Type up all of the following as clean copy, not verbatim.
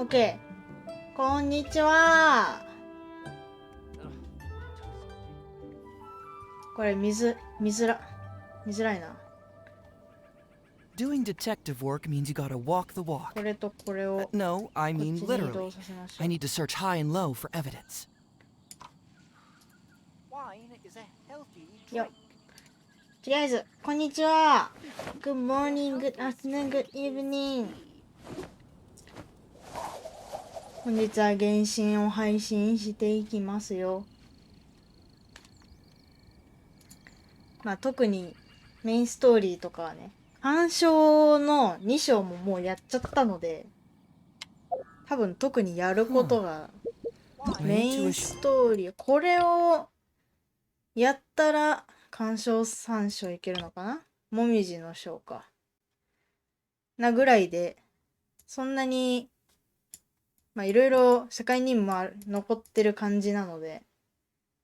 オッケー。こんにちは。これ見づらいな。Doing detective work means you gotta walk the walk. これとこれを No, I こっ mean ちに移 literally. 動させましょ I う。 need to search high and low for evidence. Wine is a healthy よ drink. っ。とりあえず、こんにちは。Good morning, good afternoon, good evening. 本日は原神を配信していきますよ。まあ特にメインストーリーとかはね、鑑賞の2章ももうやっちゃったので、多分特にやることがメインストーリー、これをやったら鑑賞3章いけるのかな、もみじの章かなぐらいで、そんなにまあいろいろ社会任務残ってる感じなので、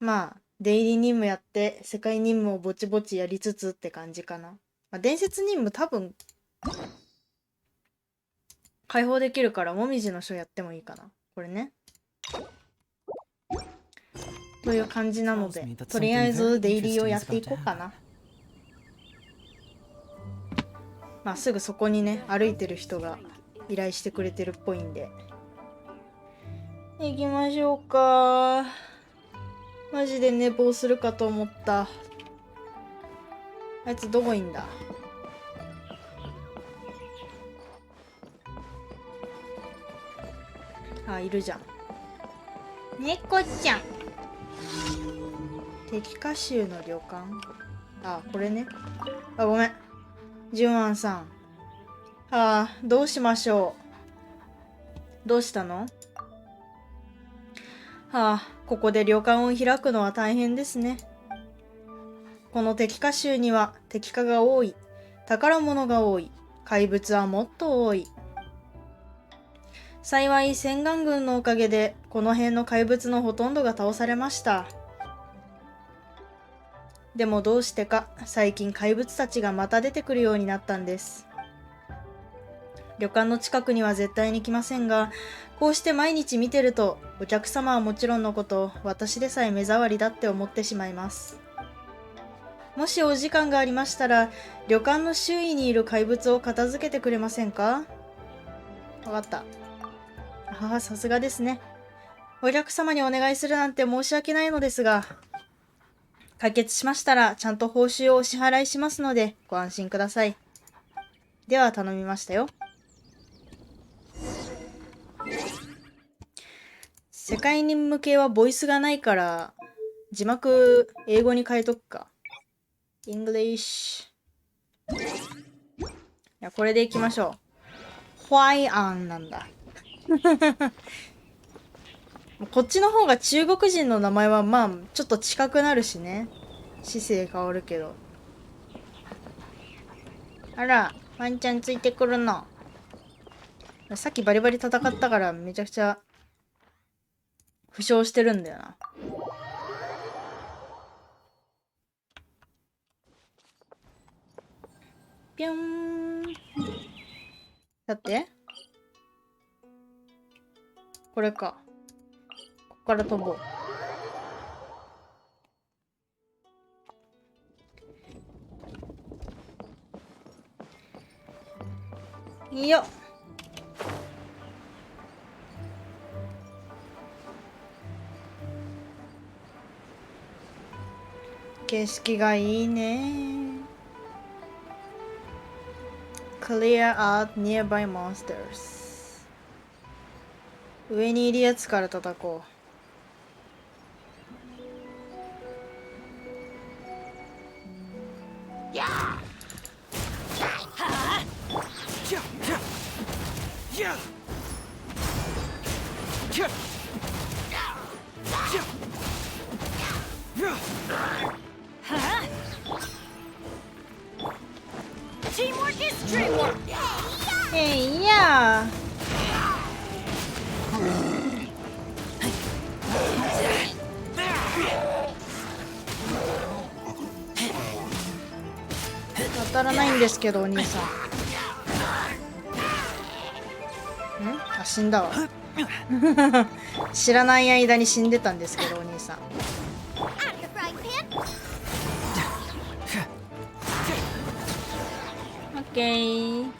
まあデイリー任務やって世界任務をぼちぼちやりつつって感じかな。まあ、伝説任務多分解放できるからもみじの書やってもいいかな、これね。という感じなので、とりあえずデイリーをやっていこうかな。まあすぐそこにね歩いてる人が依頼してくれてるっぽいんで行きましょうか。マジで寝坊するかと思った。あいつどこいんだ。あ、いるじゃん。猫ちゃん。敵歌集の旅館。あ、これね。あ、ごめん。ジュンアンさん。あ、どうしましょう。どうしたの？ここで旅館を開くのは大変ですね。この敵歌集には敵化が多い、宝物が多い、怪物はもっと多い。幸い洗顔軍のおかげでこの辺の怪物のほとんどが倒されました。でもどうしてか最近怪物たちがまた出てくるようになったんです。旅館の近くには絶対に来ませんが、こうして毎日見てるとお客様はもちろんのこと私でさえ目障りだって思ってしまいます。もしお時間がありましたら旅館の周囲にいる怪物を片付けてくれませんか？わかった。さすがですね。お客様にお願いするなんて申し訳ないのですが、解決しましたらちゃんと報酬をお支払いしますのでご安心ください。では頼みましたよ。世界任務系はボイスがないから字幕英語に変えとくか。English。いや、これでいきましょう。ホワイアンなんだ。こっちの方が中国人の名前はまあちょっと近くなるしね。姿勢変わるけど。あら、ワンちゃんついてくるの。さっきバリバリ戦ったからめちゃくちゃ負傷してるんだよな。ぴょん。だってこれか。ここから飛ぼう。よっ。景色がいいね。Clear out nearby monsters。上にいるやつから叩こう。いや当たらないんですけどお兄さん。あ、死んだわ。知らない間に死んでたんですけど、お兄さん。オッケー。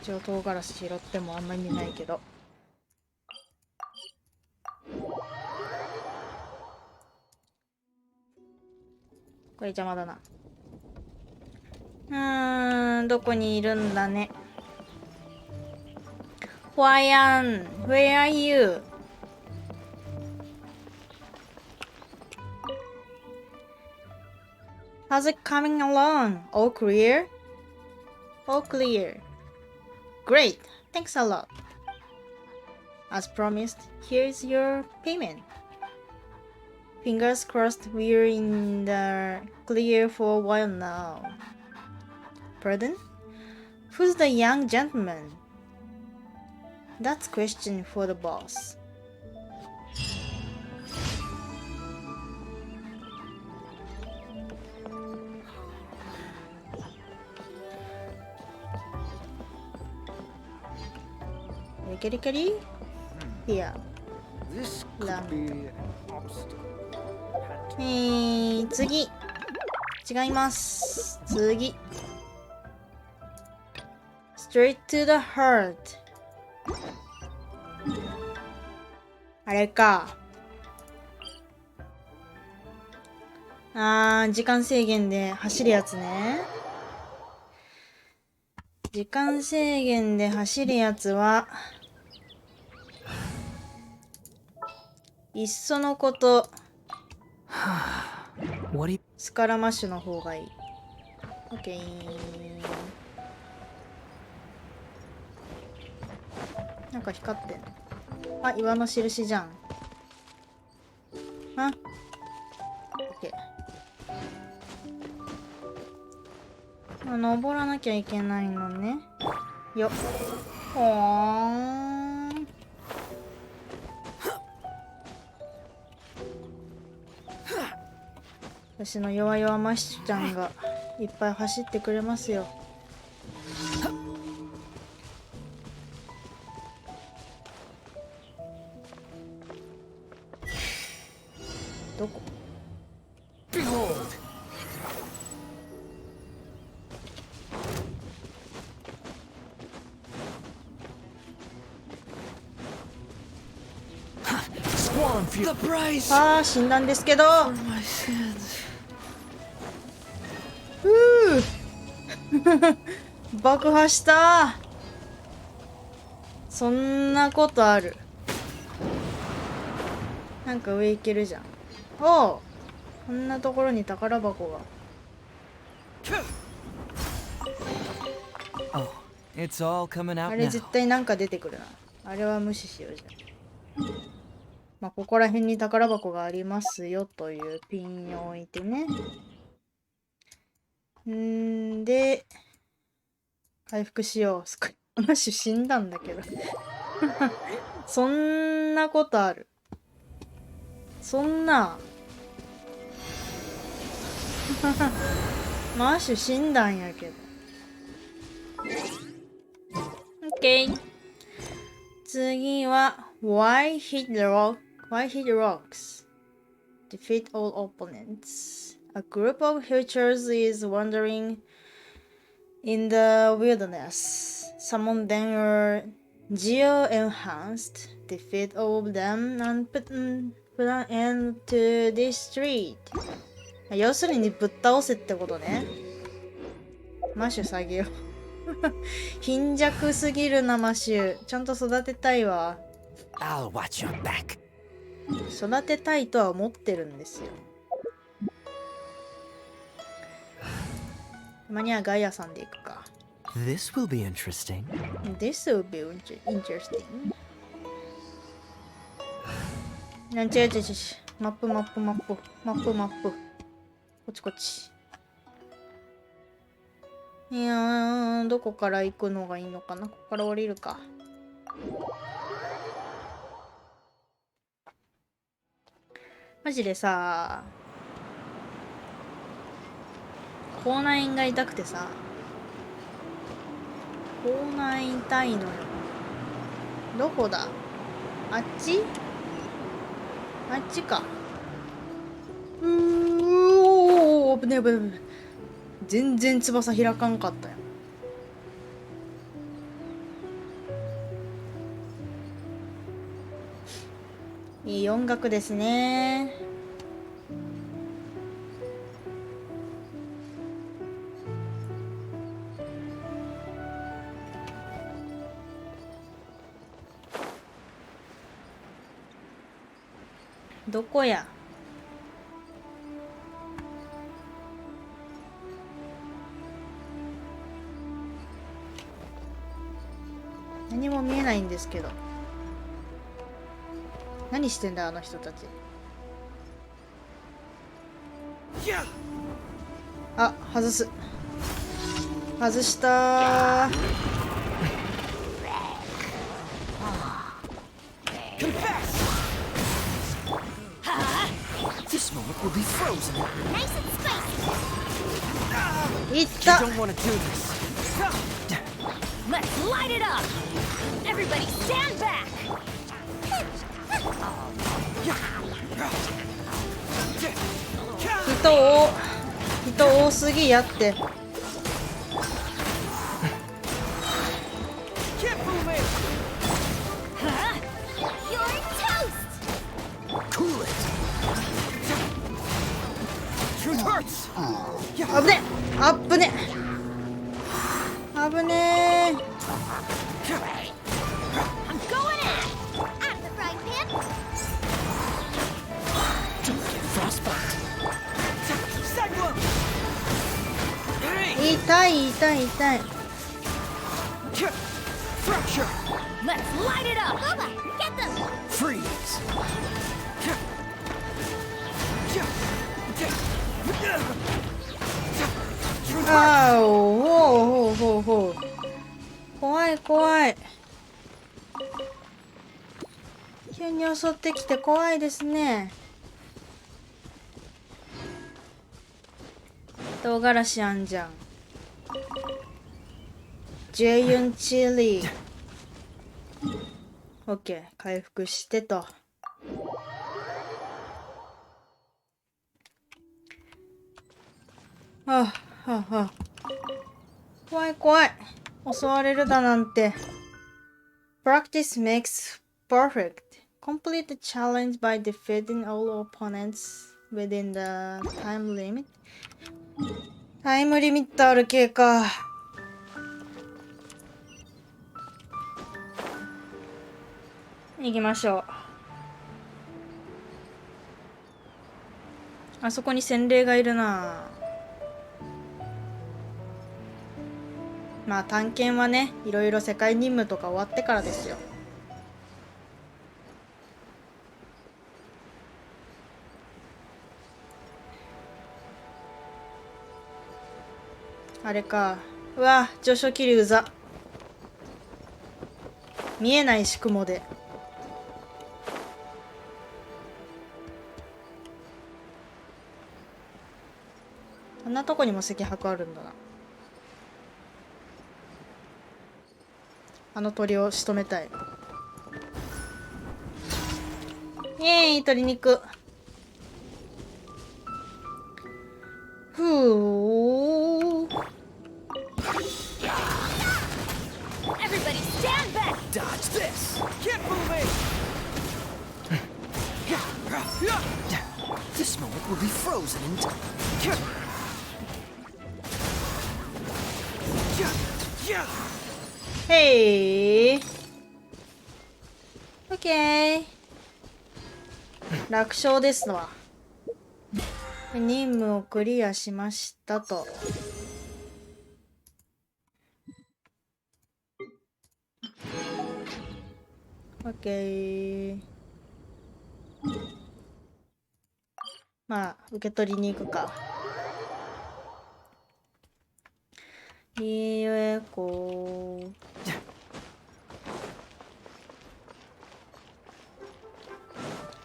一応唐辛子拾ってもあんまり意味ないけど。これ邪魔だな。どこにいるんだね。ホワイアン、where are you? How's it coming along? All clear? All clear. Great, thanks a lot. As promised, here's your payment. Fingers crossed we're in the clear for a while now. Pardon? Who's the young gentleman? That's question for the boss. Kiri? Here. This Lamb. could be an obstacle. 次。違います。次。Straight to the heart. あれか。時間制限で走るやつね。時間制限で走るやつは、いっそのこと、What do you... スカラマッシュの方がいい。オッケー。なんか光ってんの。あ、岩の印じゃん。あ、オッケー。登らなきゃいけないのね。よっ。ほーん。私の弱々マッシュちゃんがいっぱい走ってくれますよ。どこ？ Behold! Swan fury. The price ああ、死んだんですけど。 for my sins. 爆破した。そんなことある。なんか上行けるじゃん。おう、こんなところに宝箱が。 Oh, it's all coming あ out れ now. 絶対なんか出てくるな。あれは無視しようじゃん。まあ、ここら辺に宝箱がありますよというピンを置いてね。で、回復しよう。スカマッシュ死んだんだけど。そんなことある。そんな。マッシュ死んだんやけど。オッケー。次は、Why hit rocks? Defeat all opponents. A group of creatures is wandering in the wilderness. Summon them are geo-enhanced. Defeat all of them and put an end to this street. 要するにぶっ倒せってことね。マッシュ下げよう。貧弱すぎるな、マッシュ。ちゃんと育てたいわ。I'll watch your back. 育てたいとは思ってるんですよ。たまにはガイアさんで行くか。This will be interesting. This will be interesting. なんちゃちゃちゃ。マップ。こっちこっち。いやー、どこから行くのがいいのかな。ここから降りるか。マジでさ、口内炎が痛くてさ、口内痛いのよ。どこだ？あっち？あっちか。おー、危ねえ危ねえ危ねえ。全然翼開かんかったよ。いい音楽ですね。どこや？何も見えないんですけど。何してんだあの人たち。あ、外す。外したー。This moment will be frozen. Nice and spicy. いっ You た。 don't want to do this. Let's light it up. Everybody stand back. 人多すぎやって。 Keep moving. Huh? You're toast. Cool it. Truth hurts. 危ねえ、あぶねえ、危ねえ。 I'm going in. I'm the frying pan. Frostbite. Cyclone. 痛い痛い痛い。 Fracture. Let's light it up. Bubba, get them. Freeze. Truth hurts. あーおーほうほうほう。怖い怖い。急に襲ってきて怖いですね。唐辛子あんじゃん。ジェユンチリ。オッケー、回復してと。はあはあはあ。怖い怖い。襲われるだなんて。Practice makes perfect. Complete the challenge by defeating all opponents within the time limit. タイムリミットある系か。行きましょう。あそこに洗礼がいるな。まあ探検はね、いろいろ世界任務とか終わってからですよ。あれか。うわ、上昇気流うざ。見えないし雲で。あんなとこにも石箔あるんだな。あの鳥を仕留めたい。イエーイ、鶏肉。ふう。 Everybody stand back. Dodge this. Keep moving. This moment will be frozen in time.へい。オッケー。楽勝ですわ。任務をクリアしましたと。オッケー。まあ受け取りに行くか。こう。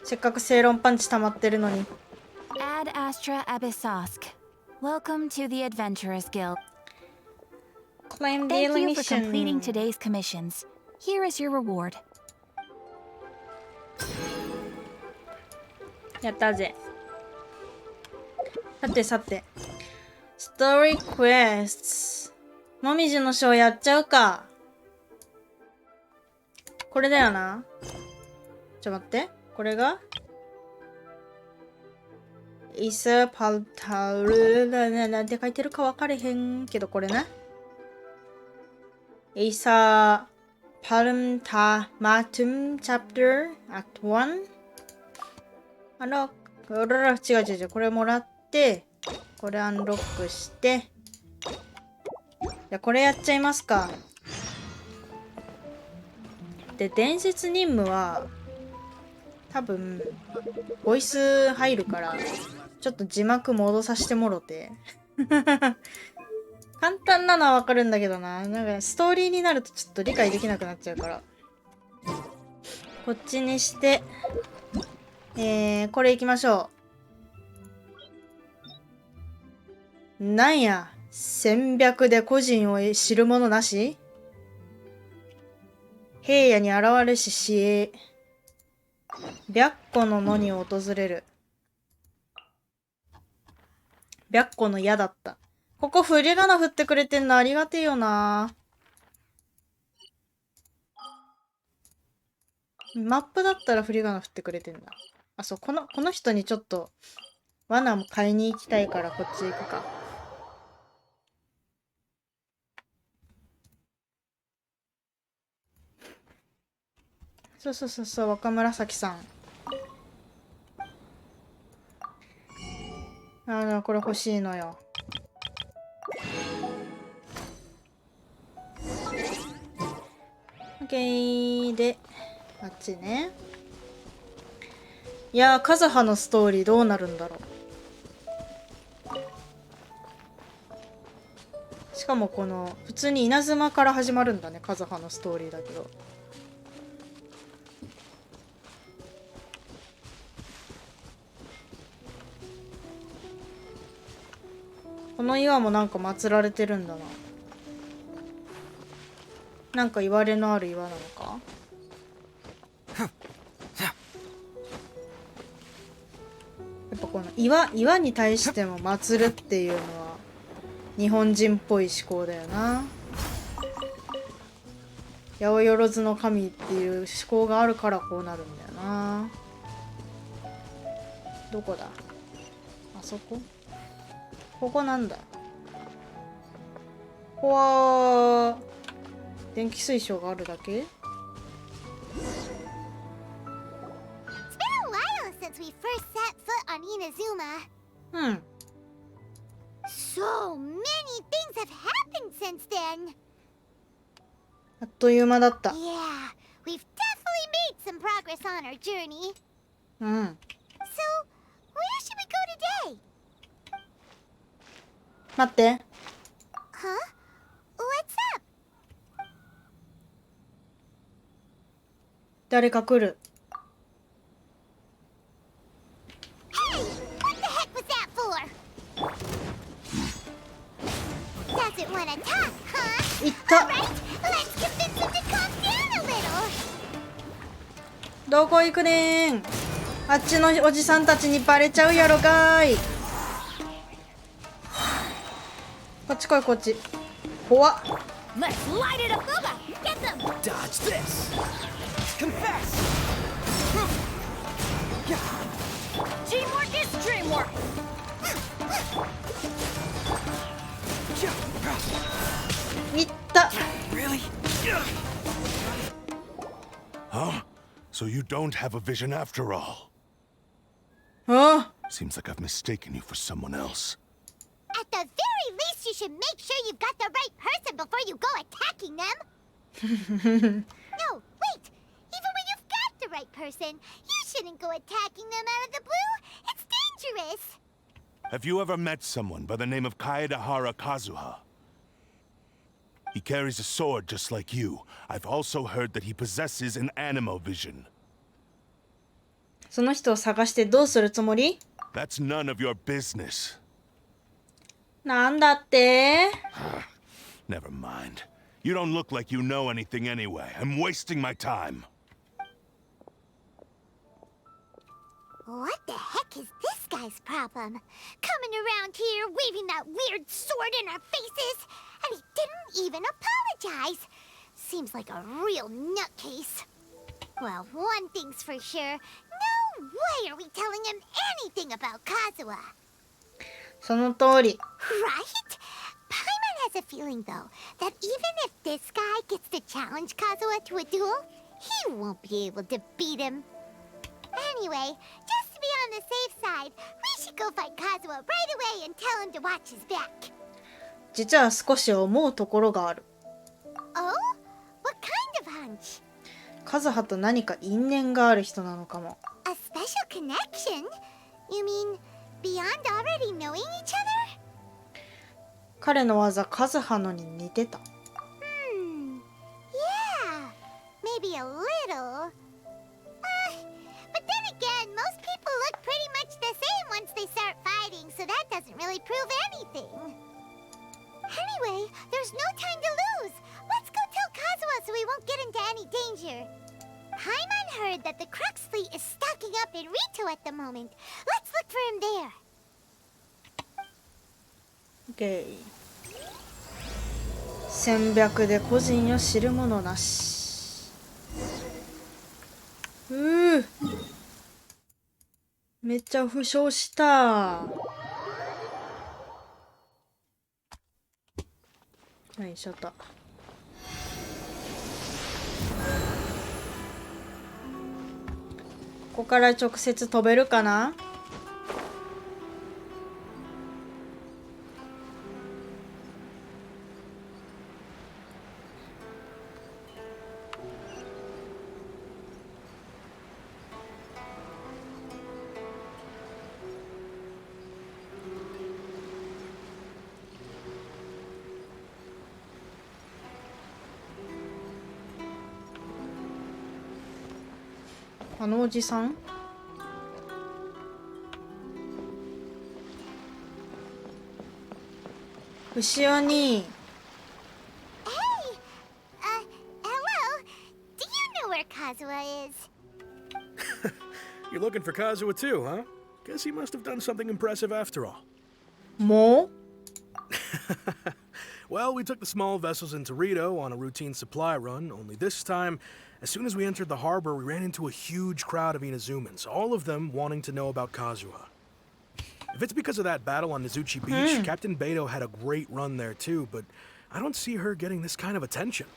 せっかく正論パンチ溜まってるのに。 Ad Astra Abyssosk. Welcome to the Adventurers Guild. Claim Thank daily you for completing mission. today's commissions. Here is your reward. やったぜ。さてさて。ストーリークエスト。もみじのショーやっちゃうか。これだよな。ちょ待って。これがイサパルタルなんて書いてるか分かれへんけど、これね。イサパルムタマトゥムチャプターアクト1。違う違う違う。これもらって、これアンロックして、じゃあこれやっちゃいますか。で、伝説任務は、多分、ボイス入るから、ちょっと字幕戻させてもろて。簡単なのはわかるんだけどな。なんかストーリーになるとちょっと理解できなくなっちゃうから。こっちにして、これいきましょう。なんや、戦略で個人を知る者なし？平野に現れし死影。白虎の野に訪れる。白虎の矢だった。ここ振り仮名振ってくれてんのありがてえよな。マップだったら振り仮名振ってくれてんだ。あ、そう、この人にちょっと罠も買いに行きたいからこっち行くか。そうそうそうそう、若紫さん。これ欲しいのよ。オッケーで、あっちね。いやー、カズハのストーリーどうなるんだろう。しかもこの、普通に稲妻から始まるんだね、カズハのストーリーだけど。この岩もなんか祀られてるんだな。なんか言われのある岩なのか？やっぱこの岩に対しても祀るっていうのは日本人っぽい思考だよな。八百万の神っていう思考があるからこうなるんだよな。どこだ？あそこ？ここなんだ。ここは電気水晶があるだけ？ It's been a while since we first set foot on Inazuma. うん。 So many things have happened since then. あっという間だった。Yeah, we've definitely made some progress on our journey. うん。 So, where should we go today? 待って。Huh? What's up? 誰か来る。Hey, what the heck was that for? Doesn't want to talk, huh? 行った。 Right, let's convince him to calm down a little. どこ行くねん。あっちのおじさんたちにバレちゃうやろがーい。こっち来いこっち。怖っ。 Let's light it up. Booba, get them. Dodge this. Confess. Teamwork is dreamwork. いった。 Really? Huh? So you don't have a vision after all? あ Seems like I've mistaken you for someone else. At the very least, you should make sure you've got the right person before you go attacking them. No, wait. Even when you've got the right person, you shouldn't go attacking them out of the blue. It's dangerous. Have you ever met someone by the name of Kaedahara Kazuha? He carries a sword just like you. I've also heard that he possesses an animo vision. その人を探してどうするつもり？ That's none of your business. なんだって？ Never mind. You don't look like you know anything anyway. I'm wasting my time. What the heck is this guy's problem? Coming around here, waving that weird sword in our faces, and he didn't even apologize. Seems like a real nutcase. Well, one thing's for sure. No way are we telling him anything about Kazuha. その通り。 Right? Paimon has a feeling, though, that even if this guy gets to challenge Kazuha to a duel, he won't be able to beat him. Anyway, just to be on the safe side, we should go fight Kazuha right away and tell him to watch his back. 実は少し思うところがある。 Oh? What kind of hunch? カズハと何か因縁がある人なのかも。 A special connection? You mean beyond already knowing each other? 彼の技カズハのに似てた。 Yeah, maybe a little. But then again, most people look pretty much the same once they start fighting, so that doesn't really prove anything. Anyway, there's no time to lose. Let's go tell Kazuha so we won't get into any danger. Paimon heard that the Crux fleet is stocking up in Rito at the moment. Let's look for him there. OK。戦略で個人を知るものなし。めっちゃ負傷した。はい、シャッター。ここから直接飛べるかな？あのおじさん？後ろに。 Hey! Hello? Do you know where Kazuha is? You're looking for Kazuha too, huh? Guess he must have done something impressive after all. もう？ Well, we took the small vessels into Rito on a routine supply run, only this time, as soon as we entered the harbor, we ran into a huge crowd of Inazumans, all of them wanting to know about Kazuha. If it's because of that battle on Nizuchi Beach, Captain Beto had a great run there too, but I don't see her getting this kind of attention.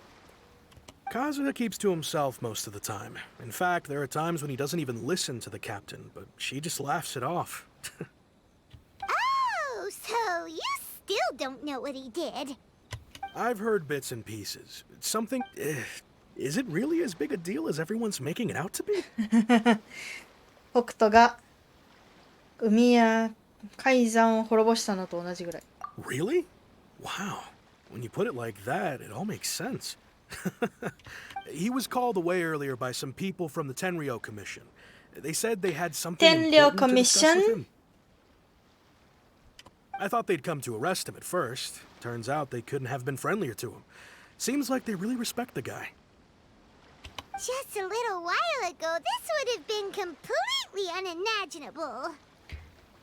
Kazuha keeps to himself most of the time. In fact, there are times when he doesn't even listen to the captain, but she just laughs it off. Oh, so you still don't know what he did. I've heard bits and pieces. It's something... is it really as big a deal as everyone's making it out to be? 北斗が海や海山を滅ぼしたのと同じぐらい。 Really? Wow. When you put it like that, it all makes sense. He was called away earlier by some people from the Tenryou Commission. They said they had something Tenryou important to discuss with Commission? him. I thought they'd come to arrest him at first. Turns out they couldn't have been friendlier to him. Seems like they really respect the guy. Just a little while ago, this would have been completely unimaginable.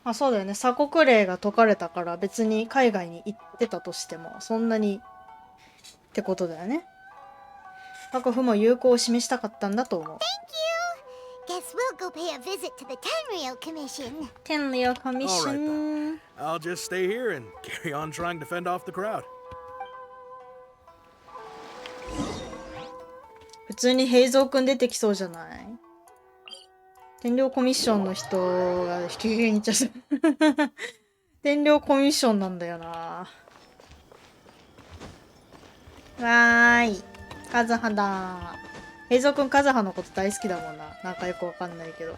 あ、そうだよね。鎖国令が解かれたから別に海外に行ってたとしてもそんなにってことだよね。幕府も友好を示したかったんだと思う。 Thank you. Guess we'll go pay a visit to the Tenryou Commission. 天理をコミッショ Alright ン。 I'll just stay here and carry on trying to fend off the crowd. 普通に平蔵くん出てきそうじゃない？天領コミッションの人が引き受けに行っちゃった。天領コミッションなんだよな。わーい。カズハだ。平蔵くんカズハのこと大好きだもんな。なんかよくわかんないけど。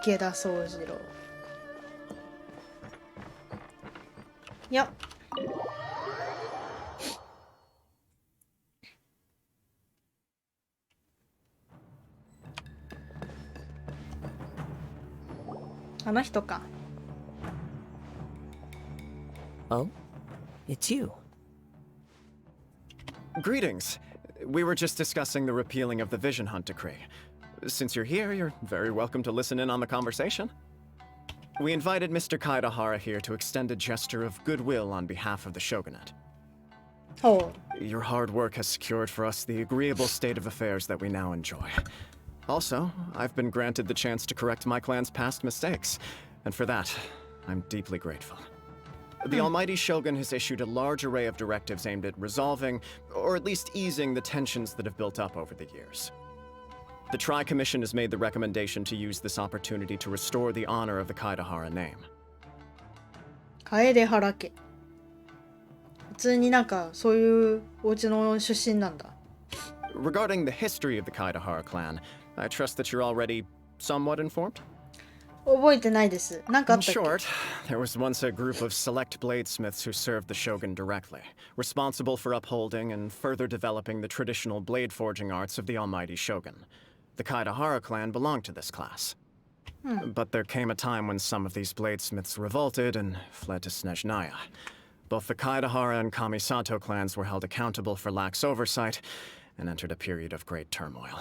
池田宗次郎。よっ。あの人か。 Oh? It's you. Greetings. We were just discussing the repealing of the Vision Hunt decree. Since you're here, you're very welcome to listen in on the conversation. We invited Mr. Kaedahara here to extend a gesture of goodwill on behalf of the shogunate. ほ Your hard work has secured for us the agreeable state of affairs that we now enjoy. Also, I've been granted the chance to correct my clan's past mistakes, and for that, I'm deeply grateful. The Almighty Shogun has issued a large array of directives aimed at resolving, or at least easing, the tensions that have built up over the years. The Tri-Commission has made the recommendation to use this opportunity to restore the honor of the Kaedahara name. う。楓原家。普通になんかそういうお家の出身なんだ。 Regarding the history of the Kaedahara clan, I trust that you're already somewhat informed? 覚えてないです。なんかあ In ったっけ？ short, there was once a group of select bladesmiths who served the shogun directly, responsible for upholding and further developing the traditional blade forging arts of the almighty shogun. The Kaedahara clan belonged to this class. But there came a time when some of these bladesmiths revolted and fled to Snezhnaya. Both the Kaedahara and Kamisato clans were held accountable for lax oversight and entered a period of great turmoil.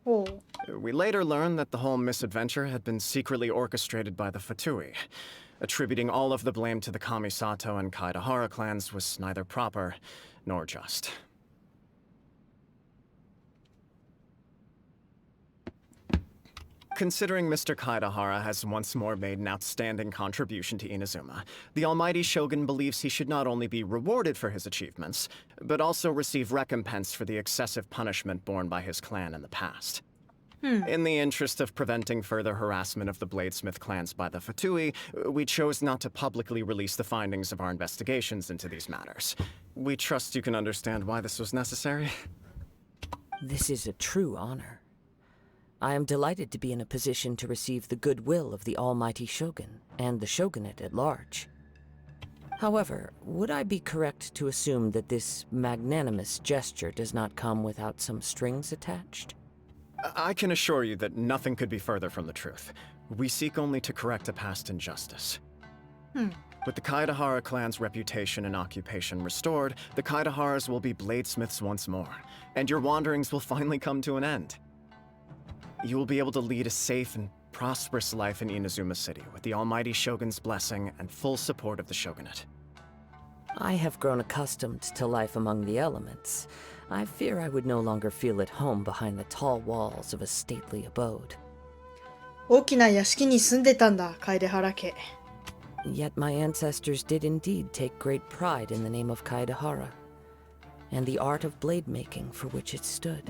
ほう。 We later learned that the whole misadventure had been secretly orchestrated by the Fatui. Attributing all of the blame to the Kamisato and Kaedahara clans was neither proper nor just. Considering Mr. Kaedahara has once more made an outstanding contribution to Inazuma, the Almighty Shogun believes he should not only be rewarded for his achievements, but also receive recompense for the excessive punishment borne by his clan in the past. In the interest of preventing further harassment of the Bladesmith clans by the Fatui, we chose not to publicly release the findings of our investigations into these matters. We trust you can understand why this was necessary. This is a true honor. I am delighted to be in a position to receive the goodwill of the Almighty Shogun and the shogunate at large. However, would I be correct to assume that this magnanimous gesture does not come without some strings attached? I can assure you that nothing could be further from the truth. We seek only to correct a past injustice. With the Kaedahara clan's reputation and occupation restored, the Kaedaharas will be bladesmiths once more, and your wanderings will finally come to an end. You will be able to lead a safe and prosperous life in Inazuma City with the Almighty Shogun's blessing and full support of the shogunate. I have grown accustomed to life among the elements. I fear I would no longer feel at home behind the tall walls of a stately abode. 大きな屋敷に住んでたんだ、楓原家。 Yet my ancestors did indeed take great pride in the name of Kaedahara, and the art of blade making for which it stood.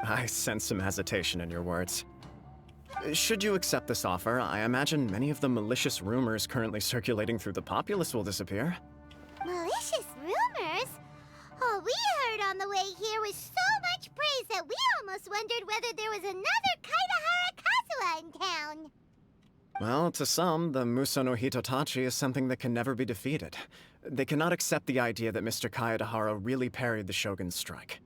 I sense some hesitation in your words. Should you accept this offer, I imagine many of the malicious rumors currently circulating through the populace will disappear. Malicious rumors? All we heard on the way here was so much praise that we almost wondered whether there was another Kaedahara Kazuha in town. Well, to some, the Muso no Hitotachi is something that can never be defeated. They cannot accept the idea that Mr. Kaedahara really parried the Shogun's strike.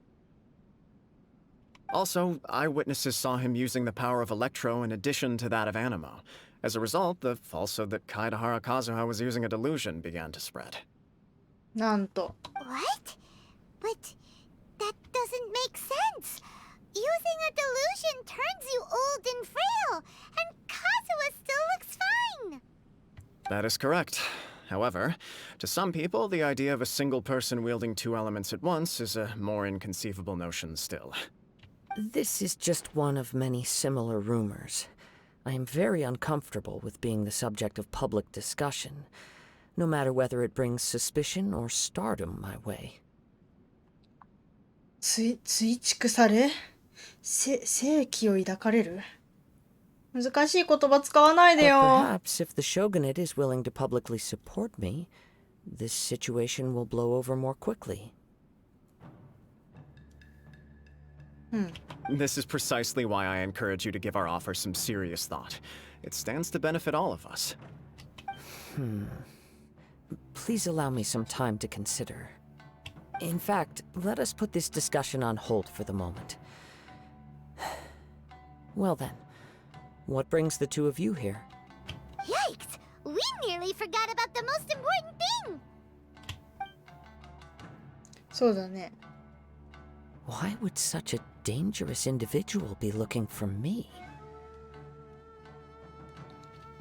Also, eyewitnesses saw him using the power of Electro in addition to that of Animo. As a result, the falsehood that Kaedahara Kazuha was using a delusion began to spread. なんと。 What? But that doesn't make sense. Using a delusion turns you old and frail, and Kazuha still looks fine. That is correct. However, to some people, the idea of a single person wielding two elements at once is a more inconceivable notion still. This is just one of many similar rumors. I am very uncomfortable with being the subject of public discussion, no matter whether it brings suspicion or stardom my way. 追蓄され正気を抱かれる難しい言葉使わないで But よ。 perhaps if the shogunate is willing to publicly support me, this situation will blow over more quickly. This is precisely why I encourage you to give our offer some serious thought. It stands to benefit all of us. Please allow me some time to consider. In fact, let us put this discussion on hold for the moment. Well then, What brings the two of you here? Yikes! We nearly forgot about the most important thing! そうだね。 Why would such a dangerous individual be looking for me?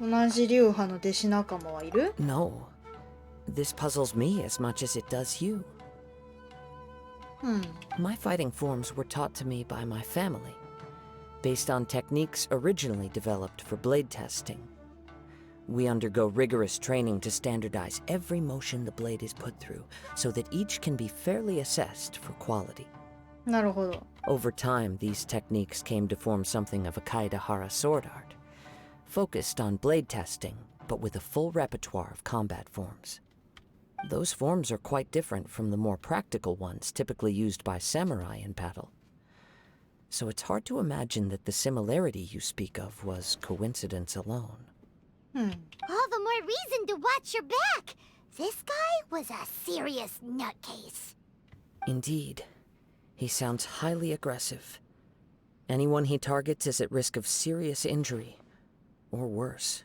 同じ流派の弟子仲間はいる？ No. This puzzles me as much as it does you. My fighting forms were taught to me by my family, based on techniques originally developed for blade testing. We undergo rigorous training to standardize every motion the blade is put through, so that each can be fairly assessed for quality. なるほど。 Over time, these techniques came to form something of a Kaedahara sword art, focused on blade testing, but with a full repertoire of combat forms. Those forms are quite different from the more practical ones typically used by samurai in battle. So it's hard to imagine that the similarity you speak of was coincidence alone. All the more reason to watch your back! This guy was a serious nutcase. Indeed. He sounds highly aggressive. Anyone he targets is at risk of serious injury, or worse.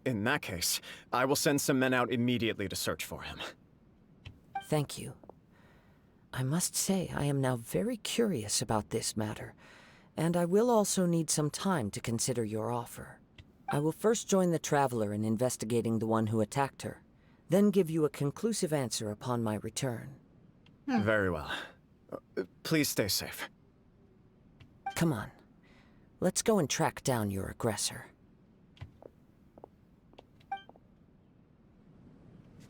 In that case, I will send some men out immediately to search for him. Thank you. I must say I am now very curious about this matter, and I will also need some time to consider your offer. I will first join the Traveler in investigating the one who attacked her, then give you a conclusive answer upon my return. Very well. Please stay safe. Come on. Let's go and track down your aggressor.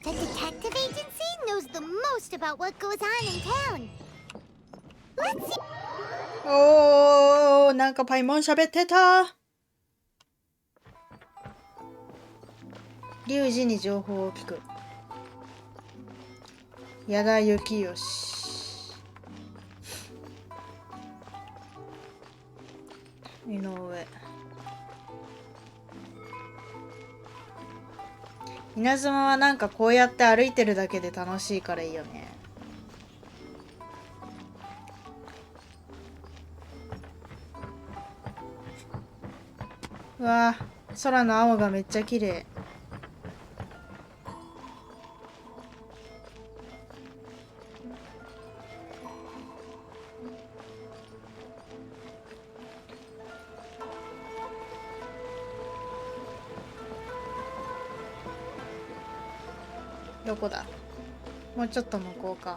The detective agency knows the most about what goes on in town. Let's see. おー、なんかパイモン喋ってた。リュウジに情報を聞く。矢田幸義。井上。稲妻はなんかこうやって歩いてるだけで楽しいからいいよね。うわー、空の青がめっちゃ綺麗。どこだ？もうちょっと向こうか。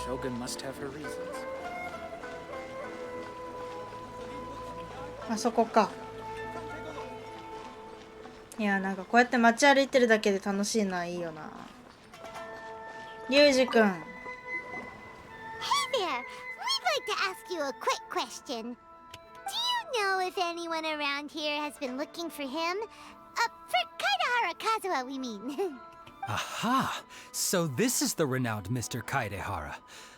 Shogun must have her reasons. あそこか。いや、なんかこうやって街歩いてるだけで楽しいのはいいよな。リュウジくん。Hey there! We'd like to ask you a quick question. Do you know if anyone around here has been looking for him? For Kaidahara Kazuha, we mean. Aha! So this is the renowned Mr. Kaedehara.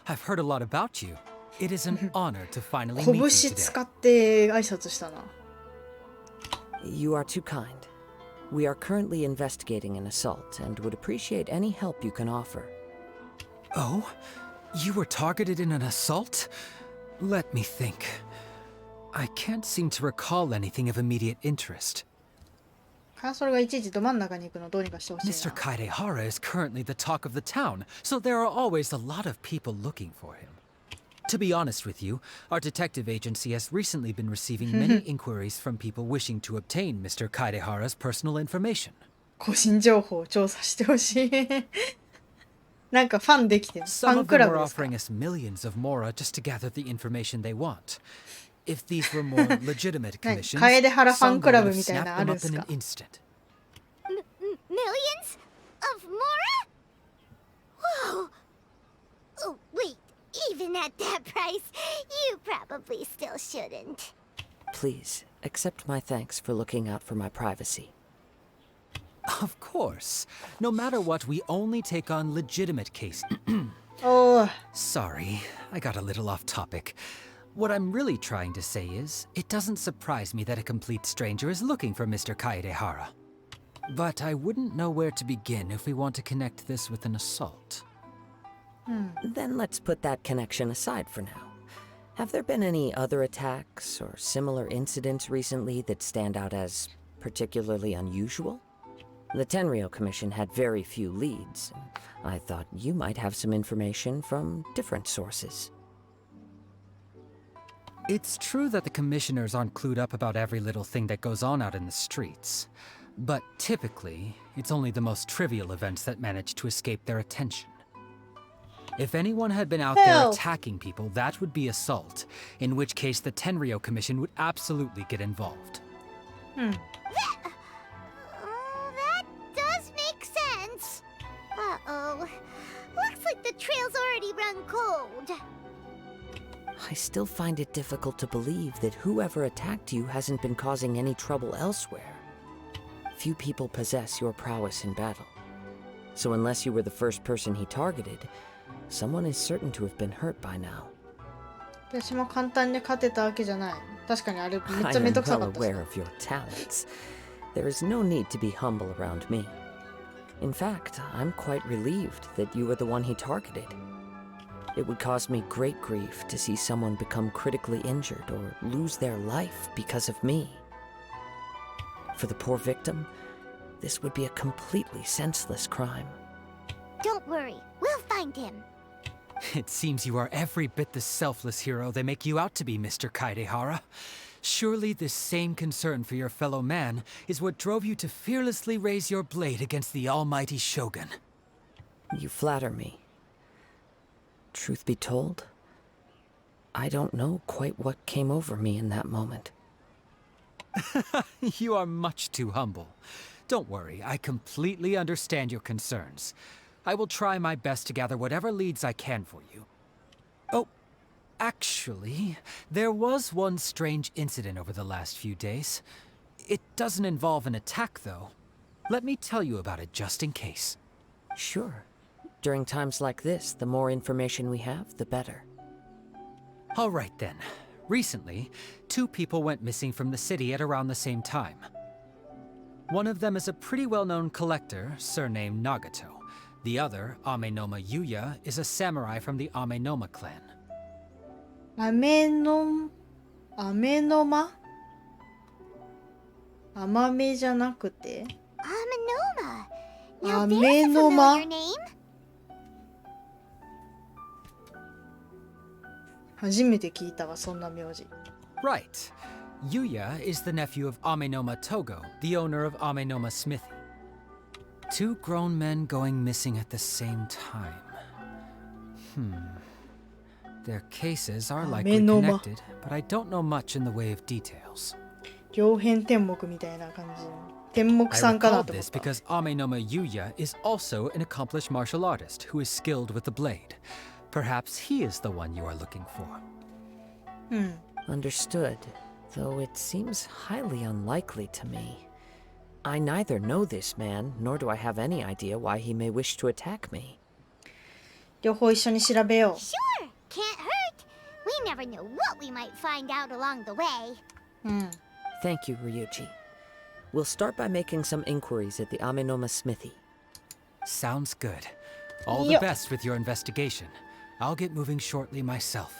I've heard a lot about you. It is an honor to finally meet you 拳 today. 使って挨拶したな。You are too kind. We are currently investigating an assault and would appreciate any help you can offer. Oh? You were targeted in an assault? Let me think. I can't seem to recall anything of immediate interest. カーソルがいちいちど真ん中に行くのどうにかしてほしい Mr. な。 Kaedehara is currently the talk of the town, so there are always a lot of people looking for him. To be honest with you, our detective agency has recently been receiving many inquiries from people wishing to obtain Mr. Kaedehara's personal information. 個人情報を調査してほしい。なんかファンできてる。ファ Some ン of ク them ラ are ブですか。 offering us millions of mora just to gather the information they want. If these were more legitimate commissions, Kaedehara fan Sangha club would have みたいな snapped あ them るん up す in か？ an instant. Millions? Of Mora? Whoa! Oh, wait. Even at that price, you probably still shouldn't. Please, accept my thanks for looking out for my privacy. Of course. No matter what, we only take on legitimate cases. Oh, Sorry, I got a little off topic. What I'm really trying to say is, it doesn't surprise me that a complete stranger is looking for Mr. Kaedehara. But I wouldn't know where to begin if we want to connect this with an assault. Then let's put that connection aside for now. Have there been any other attacks or similar incidents recently that stand out as particularly unusual? The Tenryou Commission had very few leads. I thought you might have some information from different sources. It's true that the commissioners aren't clued up about every little thing that goes on out in the streets. But typically, it's only the most trivial events that manage to escape their attention. If anyone had been out there Hell. attacking people, that would be assault, in which case the Tenryou Commission would absolutely get involved. That does make sense. Uh-oh. Looks like the trail's already run cold. I still find it difficult to believe that whoever attacked you hasn't been causing any trouble elsewhere. Few people possess your prowess in battle. So unless you were the first person he targeted, someone is certain to have been hurt by now. 私も簡単に勝てたわけじゃない。確かにあれめっ I ちゃめん am どくさ well かったし。 aware of your talents. There is no need to be humble around me. In fact, I'm quite relieved that you were the one he targeted. It would cause me great grief to see someone become critically injured or lose their life because of me. For the poor victim, this would be a completely senseless crime. Don't worry, we'll find him. It seems you are every bit the selfless hero they make you out to be, Mr. Kaedehara. Surely this same concern for your fellow man is what drove you to fearlessly raise your blade against the almighty Shogun. You flatter me. Truth be told, I don't know quite what came over me in that moment. You are much too humble. Don't worry, I completely understand your concerns. I will try my best to gather whatever leads I can for you. Oh, actually, there was one strange incident over the last few days. It doesn't involve an attack, though. Let me tell you about it just in case. Sure. During times like this, the more information we have, the better. All right then. Recently, 2 people went missing from the city at around the same time. One of them is a pretty well-known collector, surnamed Nagato. The other, Amenoma Yuya, is a samurai from the Amenoma clan. アメノマ甘めじゃなくて Amenoma. Now there's a Amenoma? familiar name. 初めて聞いたわ、そんな名字。 Right. Yuya is the nephew of Amenoma Togo, the owner of Amenoma Smithy. 2 grown men going missing at the same time. Their cases are likely Amenoma. connected, but I don't know much in the way of details. 両辺天目みたいな感じ。天目 I さんか recall なと思っ this た。 because Amenoma Yuya is also an accomplished martial artist who is skilled with the blade. Perhaps he is the one you are looking for. Understood, though it seems highly unlikely to me. I neither know this man, nor do I have any idea why he may wish to attack me. 両方一緒に調べよ Sure, can't hurt. We never know what we might find out along the way. う。うん。 Thank you, Ryuji. We'll start by making some inquiries at the Amenoma Smithy. Sounds good. All the Yup. best with your investigation. I'll get moving shortly myself.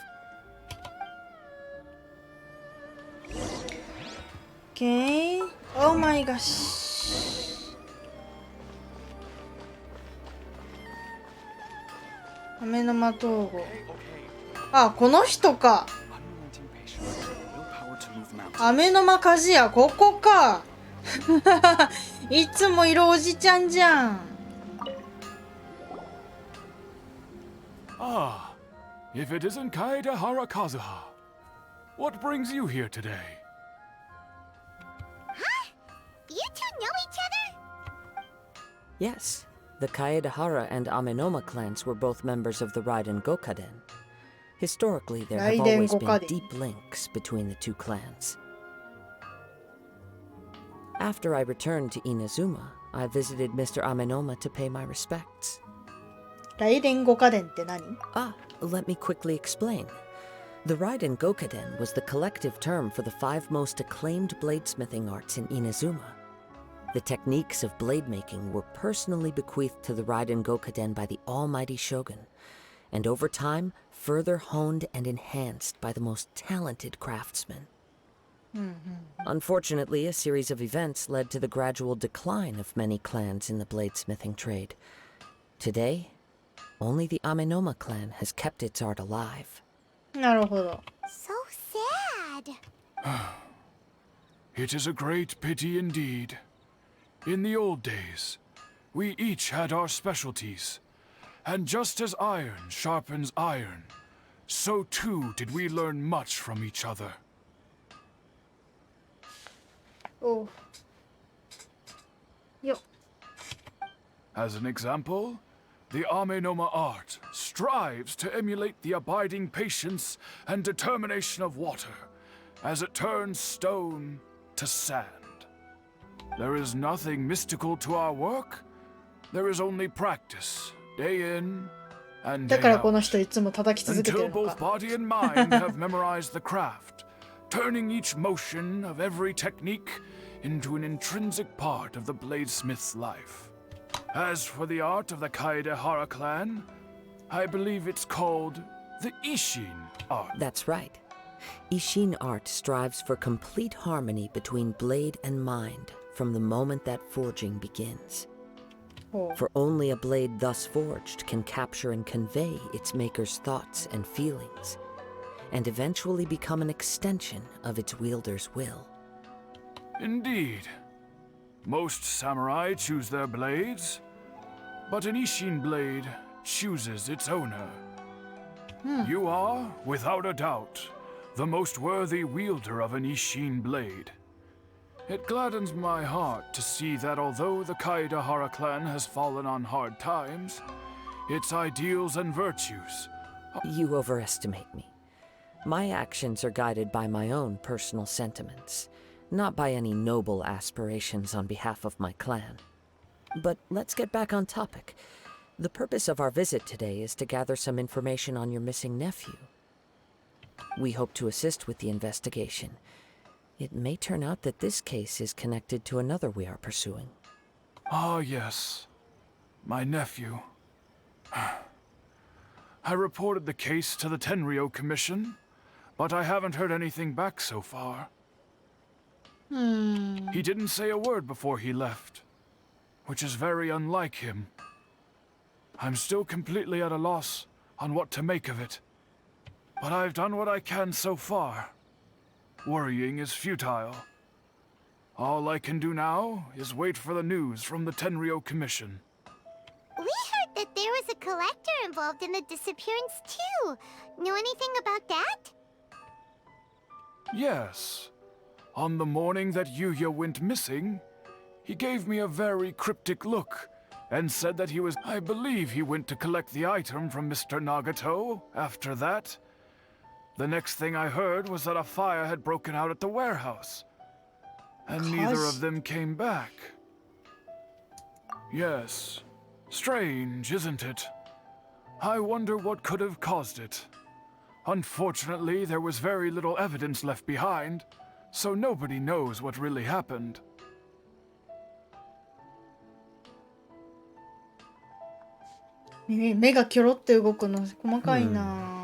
Okay. Oh my gosh. アメノマ統合。あ、この人か。アメノマカジヤ、ここか。いつもいるおじちゃんじゃん。 Ah, if it isn't Kaedehara Kazuha. What brings you here today? You two know each other? Yes, the Kaedehara and Amenoma clans were both members of the Raiden Gokaden. Historically, there have Raiden always been Gokaden. deep links between the 2 clans. After I returned to Inazuma, I visited Mr. Amenoma to pay my respects. 雷電五家伝って何？ Ah, let me quickly explain. The Raiden Gokaden was the collective term for the 5 most acclaimed bladesmithing arts in Inazuma. The techniques of blade making were personally bequeathed to the Raiden Gokaden by the almighty Shogun, and over time, further honed and enhanced by the most talented craftsmen. Unfortunately, a series of events led to the gradual decline of many clans in the bladesmithing trade. Today, only the Amenoma clan has kept its art alive. なるほど。 So sad. It is a great pity indeed. In the old days, we each had our specialties. And just as iron sharpens iron, so too did we learn much from each other. おう。よっ。 As an example, the Amenoma art strives to emulate the abiding patience and determination of water as it turns stone to sand. There is nothing mystical to our work. There is only practice, day in and だ day からこの out, 人いつも叩き続けて until るの both か。 body and mind have memorized the craft, turning each motion of every technique into an intrinsic part of the bladesmith's life. As for the art of the Kaedehara clan, I believe it's called the Ishin art. That's right. Ishin art strives for complete harmony between blade and mind from the moment that forging begins. ほう。 For only a blade thus forged can capture and convey its maker's thoughts and feelings, and eventually become an extension of its wielder's will. Indeed. Most samurai choose their blades, but an Ishin blade chooses its owner. You are, without a doubt, the most worthy wielder of an Ishin blade. It gladdens my heart to see that although the Kaedehara clan has fallen on hard times, its ideals and virtues. You overestimate me. My actions are guided by my own personal sentiments, not by any noble aspirations on behalf of my clan. But let's get back on topic. The purpose of our visit today is to gather some information on your missing nephew. We hope to assist with the investigation. It may turn out that this case is connected to another we are pursuing. Ah, yes. My nephew. I reported the case to the Tenryo Commission, but I haven't heard anything back so far. He didn't say a word before he left, which is very unlike him. I'm still completely at a loss on what to make of it, but I've done what I can so far. Worrying is futile. All I can do now is wait for the news from the Tenryo Commission. We heard that there was a collector involved in the disappearance too. Know anything about that? Yes. On the morning that Yuya went missing, he gave me a very cryptic look and said that I believe he went to collect the item from Mr. Nagato after that. The next thing I heard was that a fire had broken out at the warehouse, and neither of them came back. Yes. Strange, isn't it? I wonder what could have caused it. Unfortunately, there was very little evidence left behind, so nobody knows what really happened. 目がキョロって動くの細かいな。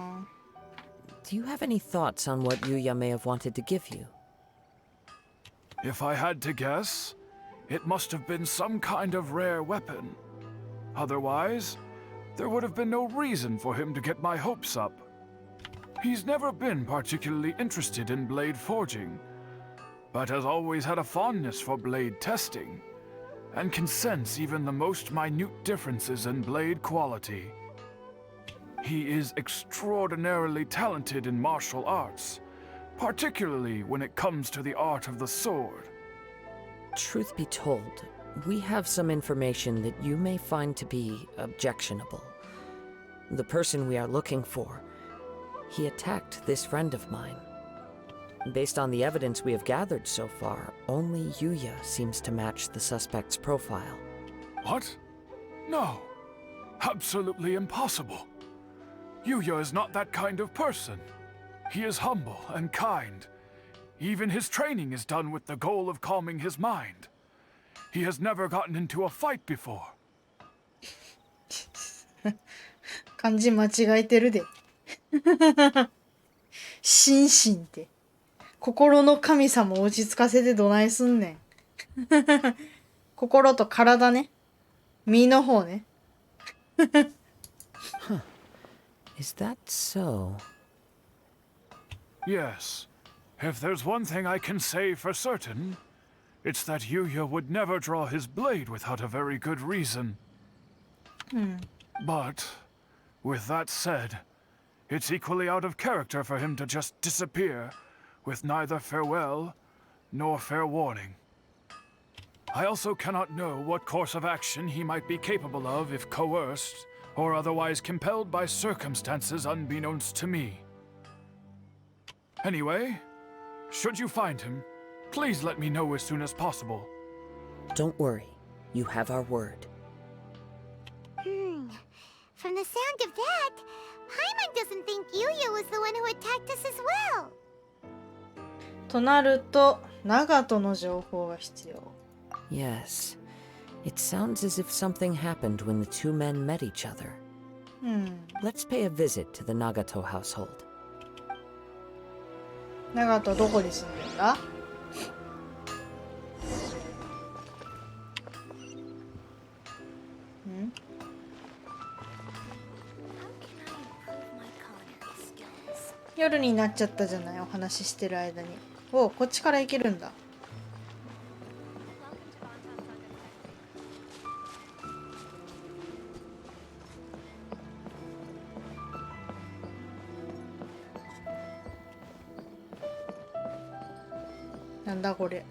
Do you have any thoughts on what Yuya may have wanted to give you? If I had to guess, it must have been some kind of rare weapon. Otherwise, there would have been no reason for him to get my hopes up. He's never been particularly interested in blade forging, but has always had a fondness for blade testing, and can sense even the most minute differences in blade quality. He is extraordinarily talented in martial arts, particularly when it comes to the art of the sword. Truth be told, we have some information that you may find to be objectionable. The person we are looking for, he attacked this friend of mine. Based on the evidence we have gathered so far, only Yuya seems to match the suspect's profile. What? No. Absolutely impossible. Yuya is not that kind of person. He is humble and kind. Even his training is done with the goal of calming his mind. He has never gotten into a fight before. 漢字間違えてるで。心身って。心の神様を落ち着かせてどないすんねん。心と体ね。身の方ね。Is that so? Yes. If there's one thing I can say for certain, it's that Yuya would never draw his blade without a very good reason. But, with that said, it's equally out of character for him to just disappear, with neither farewell nor fair warning. I also cannot know what course of action he might be capable of if coerced, or otherwise compelled by circumstances unbeknownst to me. Anyway, should you find him, please let me know as soon as possible. Don't worry. You have our word. From the sound of that, Paimon doesn't think Yuya was the one who attacked us as well. となると、長門の情報が必要。Yes. It sounds as if something happened when the two men met each other. Let's pay a visit to the Nagato household. 長門どこに住んでんだ？夜になっちゃったじゃない、お話ししてる間に。お、こっちから行けるんだ。なんだこれ。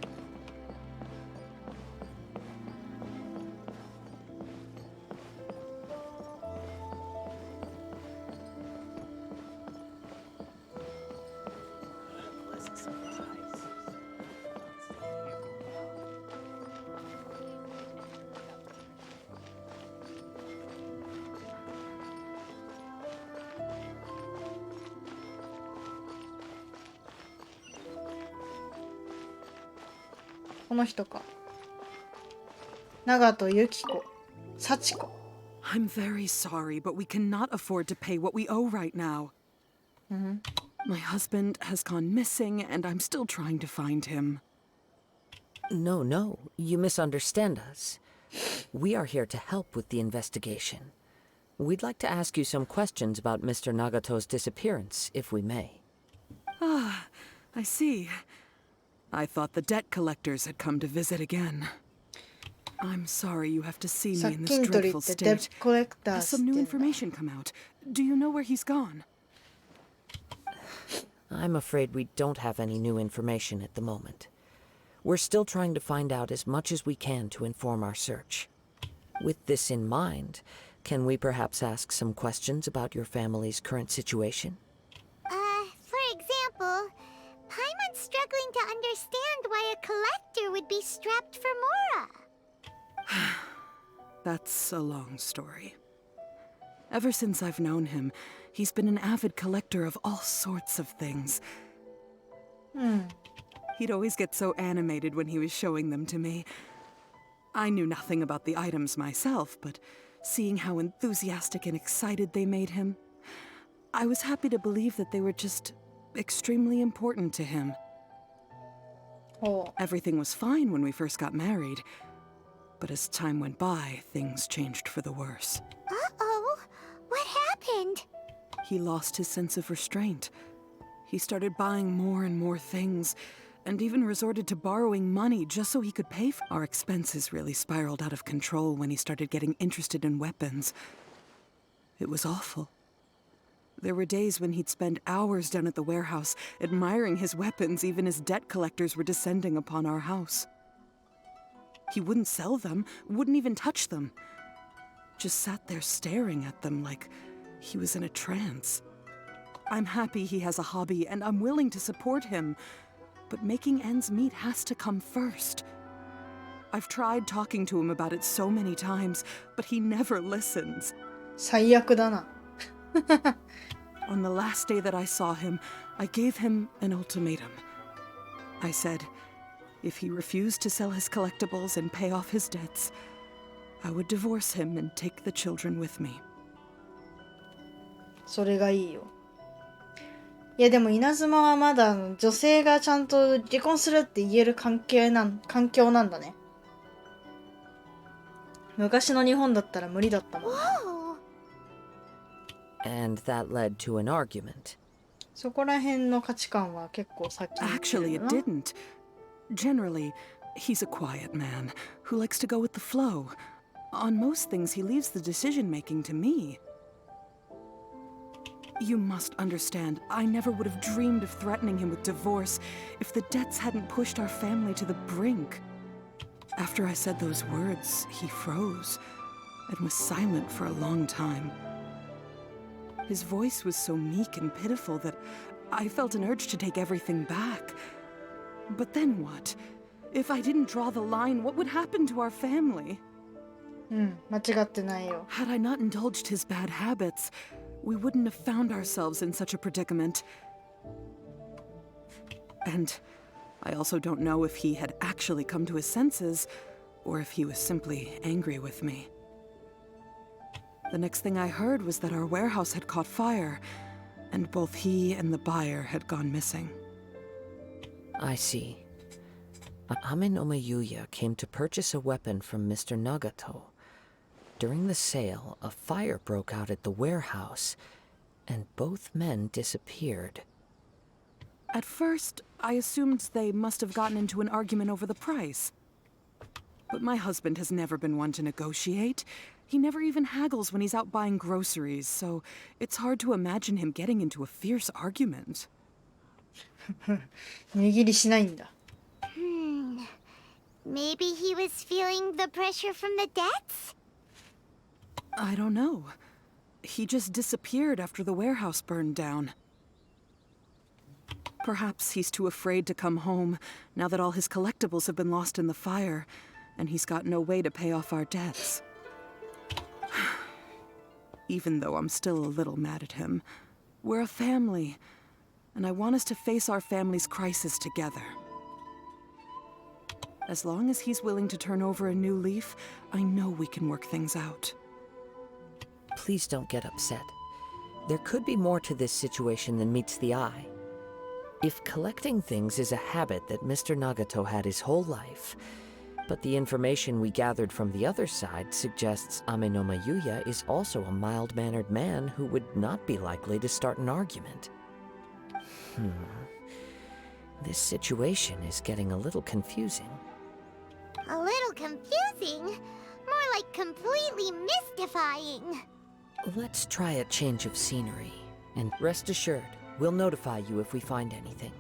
この人か。長門由紀子、幸子。I'm very sorry, but we cannot afford to pay what we owe right now. My husband has gone missing, and I'm still trying to find him. No, you misunderstand us. We are here to help with the investigation. We'd like to ask you some questions about Mr. Nagato's disappearance, if we may. Ah, I see. I thought the debt collectors had come to visit again. I'm sorry you have to see me in this dreadful state. Has some new information come out? Do you know where he's gone? I'm afraid we don't have any new information at the moment. We're still trying to find out as much as we can to inform our search. With this in mind, can we perhaps ask some questions about your family's current situation? For example, Paimon's struggling to understand why a collector would be strapped for Mora. That's a long story. Ever since I've known him, he's been an avid collector of all sorts of things. He'd always get so animated when he was showing them to me. I knew nothing about the items myself, but seeing how enthusiastic and excited they made him, I was happy to believe that they were just extremely important to him. Everything was fine when we first got married, but as time went by, things changed for the worse. Uh-oh, what happened? He lost his sense of restraint. He started buying more and more things, and even resorted to borrowing money just so he could pay for our expenses. Really spiraled out of control when he started getting interested in weapons. It was awful. There were days when he'd spend hours down at the warehouse, admiring his weapons even as debt collectors were descending upon our house. He wouldn't sell them, wouldn't even touch them. Just sat there staring at them like he was in a trance. I'm happy he has a hobby, and I'm willing to support him. But making ends meet has to come first. I've tried talking to him about it so many times, but he never listens. 最悪だな。On the last day that I saw him, I gave him an ultimatum. I said, if he refused to sell his collectibles and pay off his debts, I would divorce him and take the children with me. それがいいよ。いやでも稲妻はまだ女性がちゃんと離婚するって言える環境なんだね。昔の日本だったら無理だったもん。Whoa. And that led to an argument. そこら辺の価値観は結構先に言ってる Actually, よ it な。 didn't. Generally, he's a quiet man who likes to go with the flow. On most things, he leaves the decision-making to me. You must understand, I never would have dreamed of threatening him with divorce if the debts hadn't pushed our family to the brink. After I said those words, he froze and was silent for a long time. His voice was so meek and pitiful that I felt an urge to take everything back. But then what? If I didn't draw the line, what would happen to our family? うん、間違ってないよ。 Had I not indulged his bad habits, we wouldn't have found ourselves in such a predicament. And I also don't know if he had actually come to his senses, or if he was simply angry with me. The next thing I heard was that our warehouse had caught fire, and both he and the buyer had gone missing. I see. Ame no Mayuya came to purchase a weapon from Mr. Nagato. During the sale, a fire broke out at the warehouse, and both men disappeared. At first, I assumed they must have gotten into an argument over the price. But my husband has never been one to negotiate. He never even haggles when he's out buying groceries, so it's hard to imagine him getting into a fierce argument. 値切りしないんだ。 Maybe he was feeling the pressure from the debts? I don't know. He just disappeared after the warehouse burned down. Perhaps he's too afraid to come home now that all his collectibles have been lost in the fire, and he's got no way to pay off our debts. Even though I'm still a little mad at him, we're a family, and I want us to face our family's crisis together. As long as he's willing to turn over a new leaf, I know we can work things out. Please don't get upset. There could be more to this situation than meets the eye. If collecting things is a habit that Mr. Nagato had his whole life, but the information we gathered from the other side suggests Ame no Mayuya is also a mild-mannered man who would not be likely to start an argument. This situation is getting a little confusing. A little confusing. More like completely mystifying. Let's try a change of scenery, and rest assured, we'll notify you if we find anything.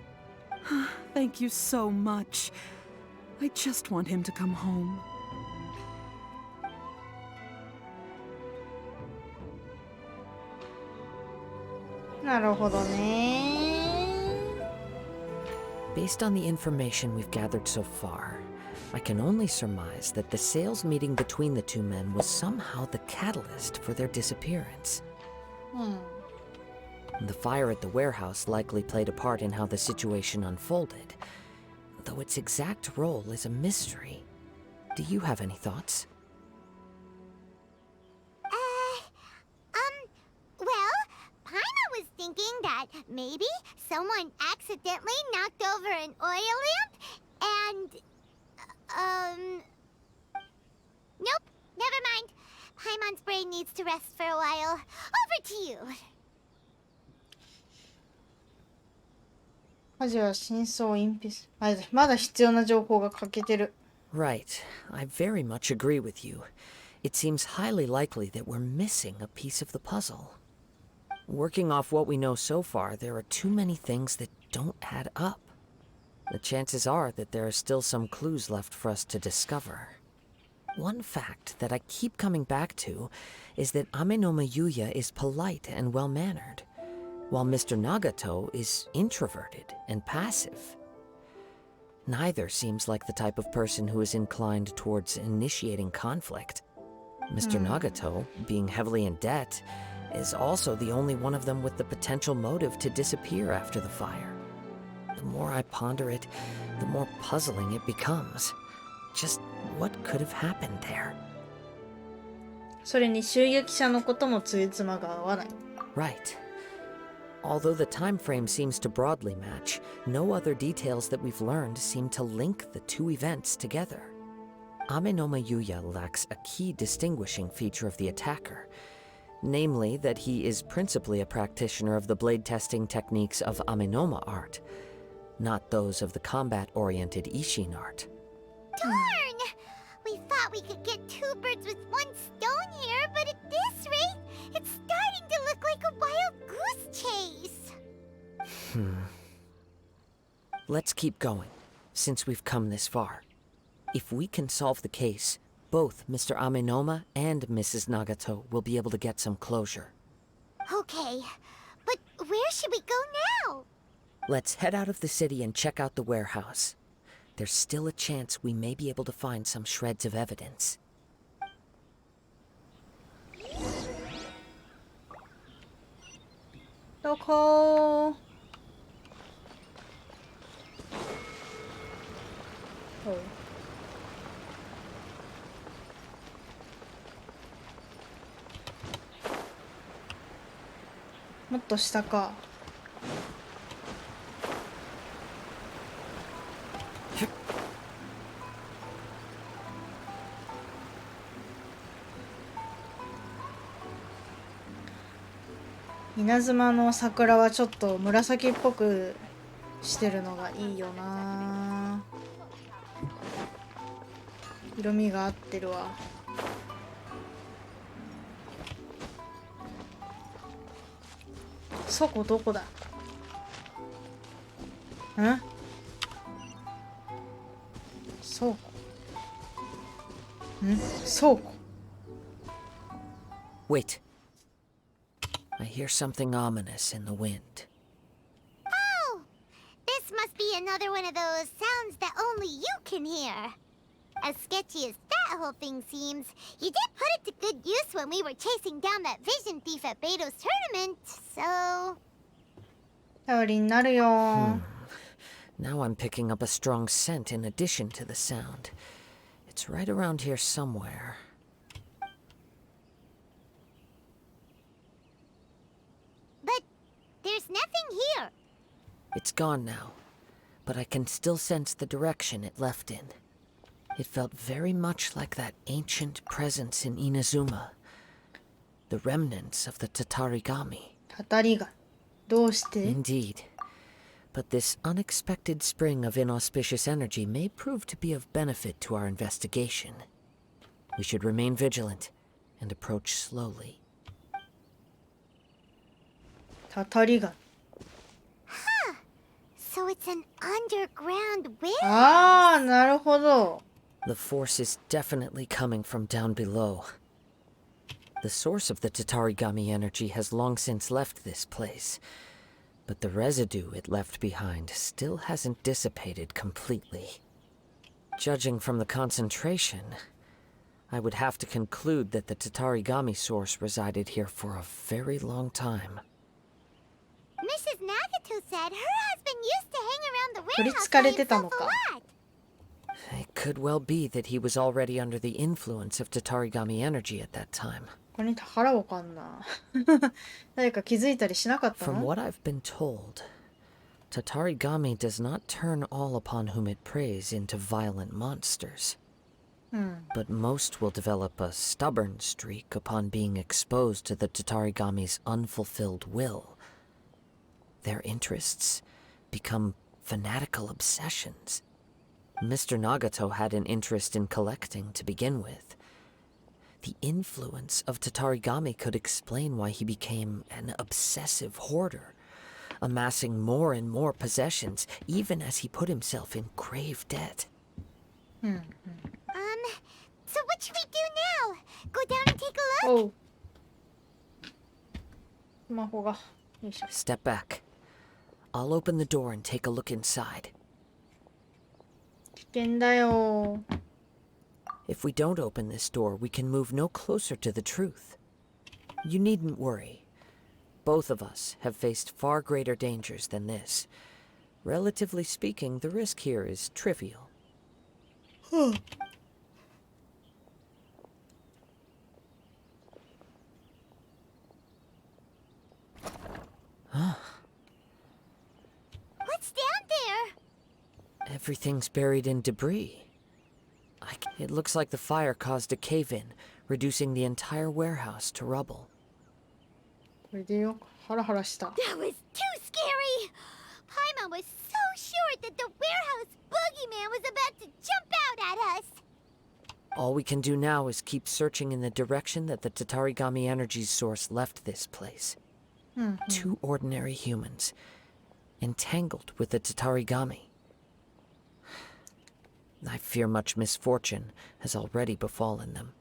Thank you so much. I just want him to come home. なるほどね。 Based on the information we've gathered so far, I can only surmise that the sales meeting between the two men was somehow the catalyst for their disappearance. うん。 The fire at the warehouse likely played a part in how the situation unfolded, though its exact role is a mystery. Do you have any thoughts? Well, Paimon was thinking that maybe someone accidentally knocked over an oil lamp and, nope, never mind. Paimon's brain needs to rest for a while. Over to you. 火事は真相を隠蔽す。まだ必要な情報が欠けてる。 Right. I very much agree with you. It seems highly likely that we're missing a piece of the puzzle. Working off what we know so far, there are too many things that don't add up. The chances are that there are still some clues left for us to discover. One fact that I keep coming back to is that Ame no Mayuya is polite and well-mannered, while Mr. Nagato is introverted and passive. Neither seems like the type of person who is inclined towards initiating conflict. Mr. Nagato, being heavily in debt, is also the only one of them with the potential motive to disappear after the fire. The more I ponder it, the more puzzling it becomes. Just what could have happened there? それに襲撃者のこともついつまが合わない。Right. Although the time frame seems to broadly match, no other details that we've learned seem to link the two events together. Amenoma Yuya lacks a key distinguishing feature of the attacker, namely that he is principally a practitioner of the blade testing techniques of Amenoma art, not those of the combat-oriented Ishin art. Darn! We thought we could get two birds with one stone here, but at this rate, it's starting to look like a wild goose chase. Let's keep going, since we've come this far. If we can solve the case, both Mr. Amenoma and Mrs. Nagato will be able to get some closure. Okay, but where should we go now? Let's head out of the city and check out the warehouse. There's still a chance we may be able to find some shreds of evidence. どこ？もっと下か。稲妻の桜はちょっと紫っぽくしてるのがいいよな。色味が合ってるわ。そこどこだ？ん？倉庫。倉庫。Wait. I hear something ominous in the wind. Oh! This must be another one of those sounds that only you can hear. As sketchy as that whole thing seems, you did put it to good use when we were chasing down that vision thief at Beto's tournament, so... 頼りになるよ。Now I'm picking up a strong scent in addition to the sound. It's right around here somewhere. But there's nothing here. It's gone now, but I can still sense the direction it left in. It felt very much like that ancient presence in Inazuma. The remnants of the Tatarigami. たたりが。どうして？ Indeed. But this unexpected spring of inauspicious energy may prove to be of benefit to our investigation. We should remain vigilant and approach slowly. たたりが。 So it's an underground warehouse. ああ、なるほど。 The force is definitely coming from down below. The source of the Tatarigami energy has long since left this place, but the residue it left behind still hasn't dissipated completely. Judging from the concentration, I would have to conclude that the Tatarigami source resided here for a very long time. Mrs. Nagato said her husband used to hang around the 取り warehouse つか by れてた himself の a か。 lot. It could well be that he was already under the influence of Tatarigami energy at that time. これに腹わかんな。誰か気づいたりしなかった From の？ what I've been told, Tatarigami does not turn all upon whom it preys into violent monsters. But most will develop a stubborn streak upon being exposed to the Tatarigami's unfulfilled will. Their interests become fanatical obsessions. Mr. Nagato had an interest in collecting to begin with. The influence of Tatarigami could explain why he became an obsessive hoarder, amassing more and more possessions even as he put himself in grave debt. So what should we do now? Go down and take a look? おう。スマホが。よいしょ。 Step back. I'll open the door and take a look inside. 危険だよ。If we don't open this door, we can move no closer to the truth. You needn't worry. Both of us have faced far greater dangers than this. Relatively speaking, the risk here is trivial. What's down there? Everything's buried in debris. It looks like the fire caused a cave-in, reducing the entire warehouse to rubble. これでよ、ハラハラした。 That was too scary! Paimon was so sure that the warehouse boogeyman was about to jump out at us! All we can do now is keep searching in the direction that the Tatarigami energy source left this place. Two ordinary humans, entangled with the Tatarigami. I fear much misfortune has already befallen them.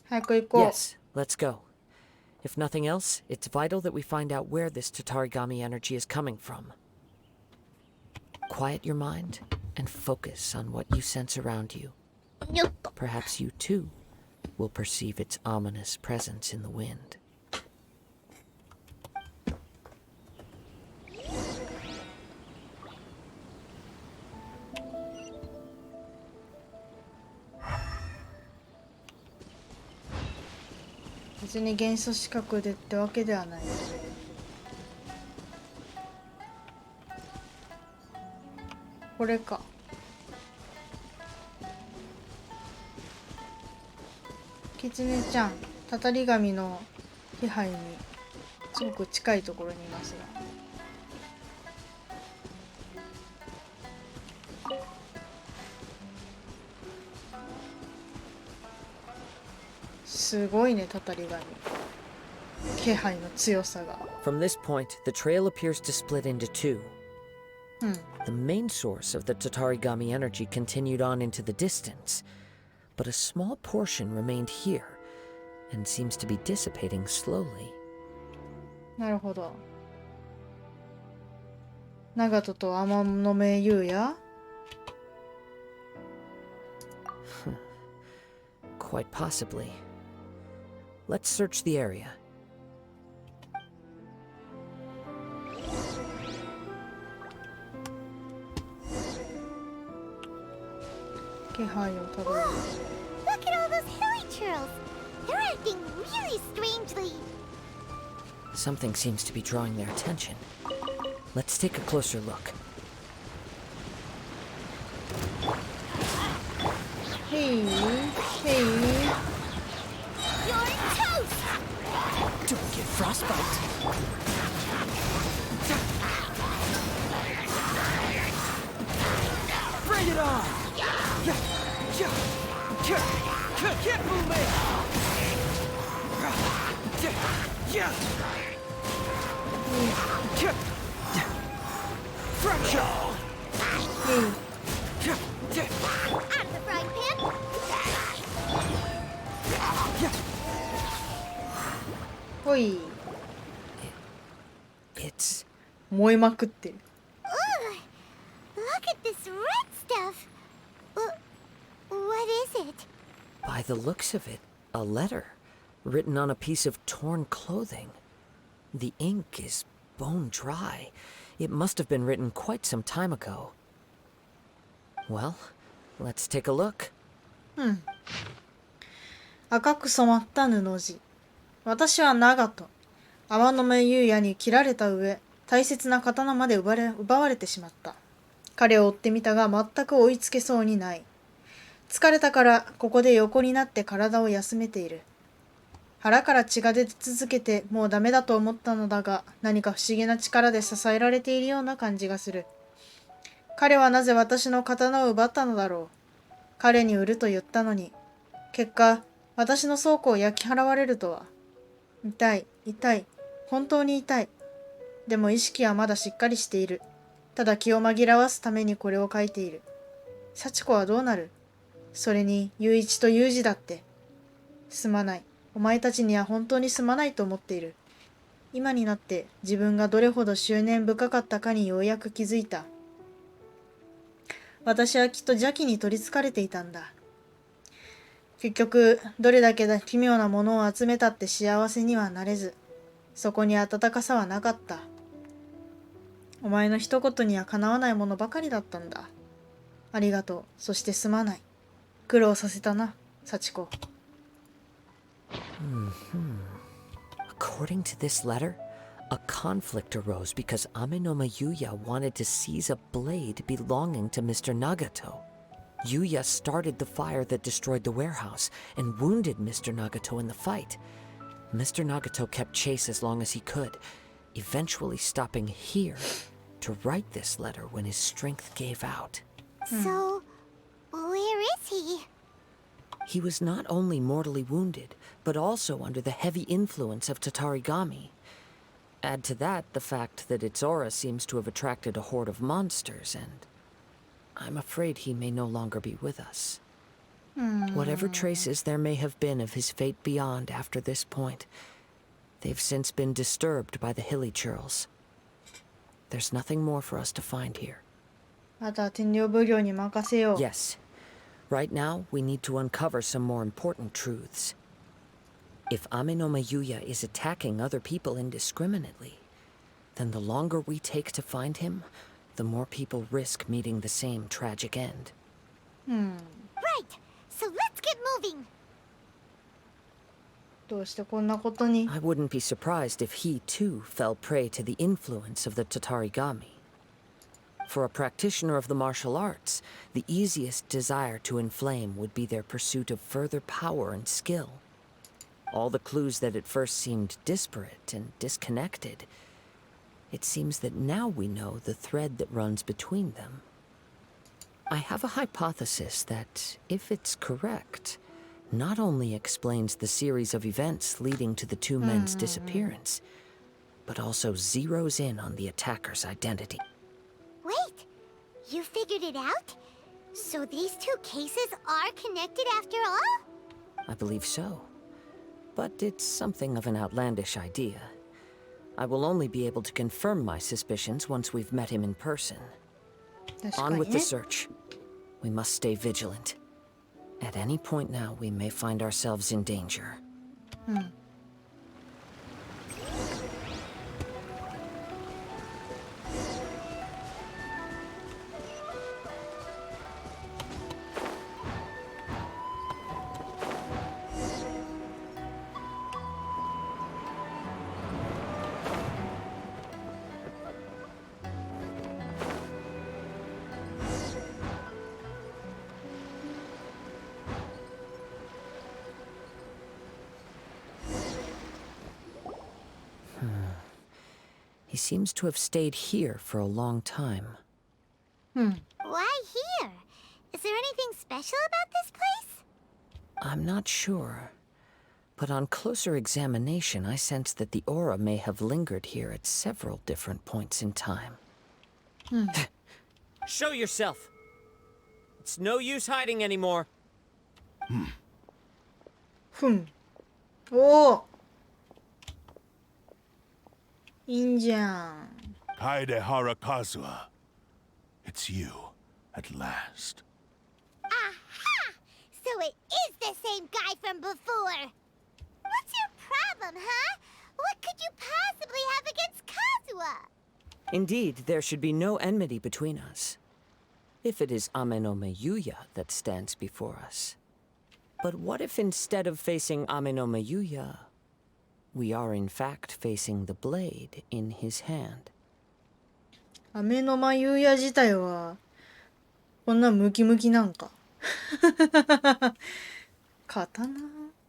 早く行こう。 Yes, let's go. If nothing else, it's vital that we find out where this Tatarigami energy is coming from. Quiet your mind and focus on what you sense around you. Perhaps you too will perceive its ominous presence in the wind.「別に元素資格でってわけではない」これか。キツネちゃん、たたり神の気配にすごく近いところにいますが。すごいね、たたり神。気配の強さが。From this point, the trail appears to split into two. The main source of the Tatarigami energy continued on into the distance, but a small portion remained here and seems to be dissipating slowly. なるほど。長門と天の目優也 Quite possibly. Let's search the area. 気配をたどる。 Look at all those hilly churls! They're acting really strangely! Something seems to be drawing their attention. Let's take a closer look. Hey, hey. You're toast! Don't get frostbite. Bring it on! Can't move me! Fracture! Hey. Out of the frying pan!ほい。 It's 燃えまくってる。 Ooh, look at this red stuff! What is it? by the looks of it, a letter written on a piece of torn clothing. The ink is bone dry. It must have been written quite some time ago. Well, let's take a look. 赤く染まった布地。私は長門。天の目優也に切られた上、大切な刀まで奪われてしまった。彼を追ってみたが全く追いつけそうにない。疲れたからここで横になって体を休めている。腹から血が出続けてもうダメだと思ったのだが、何か不思議な力で支えられているような感じがする。彼はなぜ私の刀を奪ったのだろう。彼に売ると言ったのに、結果、私の倉庫を焼き払われるとは。痛い、痛い、本当に痛い。でも意識はまだしっかりしている。ただ気を紛らわすためにこれを書いている。幸子はどうなる？それに、雄一と雄二だって。すまない。お前たちには本当にすまないと思っている。今になって自分がどれほど執念深かったかにようやく気づいた。私はきっと邪気に取りつかれていたんだ。結局どれだけ奇妙なものを集めたって幸せにはなれず、そこに温かさはなかった。お前の一言にはかなわないものばかりだったんだ。ありがとう。そしてすまない。苦労させたな、幸子。According to this letter, a conflict arose because Amenoma Yuya wanted to seize a blade belonging to Mr. Nagato. Yuya started the fire that destroyed the warehouse and wounded Mr. Nagato in the fight. Mr. Nagato kept chase as long as he could, eventually stopping here to write this letter when his strength gave out. So, where is he? He was not only mortally wounded, but also under the heavy influence of Tatarigami. Add to that the fact that its aura seems to have attracted a horde of monsters, and I'm afraid he may no longer be with us. Whatever traces there may have been of his fate beyond after this point, they've since been disturbed by the hilly churls. There's nothing more for us to find here. あとは天領奉行に任せよう。 Yes. Right now, we need to uncover some more important truths. If Amenoma Yuya is attacking other people indiscriminately, then the longer we take to find him, the more people risk meeting the same tragic end. Right. So let's get moving. どうしてこんなことに。 I wouldn't be surprised if he, too, fell prey to the influence of the Tatarigami. For a practitioner of the martial arts, the easiest desire to inflame would be their pursuit of further power and skill. All the clues that at first seemed disparate and disconnected, it seems that now we know the thread that runs between them. I have a hypothesis that, if it's correct, not only explains the series of events leading to the two men's disappearance, but also zeroes in on the attacker's identity. Wait, you figured it out? So these two cases are connected after all? I believe so. But it's something of an outlandish idea. I will only be able to confirm my suspicions once we've met him in person. 確か On に with ね the search. We must stay vigilant. At any point now, we may find ourselves in danger. He seems to have stayed here for a long time. Why here? Is there anything special about this place? I'm not sure. But on closer examination, I sense that the aura may have lingered here at several different points in time. Show yourself! It's no use hiding anymore. ふん。おお。いいんじゃん。 Kaedehara Kazuha. It's you, at last. Aha! So it is the same guy from before. What's your problem, huh? What could you possibly have against Kazuha? Indeed, there should be no enmity between us. If it is Amenoma Yuya that stands before us. But what if instead of facing Amenoma Yuya, we are in fact facing the blade in his hand? 飴のまゆうや自体はこんなムキムキなんか。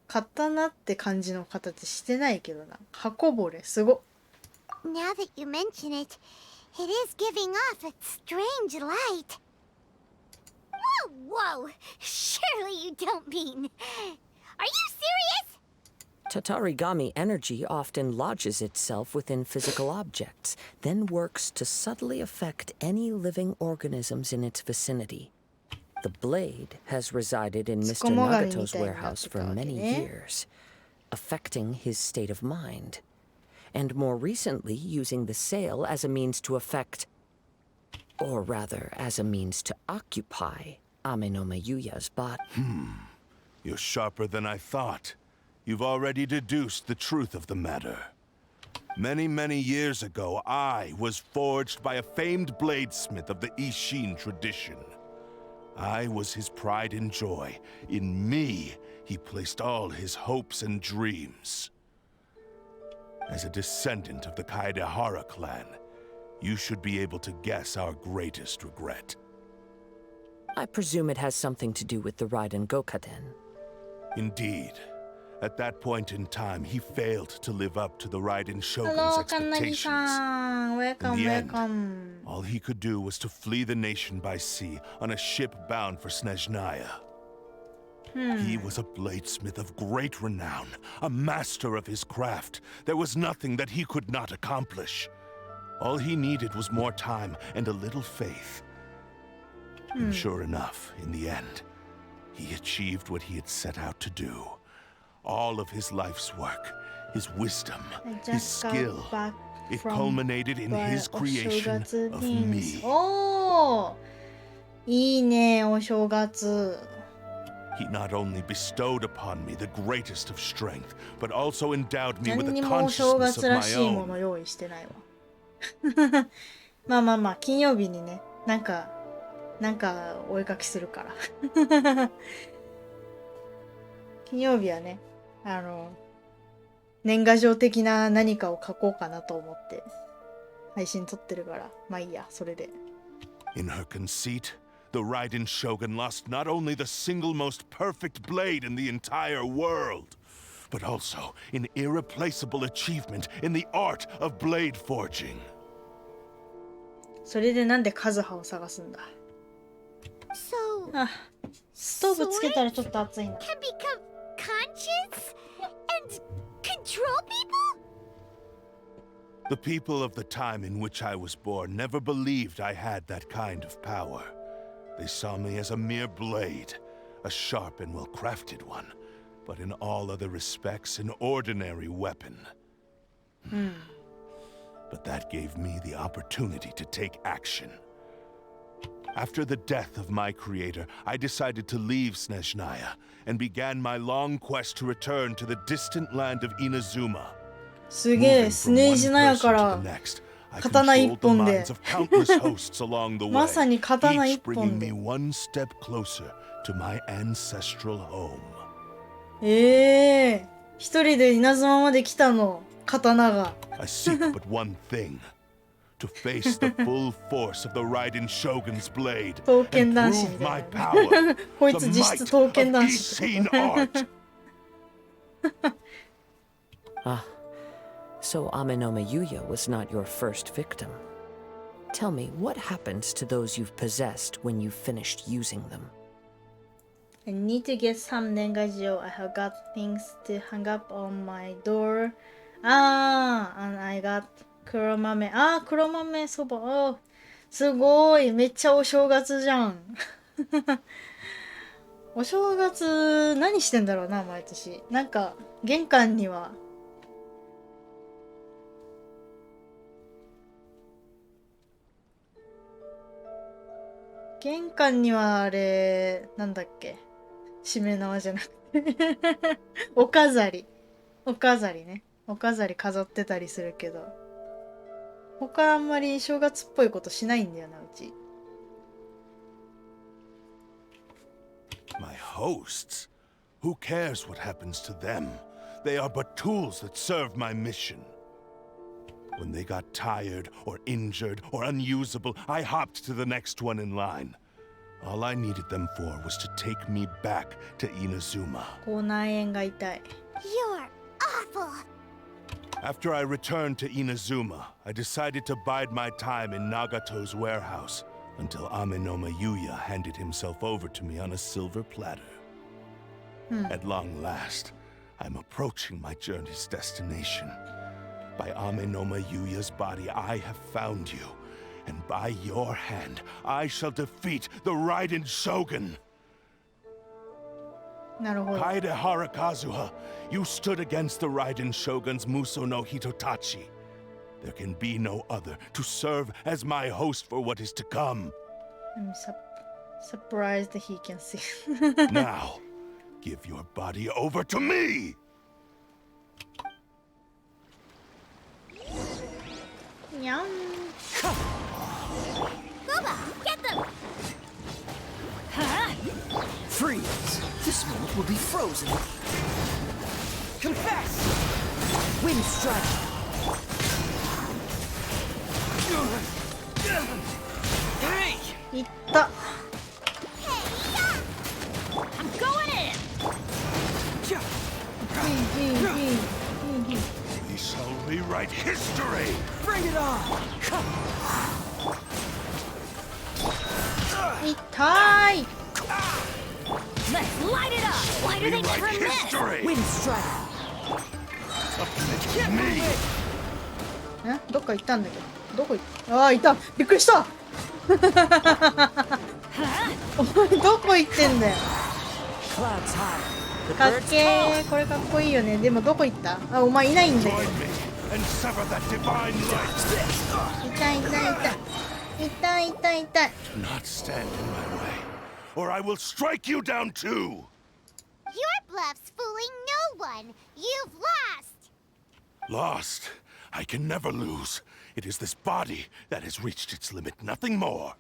刀って感じの形してないけどな。刃こぼれすご。 Now that you mention it, it is giving off a strange light. Whoa! Surely you don't mean... Are you serious? Tatarigami energy often lodges itself within physical objects, then works to subtly affect any living organisms in its vicinity. The blade has resided in Mr. Nagato's warehouse for many years, affecting his state of mind, and more recently using the sale as a means to affect, or rather, as a means to occupy Amenoma Yuya's body. You're sharper than I thought. You've already deduced the truth of the matter. Many, many years ago, I was forged by a famed bladesmith of the Ishin tradition. I was his pride and joy. In me, he placed all his hopes and dreams. As a descendant of the Kaedehara clan, you should be able to guess our greatest regret. I presume it has something to do with the Raiden Gokaden. Indeed. At that point in time, he failed to live up to the Raiden Shogun's Hello, expectations. Kannagi-san. Welcome, In the end, welcome. all he could do was to flee the nation by sea on a ship bound for Snezhnaya. He was a bladesmith of great renown, a master of his craft. There was nothing that he could not accomplish. All he needed was more time and a little faith. And sure enough, in the end, he achieved what he had set out to do. All of his life's work, his wisdom, his skill, it culminated in his creation of me. Oh, いいね、お正月。 He not only bestowed upon me the greatest of strength, but also endowed me with 何 a にもお正 consciousness 月 of ら my しいも own. の用意してないわ。まあまあまあ、金曜日にね、なんかお絵かきするから。金曜日はね、年賀状的な何かを書こうかなと思って配信撮ってるから、まあいいや、それで。In her conceit, the Raiden Shogun lost not only the single most perfect blade in the entire world, but also an irreplaceable achievement in the art of blade forging. それでなんでカズハを探すんだ。 So, あ、ストーブつけたらちょっと暑いな。 can become conscious and control people? The people of the time in which I was born never believed I had that kind of power. They saw me as a mere blade, a sharp and well-crafted one, but in all other respects an ordinary weapon. But that gave me the opportunity to take action. After the death of my creator, I decided to leave Snezhnaya and began my long quest to return to the distant land of Inazuma. すげえ、スネージナヤから刀一本で。まさに刀一本で。一人で稲妻まで来たの、刀が。I seek but one thing. To face the full force of the Raiden Shogun's blade and prove my power, the might of Ishin art. Ah, so Amenoma Yuya was not your first victim. Tell me, what happens to those you've possessed when you've finished using them? I need to get some nengajo. I have got things to hang up on my door. Ah, and I got 黒豆。あー、黒豆そば。すごい。めっちゃお正月じゃん。お正月、何してんだろうな、毎年。なんか、玄関には、あれ、なんだっけ。しめ縄じゃなくて。お飾り。お飾りね。お飾り飾ってたりするけど。他あんまり正月っぽいことしないんだよな、うち。My hosts? Who cares what happens to them? They are but tools that serve my mission. When they got tired, or injured, or unusable, I hopped to the next one in line. All I needed them for was to take me back to Inazuma. 口内炎が痛い。You're awful. After I returned to Inazuma, I decided to bide my time in Nagato's warehouse until Amenoma Yuya handed himself over to me on a silver platter. At long last, I'm approaching my journey's destination. By Amenoma Yuya's body, I have found you, and by your hand, I shall defeat the Raiden Shogun. なるほど。 Kaedehara Kazuha, you stood against the Raiden Shogun's Muso no Hitotachi. There can be no other to serve as my host for what is to come. I'm surprised that he can see. Now, Give your body over to me! Yum. Gooba, get them! Freeze! This moment will be frozen. Confess! Wind strike! Hey! いった。I'm going in! We shall rewrite history! Bring it on! 痛い。 Let's light it up! Lighter than Rewrite ever missed! history! Wind strike! Submit me! どっか行ったんだけど。どこ行った？ああ、いた。びっくりした。お前どこ行ってんだよ。 Clouds high. The かっ birds け call. ー。これかっこいいよね。でもどこ行った？あ、お前いないんだけ Join ど。 me and sever that divine light! 痛い痛い痛い。痛い痛い痛い。 Do not stand in my way, or I will strike you down too! Your bluff's fooling no one. You've lost. Lost? I can never lose. It is this body that has reached its limit, nothing more.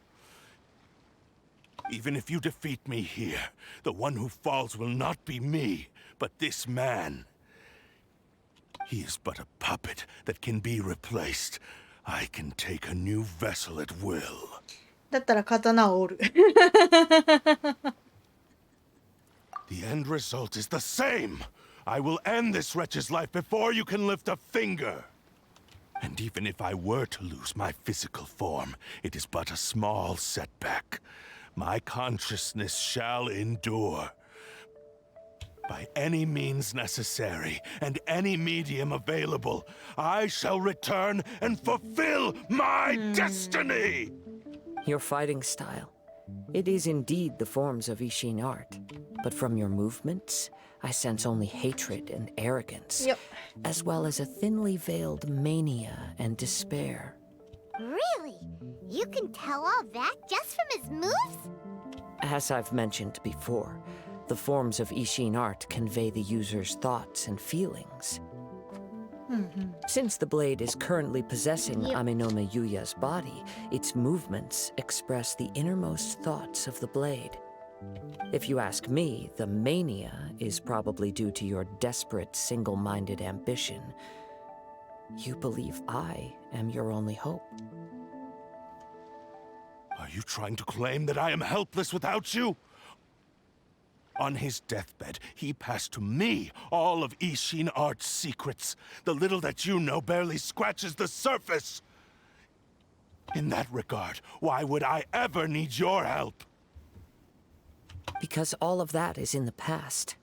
Even if you defeat me here, the one who falls will not be me, but this man. He is but a puppet that can be replaced. I can take a new vessel at will. だったら刀を折る。 The end result is the same. I will end this wretch's life before you can lift a finger. And even if I were to lose my physical form, it is but a small setback. My consciousness shall endure. By any means necessary, and any medium available, I shall return and fulfill my destiny! Your fighting style. It is indeed the forms of Ishin art. But from your movements, I sense only hatred and arrogance, Yep. as well as a thinly veiled mania and despair. Really? You can tell all that just from his moves? As I've mentioned before, the forms of Ishin art convey the user's thoughts and feelings. Since the blade is currently possessing Yep. Aminome Yuya's body, its movements express the innermost thoughts of the blade. If you ask me, the mania is probably due to your desperate, single-minded ambition. You believe I am your only hope. Are you trying to claim that I am helpless without you? On his deathbed, he passed to me all of Ishin Art's secrets. The little that you know barely scratches the surface. In that regard, why would I ever need your help? Because all of that is in the past.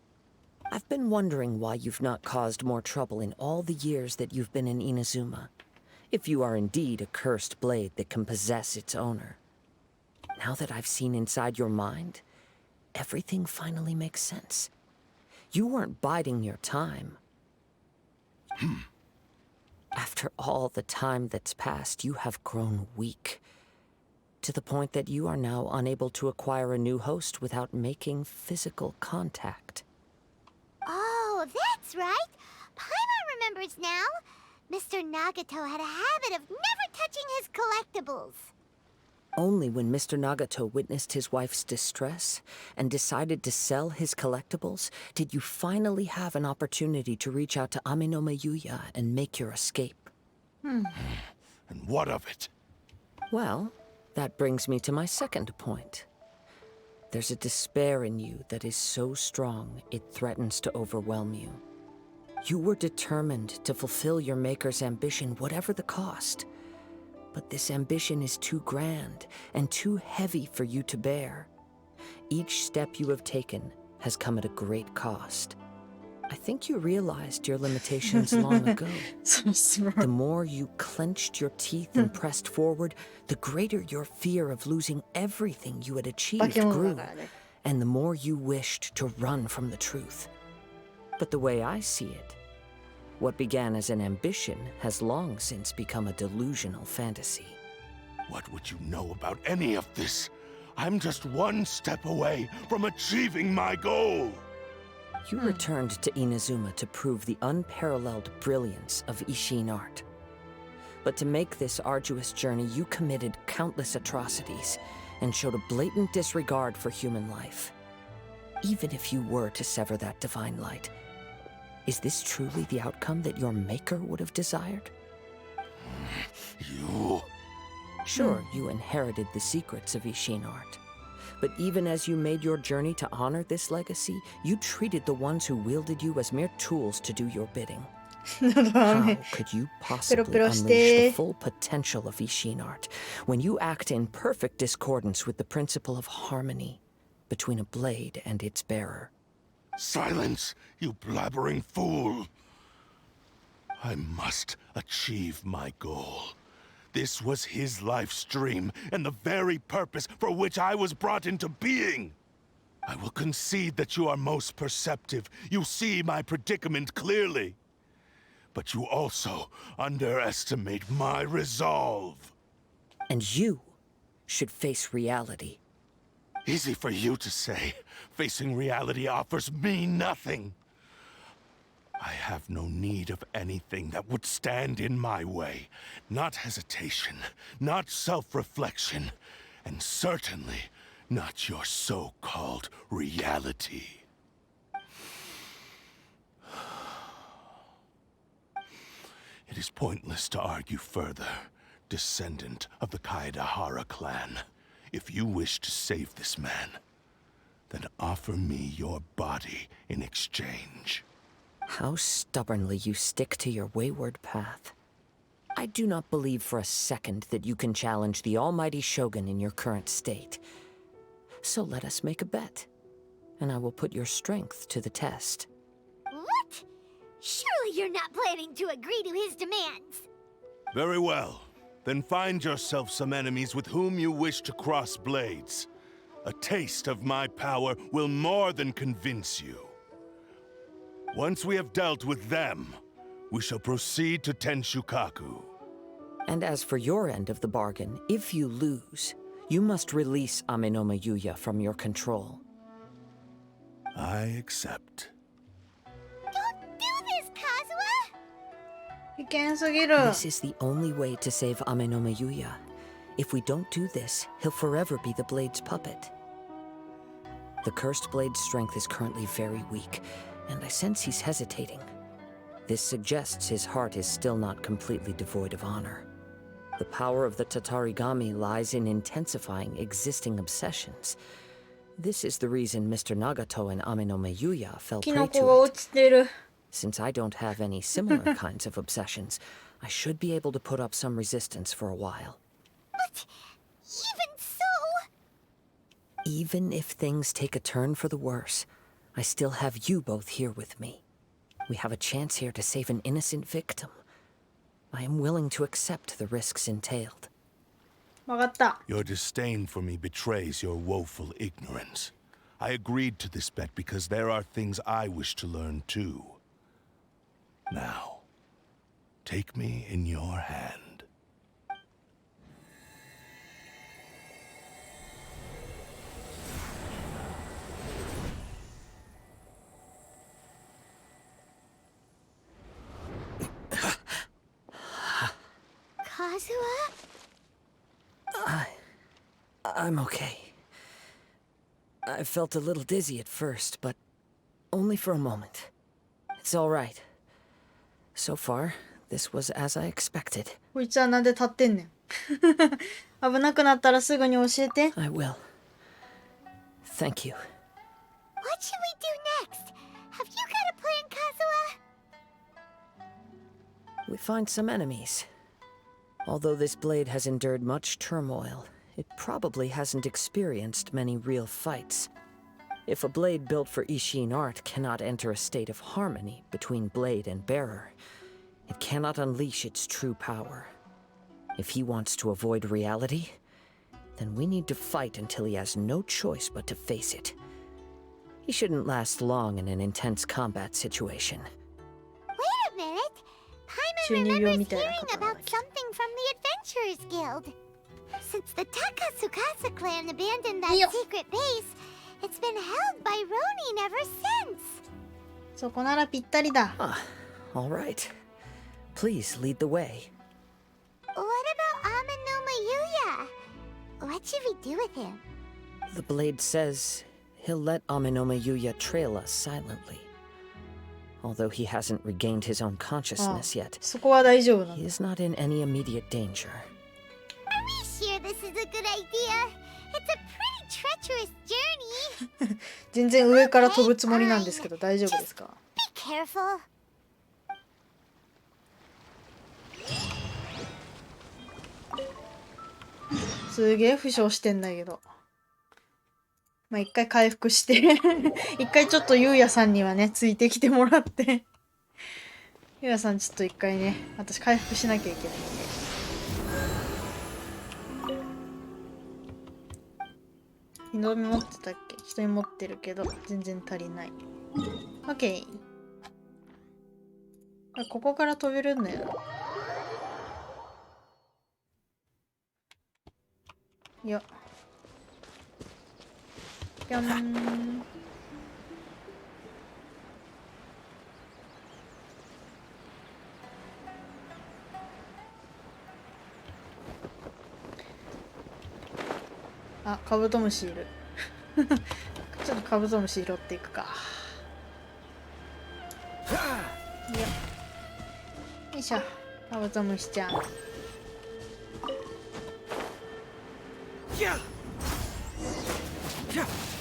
I've been wondering why you've not caused more trouble in all the years that you've been in Inazuma. If you are indeed a cursed blade that can possess its owner. Now that I've seen inside your mind, everything finally makes sense. You weren't biding your time. After all the time that's passed, you have grown weak. To the point that you are now unable to acquire a new host without making physical contact. Oh, that's right. Paimon remembers now. Mr. Nagato had a habit of never touching his collectibles. Only when Mr. Nagato witnessed his wife's distress and decided to sell his collectibles did you finally have an opportunity to reach out to Aminome Yuya and make your escape. And what of it? Well, that brings me to my second point. There's a despair in you that is so strong it threatens to overwhelm you. You were determined to fulfill your maker's ambition, whatever the cost. But this ambition is too grand and too heavy for you to bear. Each step you have taken has come at a great cost. I think you realized your limitations long ago. So smart. The more you clenched your teeth and pressed forward, the greater your fear of losing everything you had achieved 化け物だ grew, からね。 and the more you wished to run from the truth. But the way I see it, what began as an ambition has long since become a delusional fantasy. What would you know about any of this? I'm just one step away from achieving my goal. You returned to Inazuma to prove the unparalleled brilliance of Ishin art. But to make this arduous journey, you committed countless atrocities and showed a blatant disregard for human life. Even if you were to sever that divine light, is this truly the outcome that your maker would have desired? You... Sure, you inherited the secrets of Ishin art. But even as you made your journey to honor this legacy, you treated the ones who wielded you as mere tools to do your bidding. How could you possibly unleash the full potential of Ishin art when you act in perfect discordance with the principle of harmony between a blade and its bearer? Silence, you blabbering fool! I must achieve my goal. This was his life's dream, and the very purpose for which I was brought into being. I will concede that you are most perceptive. You see my predicament clearly. But you also underestimate my resolve. And you should face reality. Easy for you to say. Facing reality offers me nothing. I have no need of anything that would stand in my way. Not hesitation, not self-reflection, and certainly not your so-called reality. It is pointless to argue further, descendant of the Kaedahara clan. If you wish to save this man, then offer me your body in exchange. How stubbornly you stick to your wayward path. I do not believe for a second that you can challenge the almighty Shogun in your current state. So let us make a bet, and I will put your strength to the test. What? Surely you're not planning to agree to his demands. Very well. Then find yourself some enemies with whom you wish to cross blades. A taste of my power will more than convince you. Once we have dealt with them, we shall proceed to Tenshukaku. And as for your end of the bargain, if you lose, you must release Amenoma Yuya from your control. I accept. Don't do this, Kazuha! 危険すぎる。 This is the only way to save Amenoma Yuya. If we don't do this, he'll forever be the Blade's puppet. The Cursed Blade's strength is currently very weak, and I sense he's hesitating. This suggests his heart is still not completely devoid of honor. The power of the Tatarigami lies in intensifying existing obsessions. This is the reason Mr. Nagato and Amenoma Yuya fell キ prey ノコ to が it. 落ちてる。 Since I don't have any similar kinds of obsessions, I should be able to put up some resistance for a while. But even so... Even if things take a turn for the worse, I still have you both here with me. We have a chance here to save an innocent victim. I am willing to accept the risks entailed. わかった。 Your disdain for me betrays your woeful ignorance. I agreed to this bet because there are things I wish to learn too. Now, take me in your hand. Kazuha? I'm okay. I felt a little dizzy at first, but only for a moment. It's all right. So far, this was as I expected. こいつはなんで立ってんねん。危なくなったらすぐに教えて。 I will. Thank you. What should we do next? Have you got a plan, Kazuha? We find some enemies. Although this blade has endured much turmoil, it probably hasn't experienced many real fights. If a blade built for Ishin art cannot enter a state of harmony between blade and bearer, it cannot unleash its true power. If he wants to avoid reality, then we need to fight until he has no choice but to face it. He shouldn't last long in an intense combat situation. Wait a minute. Paimon 中二病 remembers みたいな hearing 方な about わけ。 something from the Adventurers Guild. Since the Takasukasa clan abandoned that Yo. secret base, it's been held by Ronin ever since. そこならぴったりだ。Ah, all right. Please lead the way. What about Amanoma Yuya? What should we do with him? The blade says he'll let Aminoma Yuya trail us silently. Although he hasn't regained his own consciousness yet, そこは大丈夫なん he だ。 is not in any immediate danger. Are we sure this is a good idea? It's a pretty treacherous journey. 全然上から飛ぶつもりなんですけど大丈夫ですか？ Be careful. すげえ負傷してんだけど。まあ一回回復して一回ちょっとゆうやさんにはねついてきてもらってゆうやさんちょっと一回ね私回復しなきゃいけないんで。人持ってたっけ？人に持ってるけど全然足りない。オッケー。ここから飛べるんだよな。よっ。ぴょん。あ、カブトムシいる。ちょっとカブトムシ拾っていくか。よいしょ、カブトムシちゃん。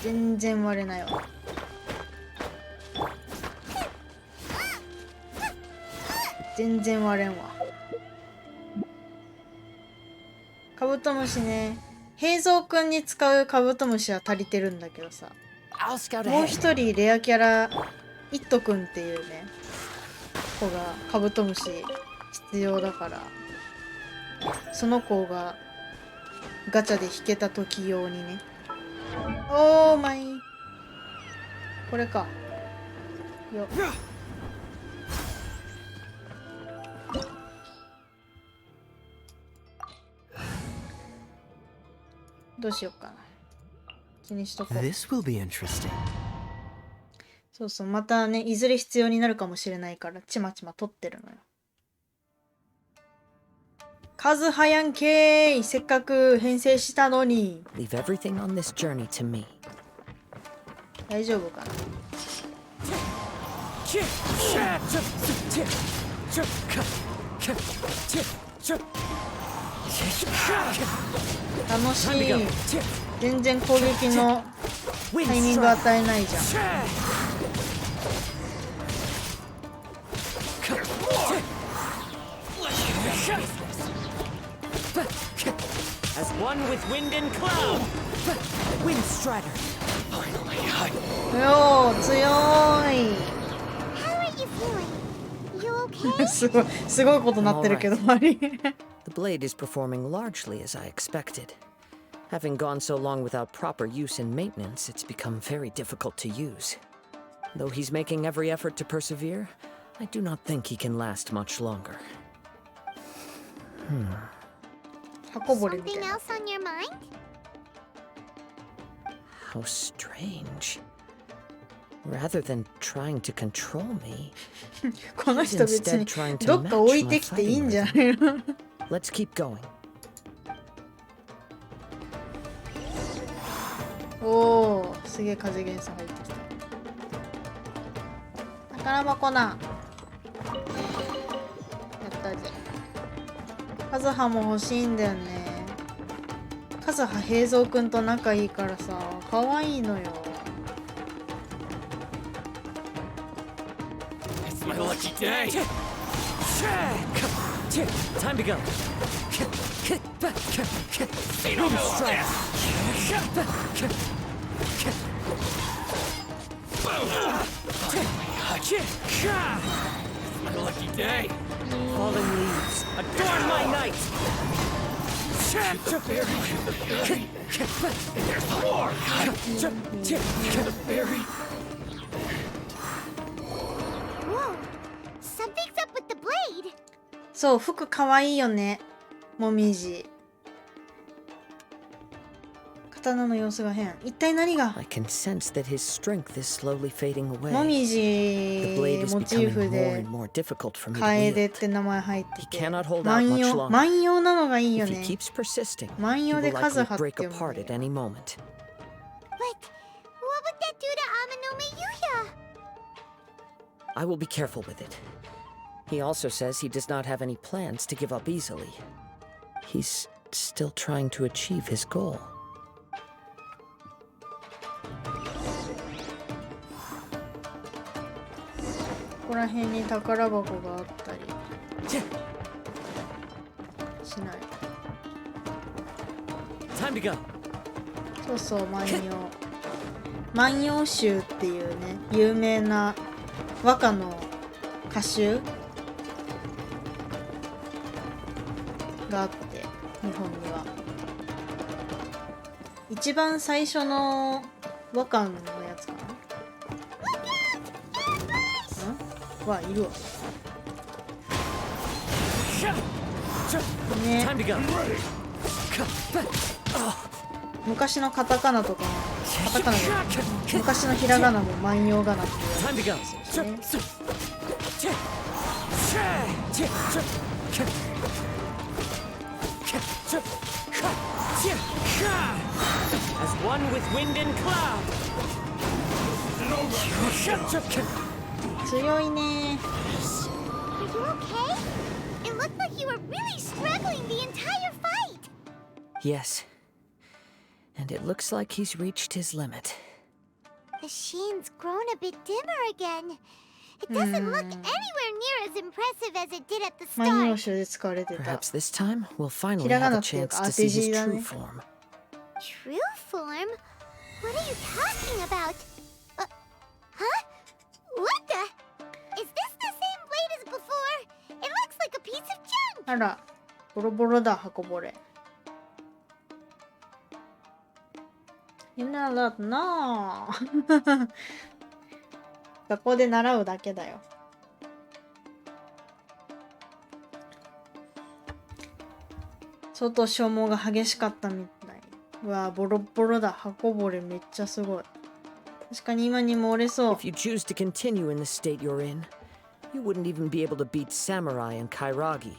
全然割れないわ。全然割れんわ。カブトムシね、平蔵くんに使うカブトムシは足りてるんだけどさ、もう一人レアキャライットくんっていうね子がカブトムシ必要だから、その子がガチャで引けた時用にね。オーマイ、これかよ。どうしようかな。気にしとこう。 This will be interesting. そうそう、またねいずれ必要になるかもしれないからちまちま取ってるのよ。数早んけーい、せっかく編成したのに。 Leave everything on this journey to me. 大丈夫かな。楽しい。全然攻撃のタイミング与えないじゃん。As one with wind and cloud. Wind Strider. よー、強い。 How are you feeling? You okay? すごいことなってるけど、マリ。 The blade is performing largely as I expected. Having gone so long without proper use and maintenance, it's become very difficult to use. Though he's making every effort to persevere, I do not think he can last much longer. 箱ぼれみたい Something な。 else on your mind? How strange. Rather than trying to control me, この人別にどっか置いてきていいんじゃないの。 let's keep going. おお、すげえ風源さん入ってきた。宝箱な。やったぜ。カズハも欲しいんだよね。カズハ平蔵くんと仲いいからさ、可愛いのよ。 It's my lucky day. Time to go. It's my lucky day. Falling leaves, adorn my night. The berry. There's more. The berry. Whoa! Something's up with the blade! そう、服可愛いよね。もみじ。刀の様子が変。一体何が？ I can sense that his strength is slowly fading away. もみ The じ blade is モチー becoming フ more で and more difficult for me to 楓 wield. って名前入って He て cannot hold out 万 much 葉 longer. 万葉なのがいいよ If he ね。 keeps persisting, 万 he 葉 will で数 likely 貼って break も apart いい at よ。 any moment. But what would that do to Amanome Yuya? I will be careful with it. He also says he does not have any plans to give up easily. He's still trying to achieve his goal. ここら辺に宝箱があったりしない。 Time to go. そうそう、万葉。万葉集っていうね、有名な和歌の歌集があって、日本には。一番最初の和歌のやつかな。わ、いるわ。ね、 Time to go. 昔のカタカナとかも、カタカナで昔のひらがなも万葉仮名って言わ Time れ to て go. るんですよね。 As one with wind and cloud. 強いね。 Are you okay? It looked like you were really struggling the entire fight. Yes. And it looks like he's reached his limit. The sheen's grown a bit dimmer again. It doesn't look anywhere near as impressive as it did at the 万葉 start. 集で使われてた。 Perhaps this time we'll finally have a ひらがなっていうか、 chance to see his 当て字だね。 true form. True form? What are you talking about? Huh? What the? Is this the same blade as before? It looks like a piece of junk. あら、ボロボロだ、箱ぼれ。You know that なあ。学校で習うだけだよ。相当消耗が激しかったみたい。うわ、ボロボロだ、箱ぼれめっちゃすごい。確かに今にも折れそう。 If you choose to continue in the state you're in, you wouldn't even be able to beat Samurai and Kairagi,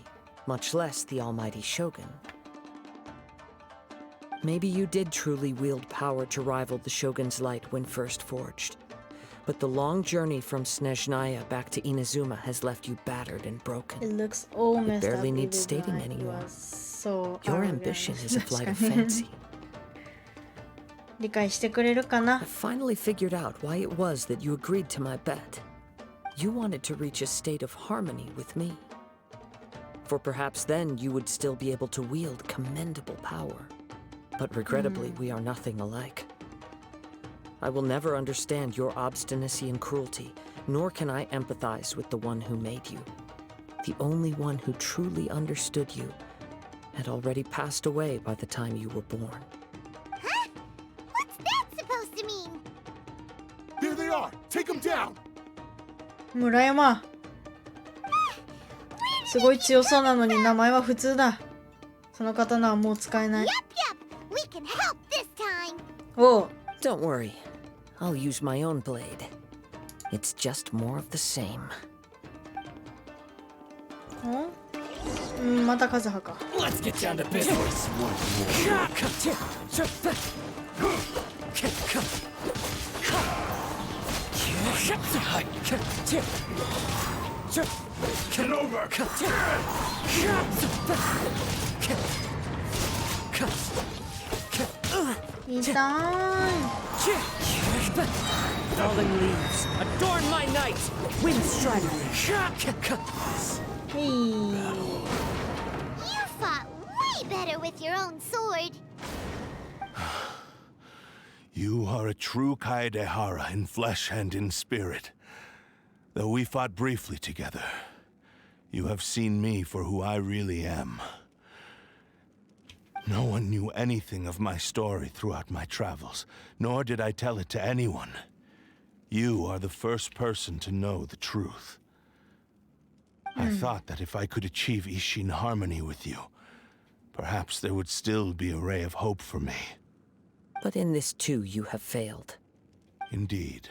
much less the almighty Shogun. Maybe you did truly wield power to rival the Shogun's light when first forged. But the long journey from Snezhnaya back to Inazuma has left you battered and It broken. looks all messed up. barely needs even stating though I anymore. was so Your arrogant. ambition is a flight of 確かに fancy. 理解してくれるかな I finally figured out why it was that you agreed to my bet. You wanted to reach a state of harmony with me. For perhaps then you would still be able to wield commendable power. But regrettably, we are nothing alike. I will never understand your obstinacy and cruelty, nor can I empathize with the one who made you. The only one who truly understood you had already passed away by the time you were born. Huh? What's that supposed to mean? Here they are! Take them down! 村山すごい強そうなのに名前は普通だ。その刀はもう使えない。 Yup, yup. We can help this time. おう Don't worry. I'll use my own blade. It's just more of the same. うんまたカズハか。 Let's get down to business. Get over! 痛い。 Falling leaves, adorn my night! Wind strider! へい You fought way better with your own sword. You are a true Kaedehara in flesh and in spirit. Though we fought briefly together, you have seen me for who I really am. No one knew anything of my story throughout my travels, nor did I tell it to anyone. You are the first person to know the truth. I thought that if I could achieve Ishin harmony with you, perhaps there would still be a ray of hope for me. But in this too, you have failed. Indeed.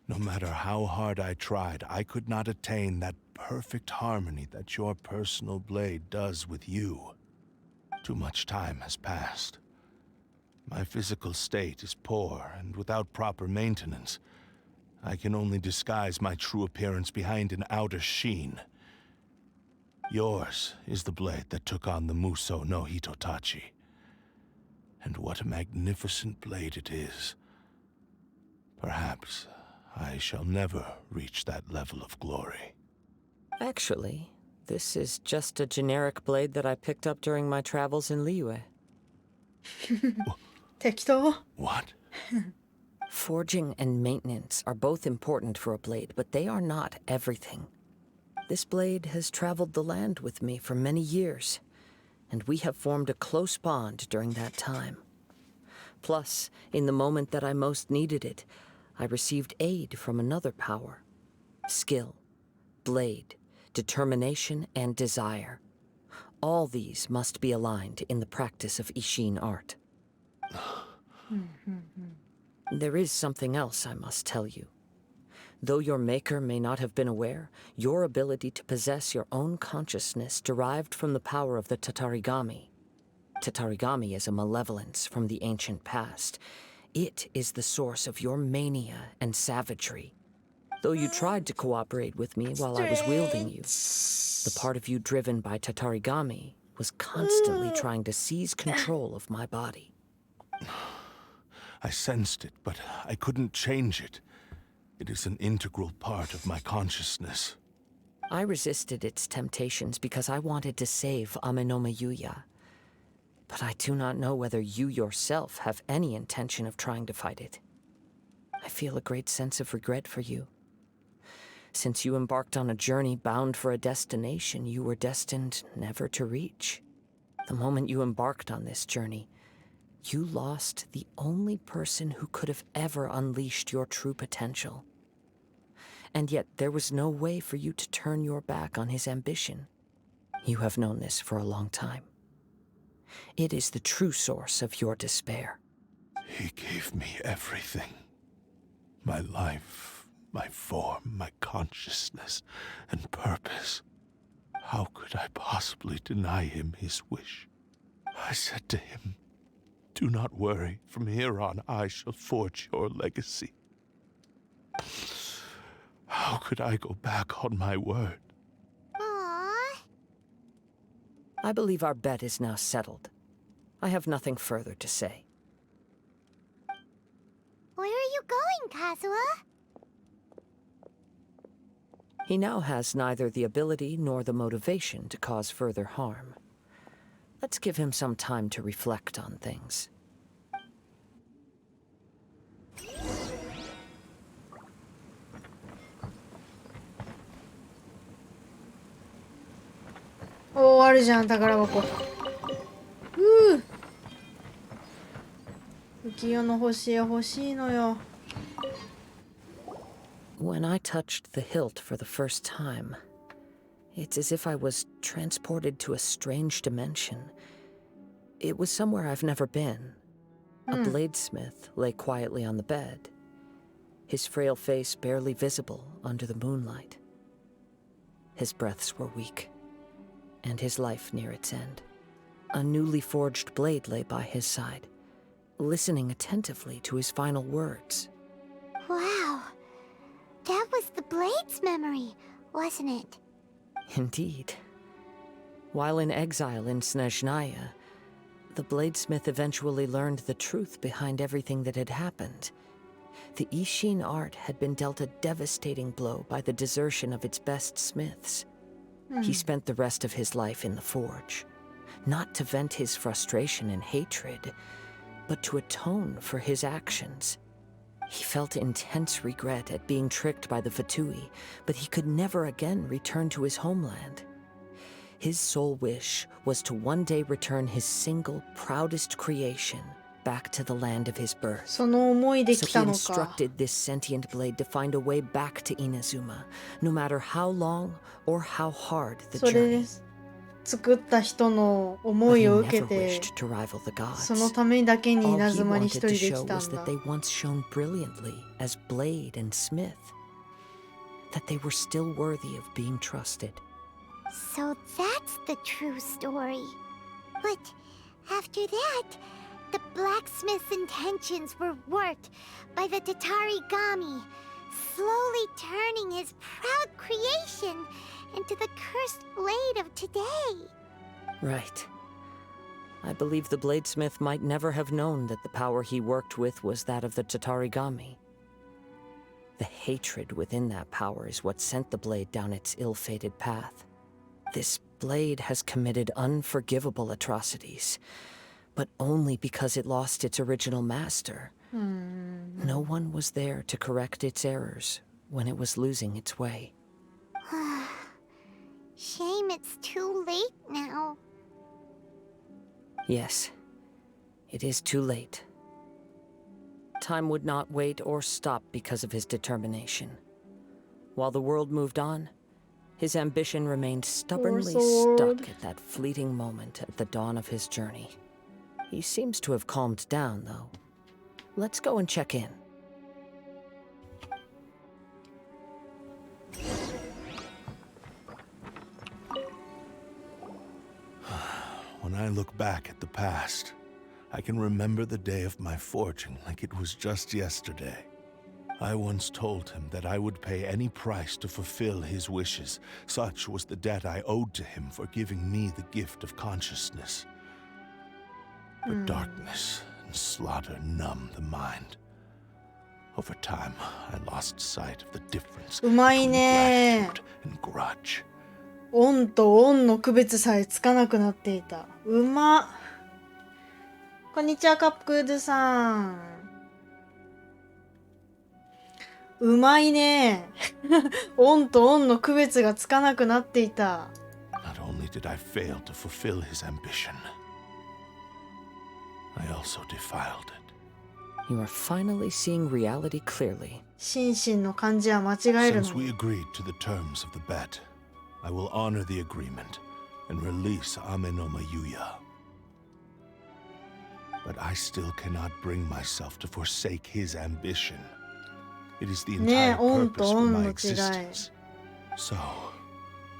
No matter how hard I tried, I could not attain that perfect harmony that your personal blade does with you. Too much time has passed. My physical state is poor, and without proper maintenance, I can only disguise my true appearance behind an outer sheen. Yours is the blade that took on the Muso no Hitotachi. And what a magnificent blade it is. Perhaps I shall never reach that level of glory. Actually, this is just a generic blade that I picked up during my travels in Liyue. 適当 What? Forging and maintenance are both important for a blade, but they are not everything. This blade has traveled the land with me for many years, and we have formed a close bond during that time. Plus, in the moment that I most needed it, I received aid from another power. Skill, blade, determination, and desire. All these must be aligned in the practice of Ishin art. There is something else I must tell you. Though your maker may not have been aware, your ability to possess your own consciousness derived from the power of the Tatarigami. Tatarigami is a malevolence from the ancient past. It is the source of your mania and savagery. Though you tried to cooperate with me while I was wielding you, the part of you driven by Tatarigami was constantly trying to seize control of my body. I sensed it, but I couldn't change it. It is an integral part of my consciousness. I resisted its temptations because I wanted to save Amenoma Yuya. But I do not know whether you yourself have any intention of trying to fight it. I feel a great sense of regret for you. Since you embarked on a journey bound for a destination you were destined never to reach. The moment you embarked on this journey, you lost the only person who could have ever unleashed your true potential. And yet there was no way for you to turn your back on his ambition. You have known this for a long time. It is the true source of your despair. He gave me everything. My life, my form, my consciousness, and purpose. How could I possibly deny him his wish? I said to him, "Do not worry. From here on, I shall forge your legacy." How could I go back on my word? Aww. I believe our bet is now settled. I have nothing further to say. Where are you going, Kazuha? He now has neither the ability nor the motivation to cause further harm. Let's give him some time to reflect on things.おー、あるじゃん、宝箱。浮世の星へ欲しいのよ。When I touched the hilt for the first time, it's as if I was transported to a strange dimension. It was somewhere I've never been. A bladesmith lay quietly on the bed, his frail face barely visible under the moonlight. His breaths were weak, and his life near its end. A newly forged blade lay by his side, listening attentively to his final words. Wow. That was the Blade's memory, wasn't it? Indeed. While in exile in Snezhnaya, the bladesmith eventually learned the truth behind everything that had happened. The Ishin art had been dealt a devastating blow by the desertion of its best smiths. He spent the rest of his life in the forge, not to vent his frustration and hatred, but to atone for his actions. He felt intense regret at being tricked by the Fatui, but he could never again return to his homeland. His sole wish was to one day return his single, proudest creation back to the land of his birth. その思いで So 来 he たのか。 instructed this sentient blade to find a way back to Inazuma, no matter how long or how hard the それで journey. す。作った人の But 思 he いを受け never て wished to rival the その gods. ためだけに All 稲 he 妻に一 wanted 人 to で show 来た was んだ that they once shone brilliantly as blade and smith. That they were still worthy of being trusted. So that's the true story. But after that, the blacksmith's intentions were warped by the Tatarigami, slowly turning his proud creation into the cursed blade of today. Right. I believe the bladesmith might never have known that the power he worked with was that of the Tatarigami. The hatred within that power is what sent the blade down its ill-fated path. This blade has committed unforgivable atrocities, but only because it lost its original master. No one was there to correct its errors when it was losing its way. Shame it's too late now. Yes, it is too late. Time would not wait or stop because of his determination. While the world moved on, his ambition remained stubbornly sword. stuck at that fleeting moment at the dawn of his journey. He seems to have calmed down, though. Let's go and check in. When I look back at the past, I can remember the day of my forging like it was just yesterday. I once told him that I would pay any price to fulfill his wishes. Such was the debt I owed to him for giving me the gift of consciousness. But darkness and slaughter numb the mind. Over time, I lost sight of the difference うまい between ね gratitude and grudge. オンとオンの区別さえつかなくなっていた。うまっ。こんにちは、カップクードゥさん。うまいね。オンとオンの区別がつかなくなっていた。Not only did I fail to fulfill his ambition, I also defiled it. You are finally seeing reality clearly. 心身の感じは間違える Since の we に。 agreed to the terms of the bet, I will honor the agreement and release Amenoma Yuya. But I still cannot bring myself to forsake his ambition. It is the ねえ、 entire オン purpose とオ for ン my の違い。 existence. So,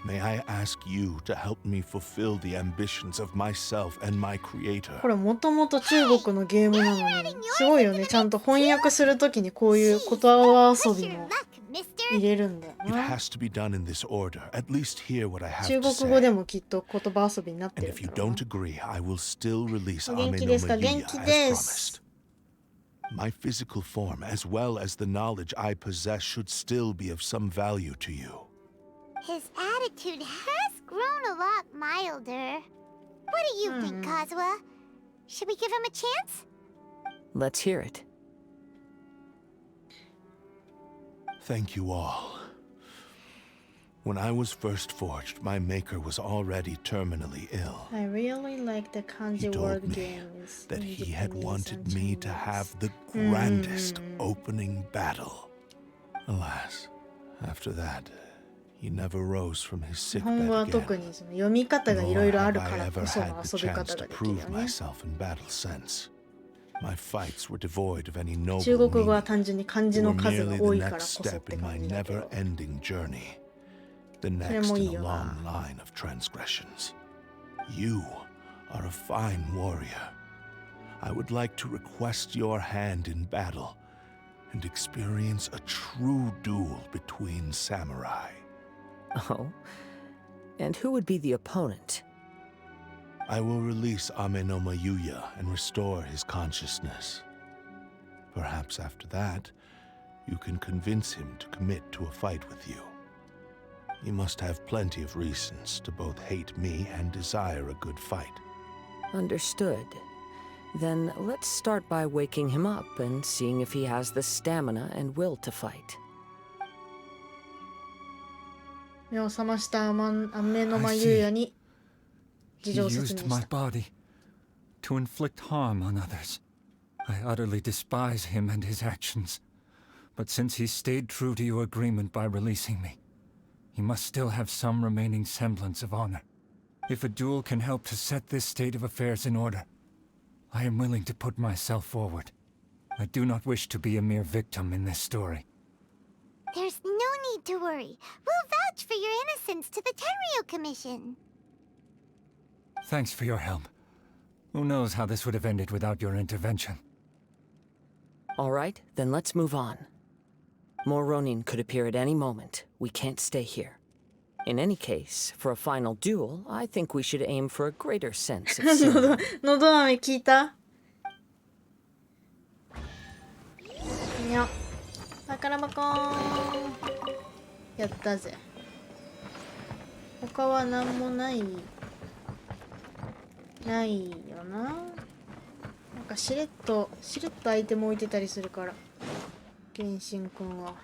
may I ask you to help me fulfill the ambitions of myself and my creator? これもともと中国のゲームなのに、すごいよね。ちゃんと翻訳するときにこういう言葉遊 Push び your も luck, mister. 入れるんだよ It な。 has to be done in this order. At least hear what I have 中 to 国語で say. もきっと言葉遊びになって And る if ん you だろう don't agree, I will still release な。元気ですか？ Amenoma 元 Yuya 気 as で promised. す。 My physical form, as well as the knowledge I possess, should still be of some value to you. His attitude has grown a lot milder. What do you think, Kazuha? Should we give him a chance? Let's hear it. Thank you all. When I was first forged, my maker was already terminally ill. I really like the He kanji told word me games. that in he had Japanese wanted and me to Chinese. have the grandest opening battle. Alas, after that, he never rose from his 日 sick 本 bed 語は特 again. にその読み方がいろ Nor いろあ have る I から ever こその had the 遊び chance 方 to ができる prove よね。 myself in battle since. My fights were devoid of any noble 中国語は meaning. 単純に漢字 They の were 数が merely 多 the いからこ next そっ step て in 感 my じだけど。 never-ending journey. The それ next もい in い a よ long な。 line of transgressions. You are a fine warrior. I would like to request your hand in battle and experience a true duel between samurai. Oh? And who would be the opponent? I will release Amenoma Yuya and restore his consciousness. Perhaps after that, you can convince him to commit to a fight with you. He must have plenty of reasons to both hate me and desire a good fight. Understood. Then let's start by waking him up and seeing if he has the stamina and will to fight. 目を覚ました雨の I 間優也 see. に事 He 情を説 used 明し my た。 body to inflict harm on others. I utterly despise him and his actions. But since he stayed true to your agreement by releasing me, he must still have some remaining semblance of honor. If a duel can help to set this state of affairs in order, I am willing to put myself forward. I do not wish to be a mere victim in this story. There's no need to worry. We'll vouch for your innocence to the Tenryu Commission. Thanks for your help. Who knows how this would have ended without your intervention. All right, then let's move on. More Ronin could appear at any moment. We can't stay here. In any case, for a final duel, I think we should aim for a greater sense of ceremony. のど飴聞いた？にゃ。宝箱やったぜ。他は何もない。ないよな。なんかしれっとアイテム置いてたりするから。剣心くんは。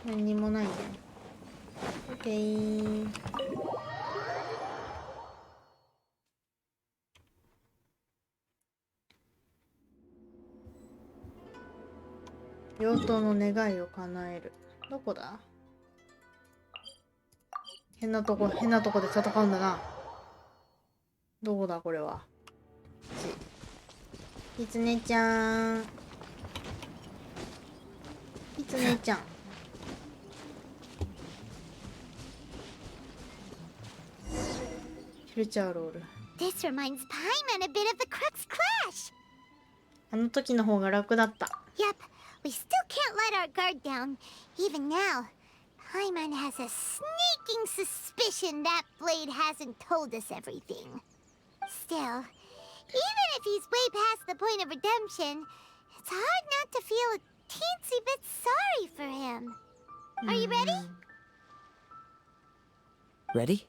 何にもないね。オッケー。妖刀の願いを叶える。どこだ？変なとこで戦うんだな。どこだこれは。きつねちゃん。きつねちゃん。フルチャーロール。This reminds Paimon a bit of the Crux Clash. あの時の方が楽だった。Yep, we still can't let our guard down. Even now, Paimon has a sneaking suspicion that Blade hasn't told us everything. Still, even if he's way past the point of redemption, it's hard not to feel a teensy bit sorry for him. Are you ready? Ready?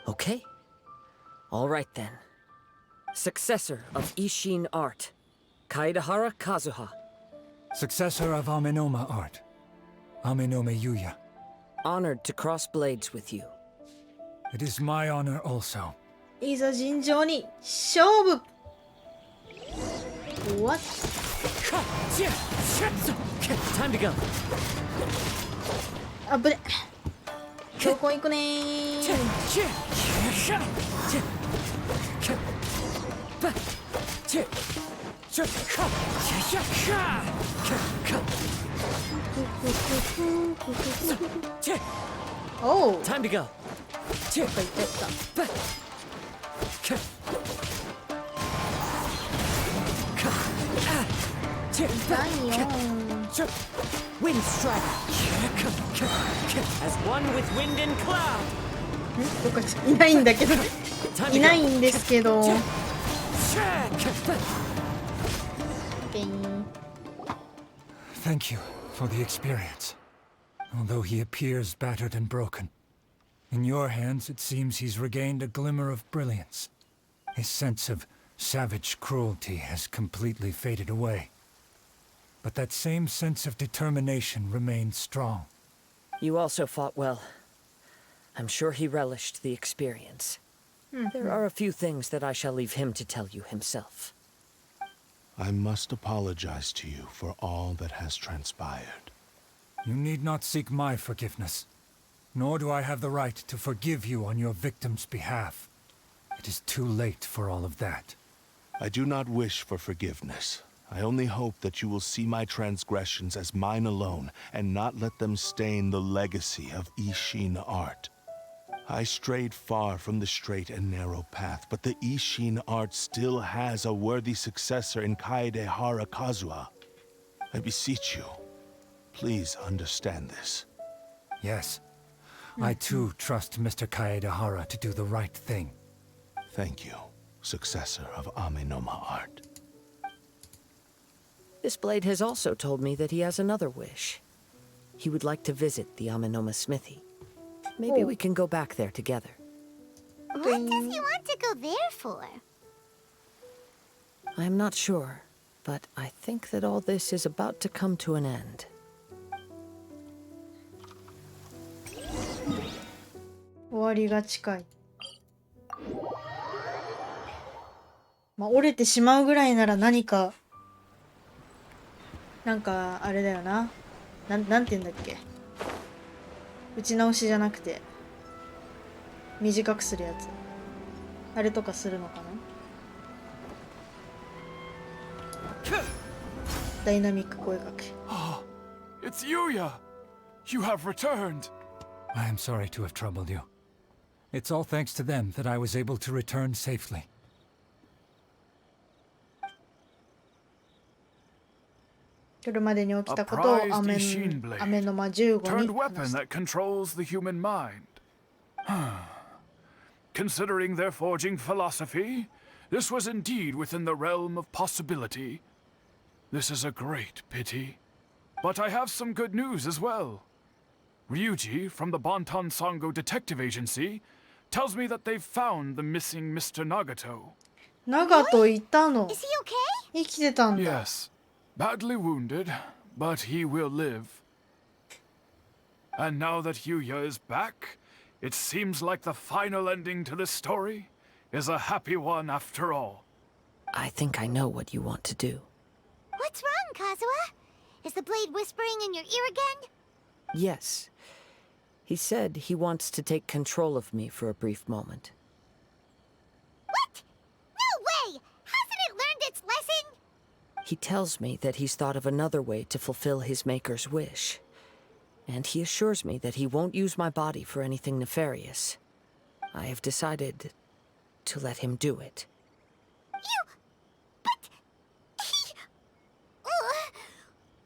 Okay. All right then. Successor of Ishin art, Kaedahara Kazuha. Successor of Amenoma art, Amenome Yuya. Honored to cross blades with you. It is my honor also. いざ尋常に勝負。What? Time to go. あぶね。どこ行くねー。おう。 Time to go. どっか行っちゃった。痛いよ。 Wind strike. As one with wind and cloud. どっかいないんだけど。いないんですけど。Thank you for the experience. Although he appears battered and broken, in your hands it seems he's regained a glimmer of brilliance. His sense of savage cruelty has completely faded away. But that same sense of determination remains strong. You also fought well. I'm sure he relished the experience. There are a few things that I shall leave him to tell you himself. I must apologize to you for all that has transpired. You need not seek my forgiveness, nor do I have the right to forgive you on your victim's behalf. It is too late for all of that. I do not wish for forgiveness. I only hope that you will see my transgressions as mine alone, and not let them stain the legacy of Ishin art. I strayed far from the straight and narrow path, but the Ishin art still has a worthy successor in Kaedehara Kazuha. I beseech you, please understand this. Yes, I too trust Mr. Kaedehara to do the right thing. Thank you, successor of Amenoma art. This blade has also told me that he has another wish. He would like to visit the Amenoma smithy. Maybe we can go back there together. What does he want to go there for? I am not sure, but I think that all this is about to come to an end. 終わりが近い。まあ、折れてしまうぐらいなら何か、なんかあれだよな。なんて言うんだっけ。打ち直しじゃなくて短くするやつ、あれとかするのかな。ダイナミック声かけ。It's Yuya! You have returned! I am sorry to have troubled you. It's all thanks to them that I was able to return safely. 夜までに起きたことを A prized Ishin blade. 雨の間15 Turned に weapon 話した。 that controls the human mind. Considering their forging philosophy, this was indeed within the realm of possibility. This is a great pity. But I have some good news as well. Ryuji, from the Bonton Sango Detective Agency, tells me that they've found the missing Mr. Nagato. 長門いたの。 Is he okay? 生きてたんだ。 Yes, badly wounded, but he will live. And now that Yuya is back, it seems like the final ending to this story is a happy one after all. I think I know what you want to do. What's wrong, Kazuha? Is the blade whispering in your ear again? Yes. He said he wants to take control of me for a brief moment. What? No way! Hasn't it learned its lesson? He tells me that he's thought of another way to fulfill his maker's wish. And he assures me that he won't use my body for anything nefarious. I have decided to let him do it. But...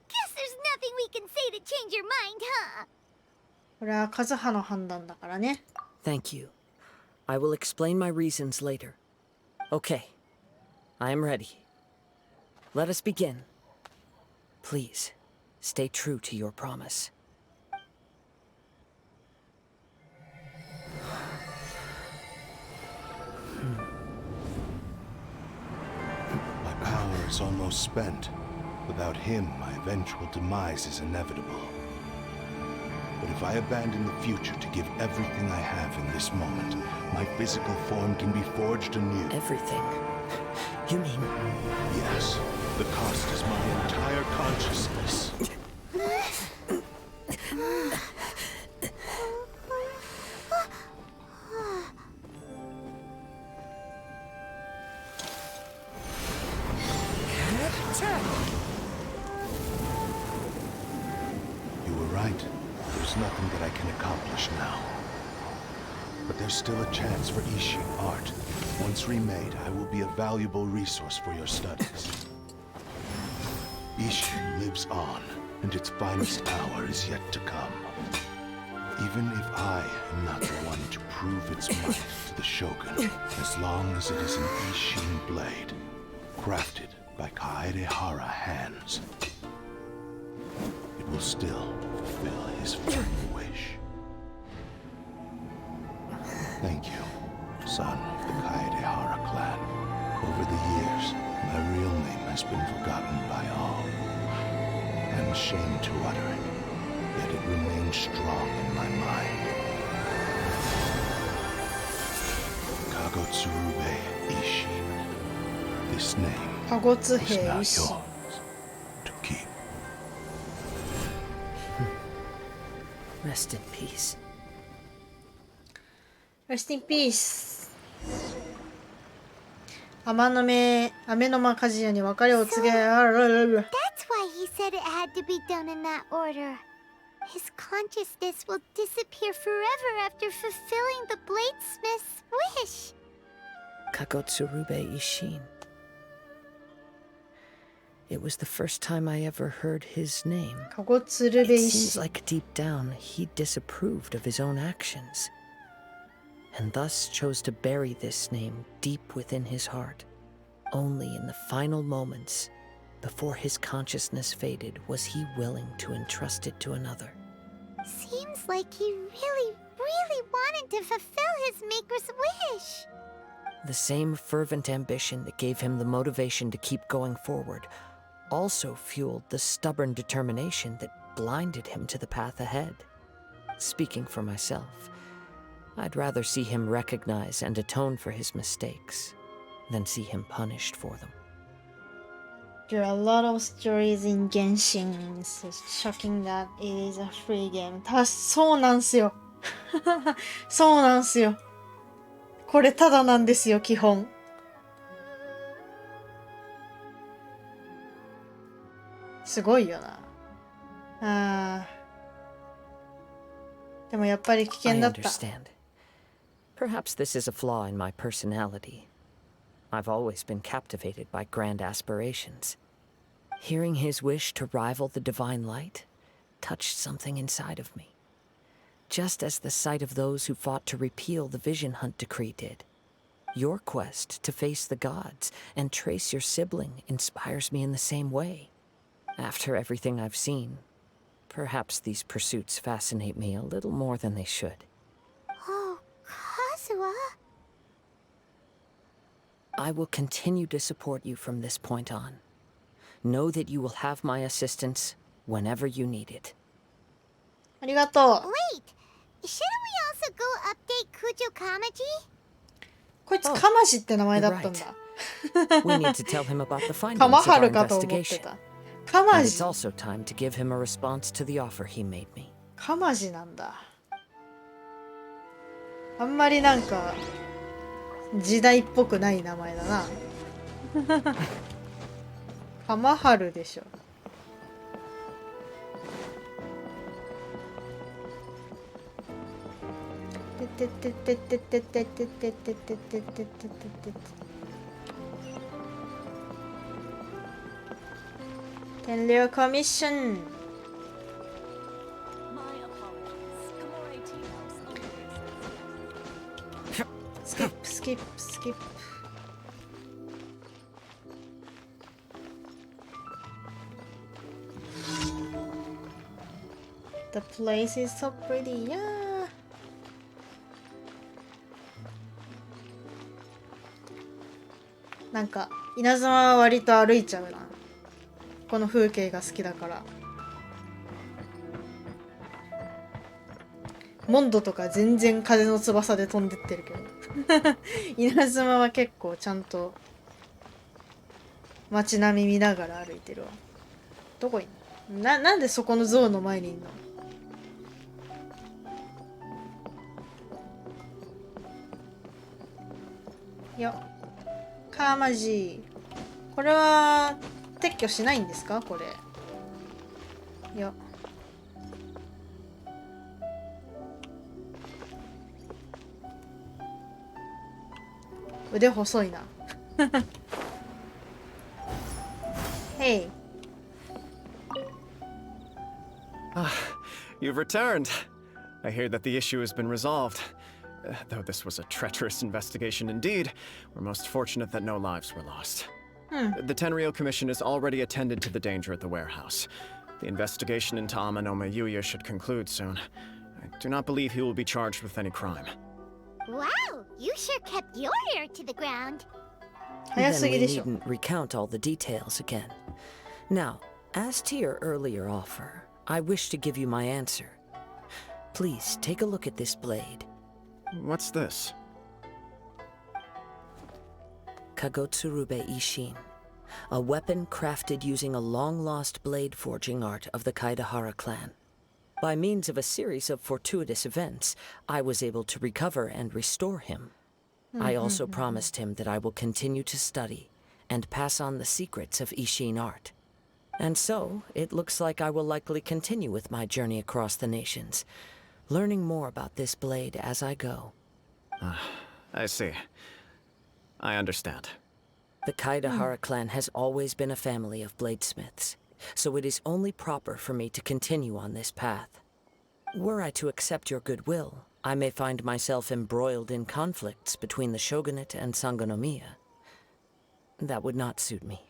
Guess there's nothing we can say to change your mind, huh? これはカズハの判断だからね。 Thank you. I will explain my reasons later. Okay. I am ready. Let us begin. Please, stay true to your promise. My power is almost spent. Without him, my eventual demise is inevitable. But if I abandon the future to give everything I have in this moment, my physical form can be forged anew. Everything? You mean... Yes. The cost is my entire consciousness. You were right. There's nothing that I can accomplish now. But there's still a chance for Ishin art. Once remade, I will be a valuable resource for your studies. Ishin lives on, and its finest hour is yet to come. Even if I am not the one to prove its might to the Shogun, as long as it is an Ishin blade, crafted by Kaedehara hands, it will still fulfill his final wish. Thank you, son of the Kaedehara clan. Over the years, my real name has been forgotten by all. I'm ashamed to utter it, yet it remains strong in my mind. Kagotsurube Ishin. This name カゴツ is 兵 now 医師。 yours to keep. Rest in peace. Rest in peace。雨の間鍛冶屋に別れを告げ、That's why he said it had to be done in that order. His consciousness will disappear forever after fulfilling the bladesmith's wish. Kagotsurube Ishin. It was the first time I ever heard his name. カゴツルベ It 医 seems 師。 like deep down he disapproved of his own actions, and thus chose to bury this name deep within his heart. Only in the final moments, before his consciousness faded, was he willing to entrust it to another. Seems like he really, really wanted to fulfill his maker's wish. The same fervent ambition that gave him the motivation to keep going forward also fueled the stubborn determination that blinded him to the path ahead. Speaking for myself, I'd rather see him recognize and atone for his mistakes than see him punished for them. There are a lot of stories in Genshin. So shocking that it is a free game. そうなんすよ。そうなんすよ。これただなんですよ、基本。すごいよな。でもやっぱり危険だった。I understand. Perhaps this is a flaw in my personality. I've always been captivated by grand aspirations. Hearing his wish to rival the divine light touched something inside of me. Just as the sight of those who fought to repeal the Vision Hunt decree did. Your quest to face the gods and trace your sibling inspires me in the same way. After everything I've seen, perhaps these pursuits fascinate me a little more than they should. Oh, Kazuha. I will continue to support you from this point on. Know that you will have my assistance whenever you need it. ありがとう。 Wait, shouldn't we also go update Kujo Kamaji? こいつカマジって名前だったんだ。We need to tell him about the findings カマ of ハ our ルかと思って investigation. た。カマ And ジ it's。also time to give him a response to the offer he made me. カマジなんだ。あんまりなんか時代っぽくない名前だな。カマハルでしょ。ててててててててててててててて。天領コミッション。スキップスキップスキップ。The place is so pretty, yeah. なんか稲妻は割と歩いちゃうな。この風景が好きだから。モンドとか全然風の翼で飛んでってるけど稲妻は結構ちゃんと街並み見ながら歩いてるわ。どこいんの？なんでそこの像の前にいんの？よっ、カーマジー。これは撤去しないんですか？これ。よっ。腕細いな。Hey. You've returned. I hear that the issue has been resolved. Though this was a treacherous investigation indeed, we're most fortunate that no lives were lost. The Tenryou Commission has already attended to the danger at the warehouse. The investigation into Amanome Yuya should conclude soon. I do not believe he will be charged with any crime. Wow, you sure kept your ear to the ground. Then we needn't recount all the details again. Now, as to your earlier offer, I wish to give you my answer. Please take a look at this blade. What's this? Kagotsurube Ishin, a weapon crafted using a long-lost blade forging art of the Kaidahara clan. By means of a series of fortuitous events, I was able to recover and restore him. I also promised him that I will continue to study and pass on the secrets of Ishin art. And so, it looks like I will likely continue with my journey across the nations, learning more about this blade as I go. I see. I understand. The Kaidahara clan has always been a family of bladesmiths, so it is only proper for me to continue on this path. Were I to accept your goodwill, I may find myself embroiled in conflicts between the shogunate and Sangonomiya. That would not suit me.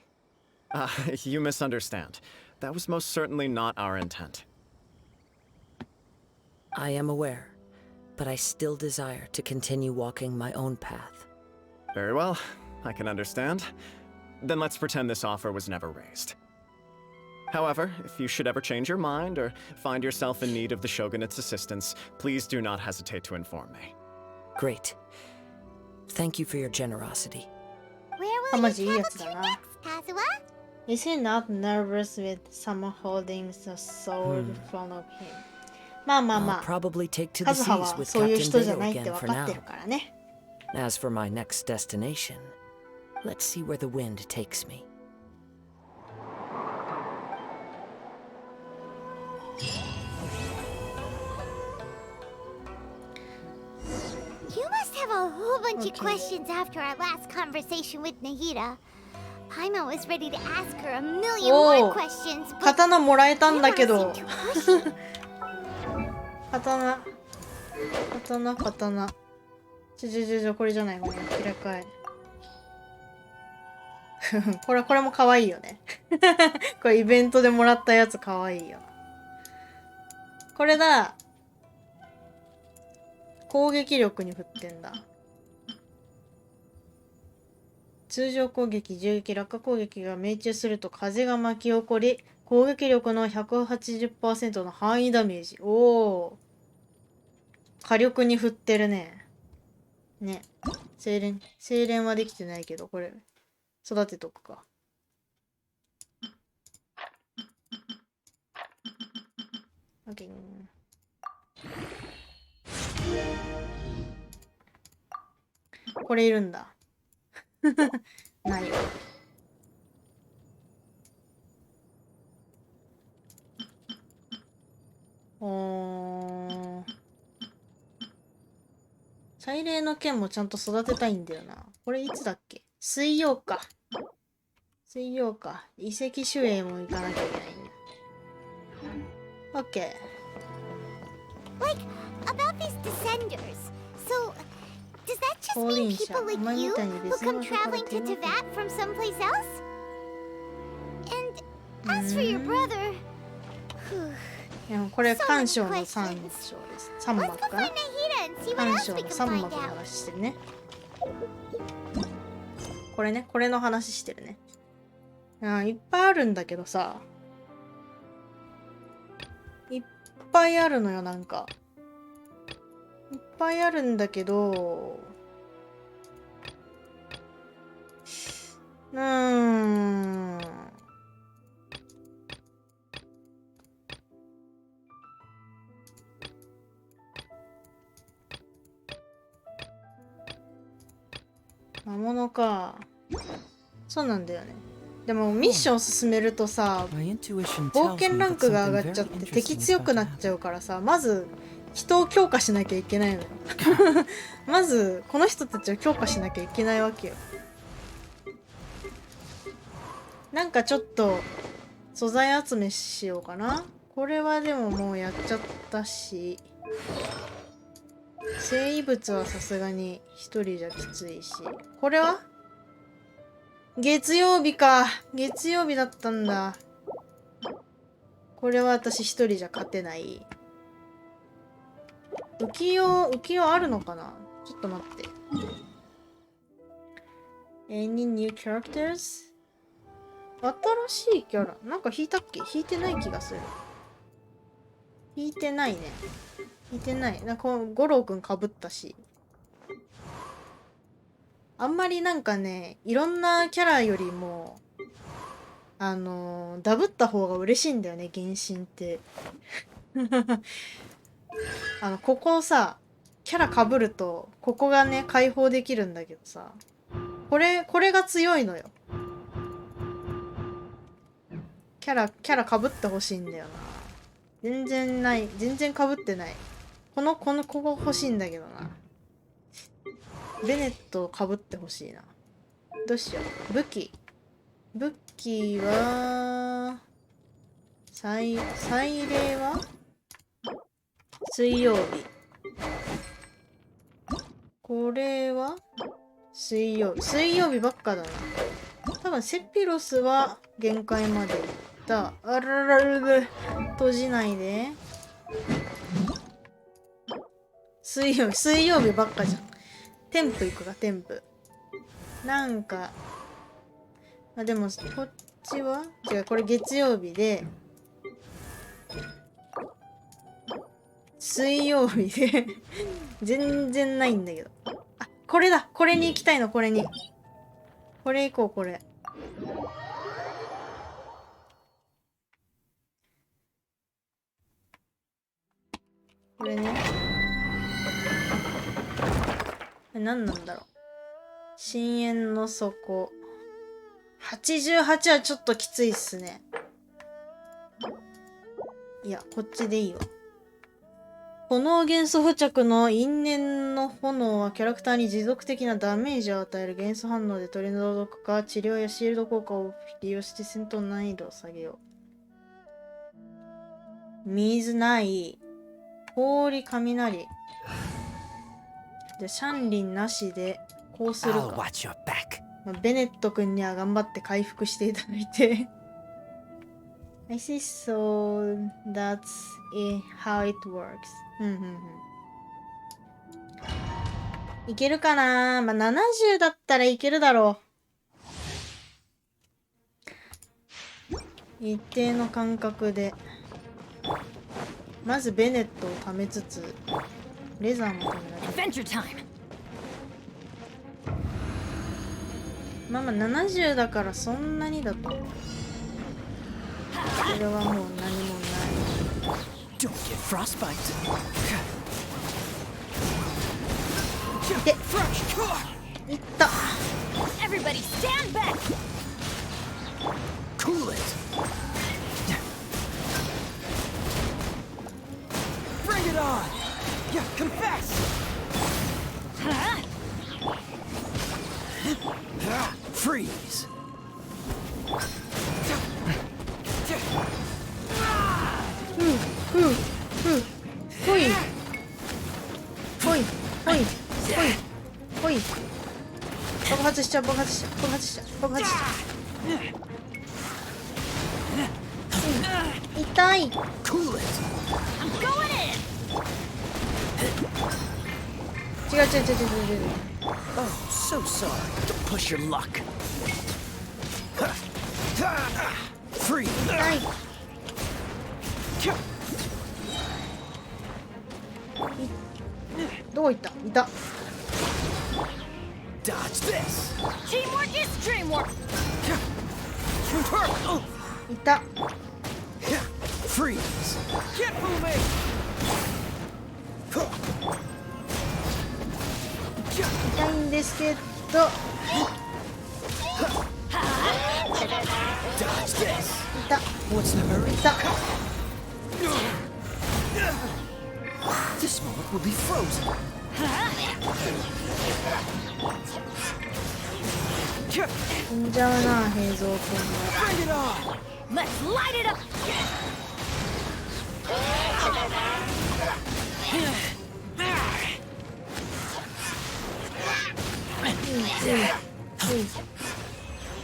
You misunderstand. That was most certainly not our intent. I am aware, but I still desire to continue walking my own path. Very well, I can understand. Then let's pretend this offer was never raised. However, if you should ever change your mind or find yourself in need of the Shogunate's assistance, please do not hesitate to inform me. Great. Thank you for your generosity. Where will you travel to next, Kazuha? Is he not nervous with someone holding the sword in front of him? まあまあま I'll あ、 probably take to カ the ズハ seas は with そういう Captain 人じゃ Dale ないって again 分 for かって now. るからね。As for my next destination, let's see where the wind takes me. You must have a whole bunch Okay. of questions after our last conversation with Nahida. Paimon was ready to ask her a million Oh. more questions, but 刀もらえたんだけ Tamara ど seemed too pushy. 刀。これじゃない、これ開かえ。これも可愛いよね。これイベントでもらったやつ可愛いよ。これだ。攻撃力に振ってんだ。通常攻撃、銃撃、落下攻撃が命中すると風が巻き起こり、攻撃力の 180% の範囲ダメージ。おお。火力に振ってるね。ね。精錬はできてないけど、これ、育てとくか。OK。これいるんだ。ないわ。祭礼の剣もちゃんと育てたいんだよな。これいつだっけ？水曜か。遺跡守衛も行かなきゃいけないんだ。OK。Like, about these descenders. So, does that just 降 mean 臨者。 people お like 前み you たいに who 別の come 場所から traveling 手 to 間が Teyvat from someplace else? And as for your brother, でもこれ So many 干渉の questions. 三章です。三 let's 幕 go か find な。 Nahida and see what 干 else 渉 we の can 三 find 幕の out. 話してるね。これの話してるね。いっぱいあるんだけどさ。いっぱいあるのよ、なんか。いっぱいあるんだけど、魔物か。そうなんだよね。でもミッション進めるとさ、冒険ランクが上がっちゃって敵強くなっちゃうからさ、まず人を強化しなきゃいけないのよ。まずこの人たちを強化しなきゃいけないわけよ。なんかちょっと素材集めしようかな。これはでももうやっちゃったし、生異物はさすがに一人じゃきついし、これは月曜日か。月曜日だったんだ。これは私一人じゃ勝てない。浮世あるのかな？ちょっと待って。Any new characters？ 新しいキャラ。なんか引いたっけ？引いてない気がする。引いてないね。引いてない。なんか五郎くんかぶったし。あんまりなんかね、いろんなキャラよりも、ダブった方が嬉しいんだよね、原神って。ここさ、キャラ被ると、ここがね、解放できるんだけどさ、これが強いのよ。キャラ被ってほしいんだよな。全然ない。全然被ってない。ここ欲しいんだけどな。ベネット被ってほしいな。どうしよう。武器は、祭礼は水曜日。これは水曜日ばっかだな。多分セピロスは限界までいった。あらららら、閉じないで。水曜日ばっかじゃん。添付行くか、添付。なんか、でも、こっちは違う、これ月曜日で、水曜日で、全然ないんだけど。あ、これだ！これに行きたいの、これに。これ行こう、これ。これね。これ何なんだろう。深淵の底。88はちょっときついっすね。いや、こっちでいいわ。炎元素付着の因縁の炎はキャラクターに持続的なダメージを与える元素反応で取り除くか、治療やシールド効果を利用して戦闘の難易度を下げよう。水ない。氷、雷。で、シャンリンなしで、こうする I'll か。watch your back. まあベネット君には頑張って回復していただいて。I see, so that's how it works. いけるかな。まあ、70だったらいけるだろう。一定の間隔で。まずベネットを貯めつつ、レザーも貯められる。Adventure time. まあまあ70だからそんなにだと。これはもう何もない。Don't get frostbite. で、いった。Everybody stand back. Cool it. Bring it on. Yeah, confess. Freeze. ほい。ほい。ほい。ほい。ほい。爆発しちゃう、爆発しちゃう、爆発しちゃう、爆発しちゃう。痛い。Cool it. I'm going in. 違う違う違う違う違う。Oh, so sorry. Don't push your luck. Freeze. 痛い。どこ行った？いた。Dodge this. Teamwork is dreamwork. いた。 Freeze. Get moving. 痛いんですけど。Dodge this. いた。 What's the hurry? いた。 This moment will be frozen. 死んじゃうな、平蔵君は。 Bring it on. Let's light it up.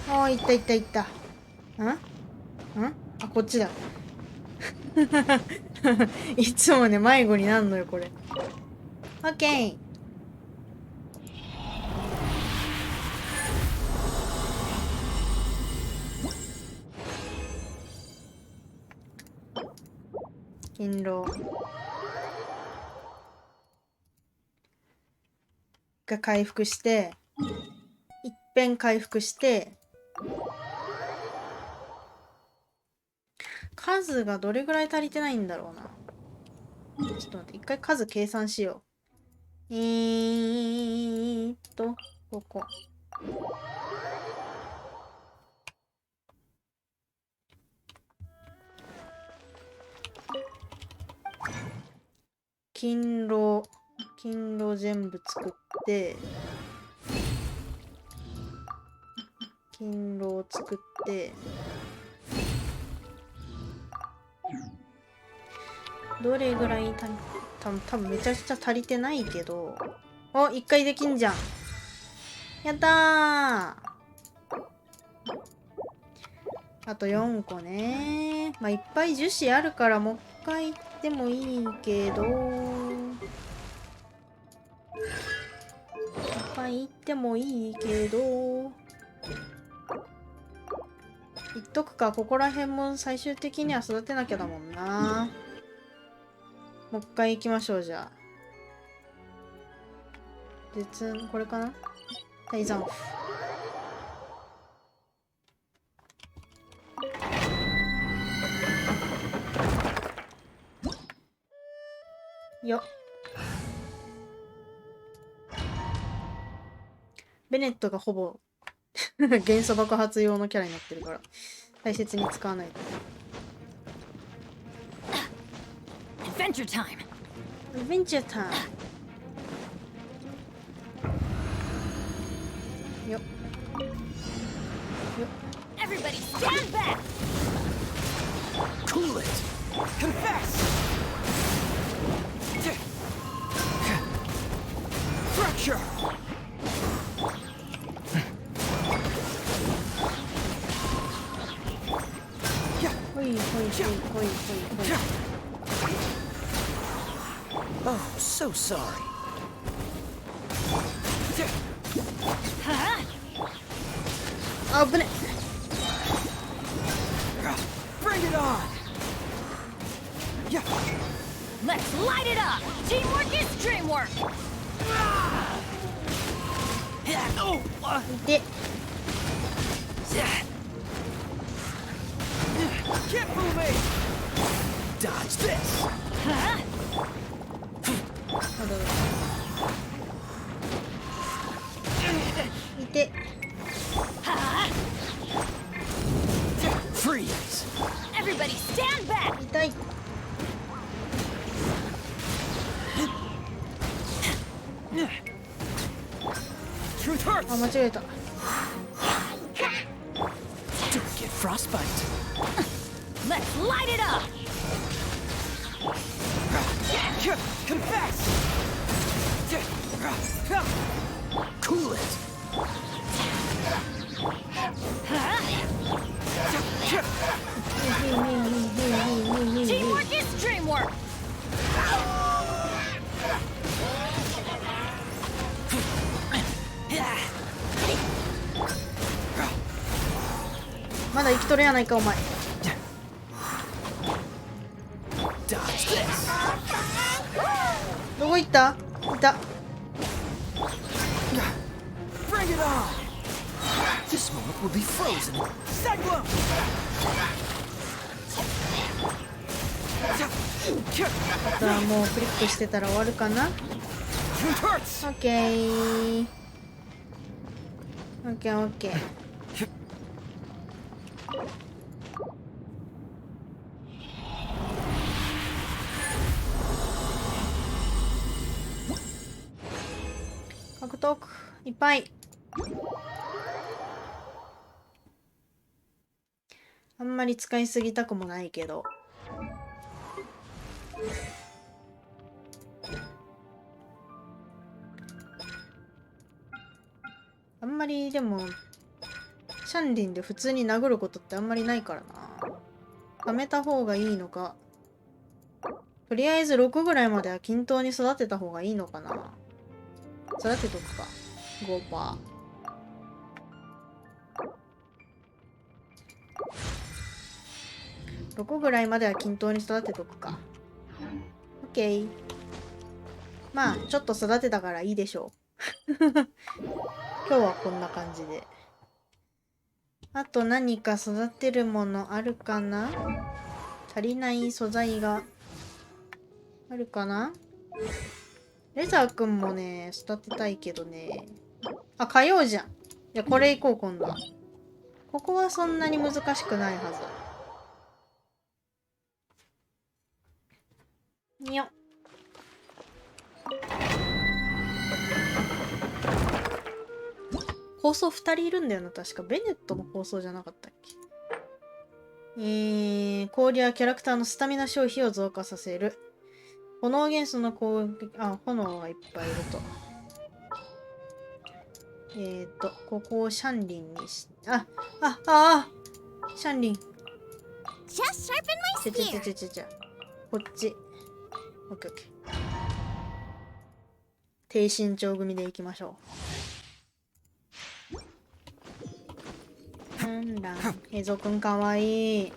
ああ、いったいったいった。ん？あ、こっちだ。いつもね、迷子になるのよ、これ。オッケー。勤労が回復して、いっぺん回復して、数がどれぐらい足りてないんだろうな。ちょっと待って、一回数計算しよう。ここ。勤労全部作って、勤労作って、どれぐらい多分めちゃくちゃ足りてないけど、お、一回できんじゃん。やったー。あと4個ね。まあ、いっぱい樹脂あるからもう一回行ってもいいけど、いっぱい行ってもいいけど、言っとくか。ここら辺も最終的には育てなきゃだもんな。もう一回行きましょう、じゃあ。これかな？大山府。よベネットがほぼ元素爆発用のキャラになってるから大切に使わないと。Adventure time. アドベンチャータイム。よっ。Everybody stand back. Cool it. Confess. Fracture. ほいほいほいほいほいほい。Oh, so sorry. Huh? あぶね。 Bring it on. Yeah. Let's light it up. Teamwork is dreamwork. Oh. で、 Can't fool me. Dodge this. Huh? まだだ。いて。 Huh? Freeze. Everybody stand back. 痛い。 Truth hurts. あ、間違えた。 Don't get frostbite. Let's light it up. Confess. Cool it. Huh? Teamwork is dreamwork. まだ生きとるやないかお前。 Dodge this. どこ行った？いた。 Bring it on. This moment will be frozen. Cyclone. あとはもうクリックしてたら終わるかな。 Truth hurts. オッケー。オッケーオッケー。獲得いっぱい。あんまり使いすぎたくもないけど。あんまりでもシャンリンで普通に殴ることってあんまりないからな。貯めた方がいいのか。とりあえず6ぐらいまでは均等に育てた方がいいのかな。育てとくか。5%。6ぐらいまでは均等に育てとくか。OK。まあ、ちょっと育てたからいいでしょう。今日はこんな感じで。あと何か育てるものあるかな？足りない素材があるかな？レザーくんもね、育てたいけどね。あ、火曜じゃん。じゃあこれ行こう、今度は。ここはそんなに難しくないはず。にょ。構想2人いるんだよな、確か。ベネットの構想じゃなかったっけ？氷はキャラクターのスタミナ消費を増加させる。炎元素の攻撃、あ、炎がいっぱいいると。ここをシャンリンにし、シャンリン。Just sharpen my spear. こっち。オッケーオッケー。低身長組でいきましょう。なんだ、映像くんかわいい。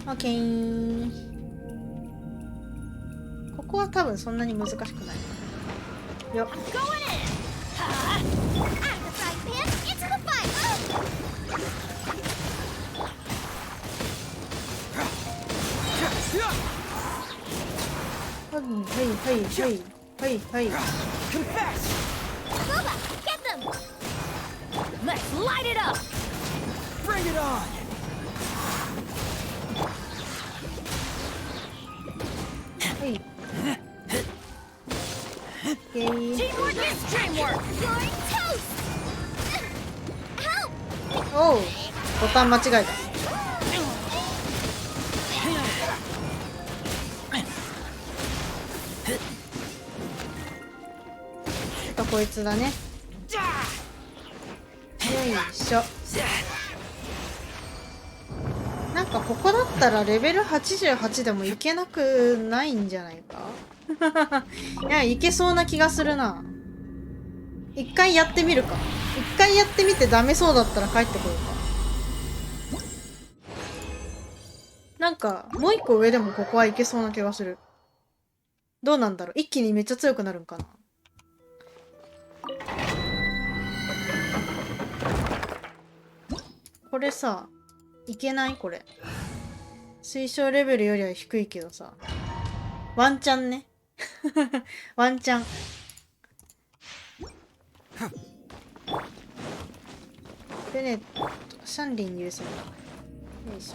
オッケー。ここは多分そんなに難しくない。よっ。はい。 Boba, get them! Let's light it up! Bring it on! はい。Teamwork is dreamwork! You're toast! Help! おう、ボタン間違えた。こいつだね。よいしょ。なんかここだったらレベル88でもいけなくないんじゃないか。いや、いけそうな気がするな。一回やってみるか。一回やってみてダメそうだったら帰ってこようか。なんかもう一個上でもここはいけそうな気がする。どうなんだろう。一気にめっちゃ強くなるんかな。これさ、いけない？これ推奨レベルよりは低いけどさ、ワンチャンね。ワンチャン。ベネット、シャンリン優先だ。よいしょ。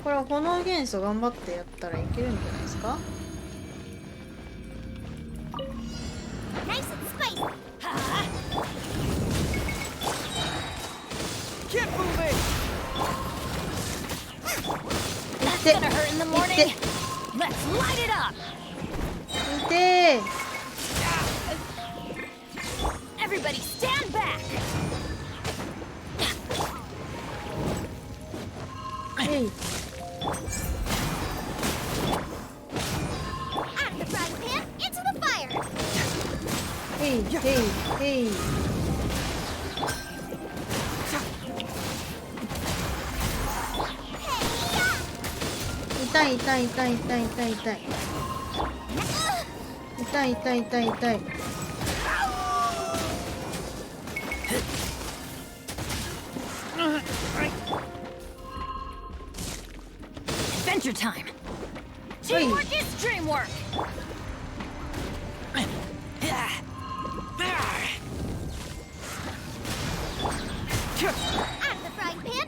これは炎元素頑張ってやったらいけるんじゃないですか。Nice and spicy! Keep moving! い That's って gonna hurt in the い morning! って Let's light it up! いて Everybody stand back! ー。えい。 Out of the frying pan, into the fire! えいえいえい。痛い痛い痛い痛い痛い痛い。痛い痛い痛い痛い。Adventure time! はい。 Teamwork is dreamwork! Out of the frying pan,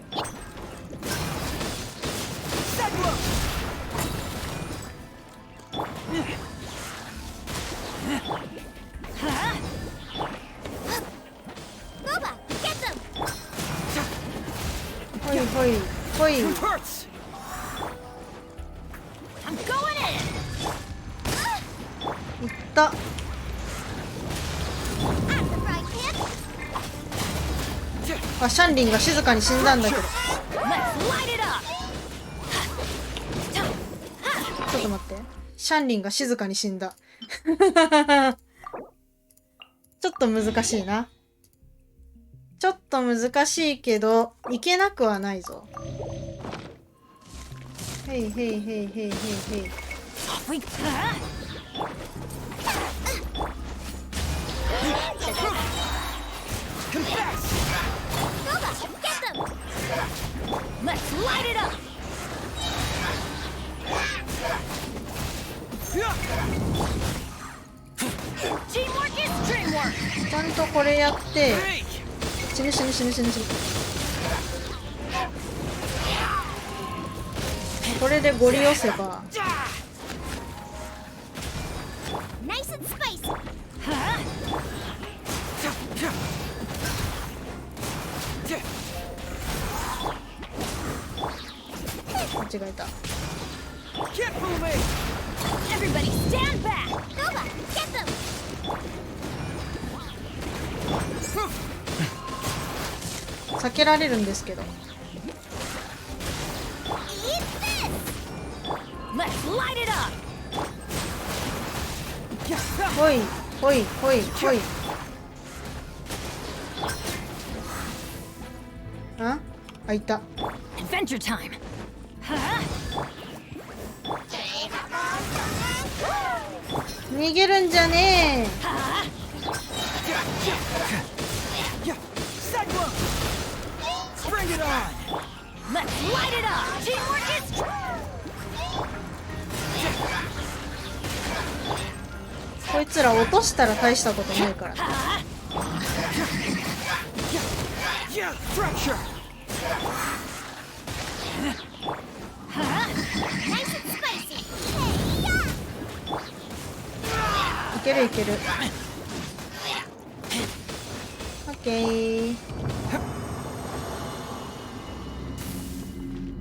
Boba, get them! ほいほいほい。 Hurts! I'm going in! いった。 Out of the frying pan, あ、シャンリンが静かに死んだんだけど。 Let's light it up! ちょっと待って。シャンリンが静かに死んだ。ちょっと難しいな。ちょっと難しいけど、いけなくはないぞ。へいへいへいへいへいへい。 Wait, Boba, get them! let's light it up! Teamwork is dreamwork! ちゃんとこれやって、死ぬ死ぬ死ぬ死ぬ死ぬ。これでゴリ押せば、 Nice and spicy! 間違えた。 Keep moving! Everybody stand back! Boba, get them! 避けられるんですけど。 Eat this! Let's light it up! ほいほいほいほい。あ、いた。 Adventure time! 逃げるんじゃねえ。 Bring it on! Let's light it up! Teamwork is こいつら落としたら大したことないからね。いけるいける。オッケー。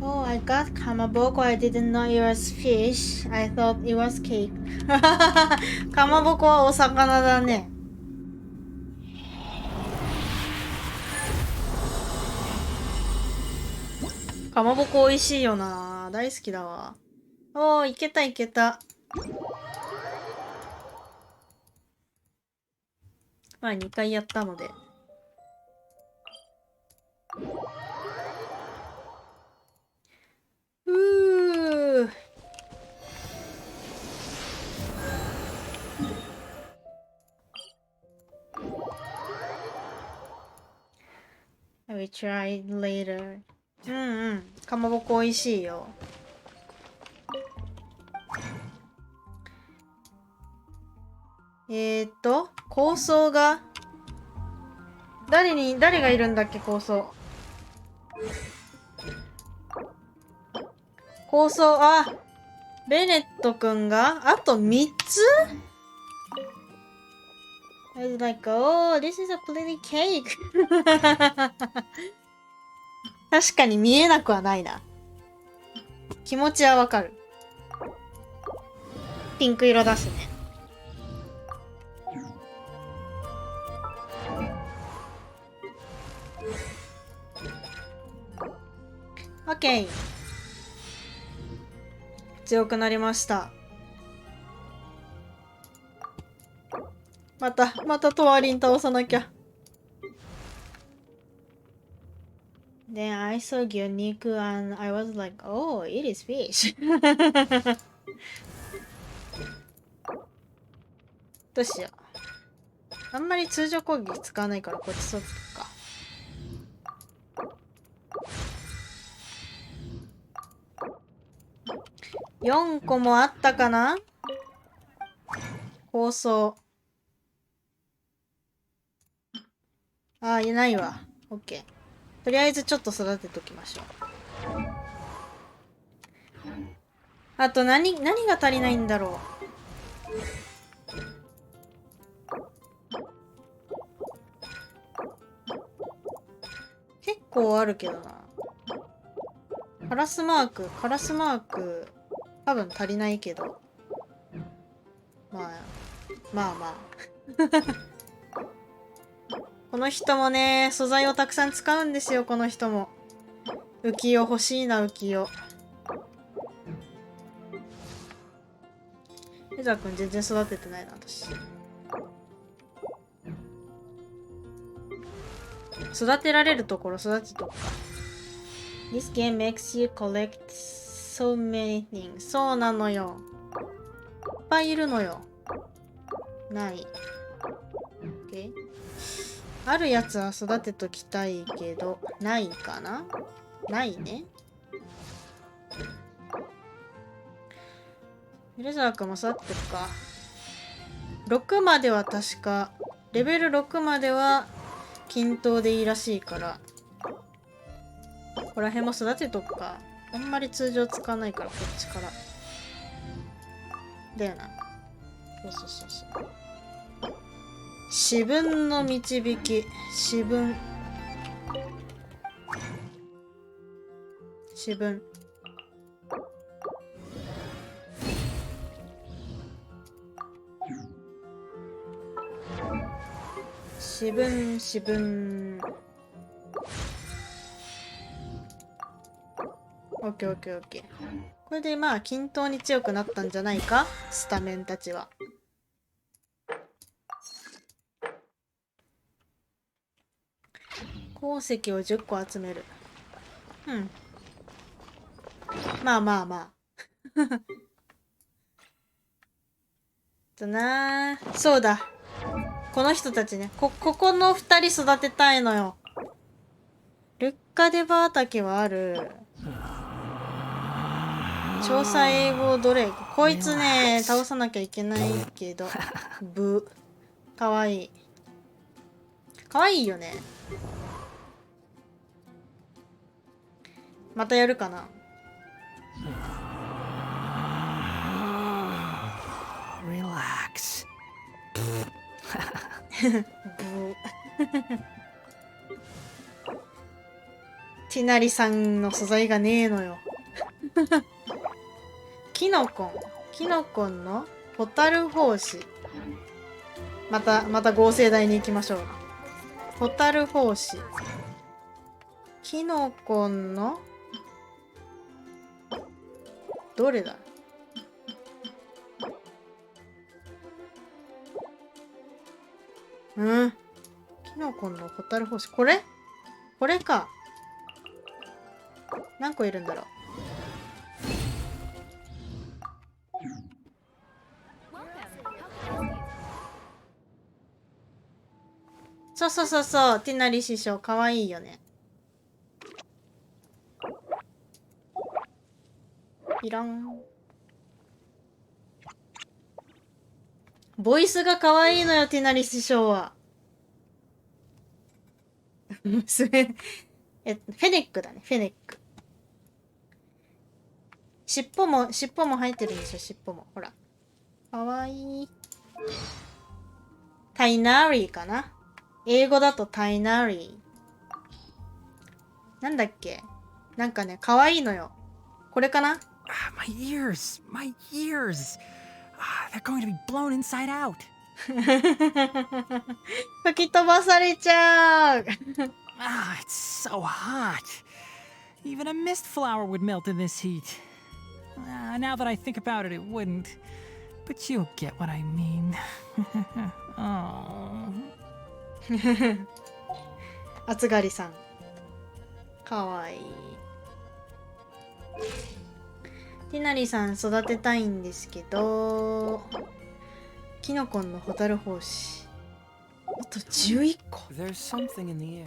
Oh, I got kamaboko. I didn't know it was fish. I thought it was cake. かまぼこはお魚だね。かまぼこ美味しいよな。大好きだわ。おー、いけたいけた。まあ2回やったので。I will try later. うんうん。かまぼこ美味しいよ。構想が誰がいるんだっけ、構想。構想、あ、ベネットくんがあと3つ I was like, oh, this is a pretty cake. 確かに見えなくはないな。気持ちはわかる。ピンク色だしね。オッケー。強くなりました。またトワリン倒さなきゃ。Then I saw unique and I was like, oh, it is fish. どうしよう。あんまり通常攻撃使わないからこっちそうか。4個もあったかな？構想。ああ、いないわ。オッケー。とりあえずちょっと育てときましょう。あと何が足りないんだろう。結構あるけどな。カラスマーク、多分足りないけど。まあ。この人もね、素材をたくさん使うんですよ、この人も。浮世欲しいな、浮世。レザーくん全然育ててないな、私。育てられるところ育てとくか。This game makes you collect so many things. そうなのよ。いっぱいいるのよ。ない。Okay. あるやつは育てときたいけど、ないかな？ないね。レザー君も育てとくか。6までは確か、レベル6までは均等でいいらしいから、ここら辺も育てとくか。あんまり通常使わないから、こっちから。だよな。そう。四分の導き。四分。四分。オッケー。これでまあ均等に強くなったんじゃないか、スタメンたちは。鉱石を10個集める。うん。まあ。そうだ。この人たちね。ここの2人育てたいのよ。ルッカデバ畑はある。調査英語どれこいつね、倒さなきゃいけないけど。かわいい。かわいいよね。またやるかな。Relax. ティナリさんの素材がねえのよ。キノコンのホタル胞子。また合成台に行きましょう。ホタル胞子。キノコンのどれだ。キノコンのホタル胞子。これか。何個いるんだろう。そう、ティナリ師匠かわいいよね。いらん。ボイスがかわいいのよ、ティナリ師匠は。娘、フェネックだね、フェネック。尻尾も入ってるんでしょ、尻尾も。ほら。かわいい。タイナーリーかな。英語だとタイナーリー。なんだっけ、なんかね、かわいいのよ。これかな。My ears! They're going to be blown inside out. 吹き飛ばされちゃう。It's so hot. Even a mist flower would melt in this heat. Now that I think about it, it wouldn't. But you'll get what I mean. Oh. 厚刈りさん。かわいい。ティナリさん育てたいんですけど、キノコンのホタル胞子。あと11個。There's something in the air.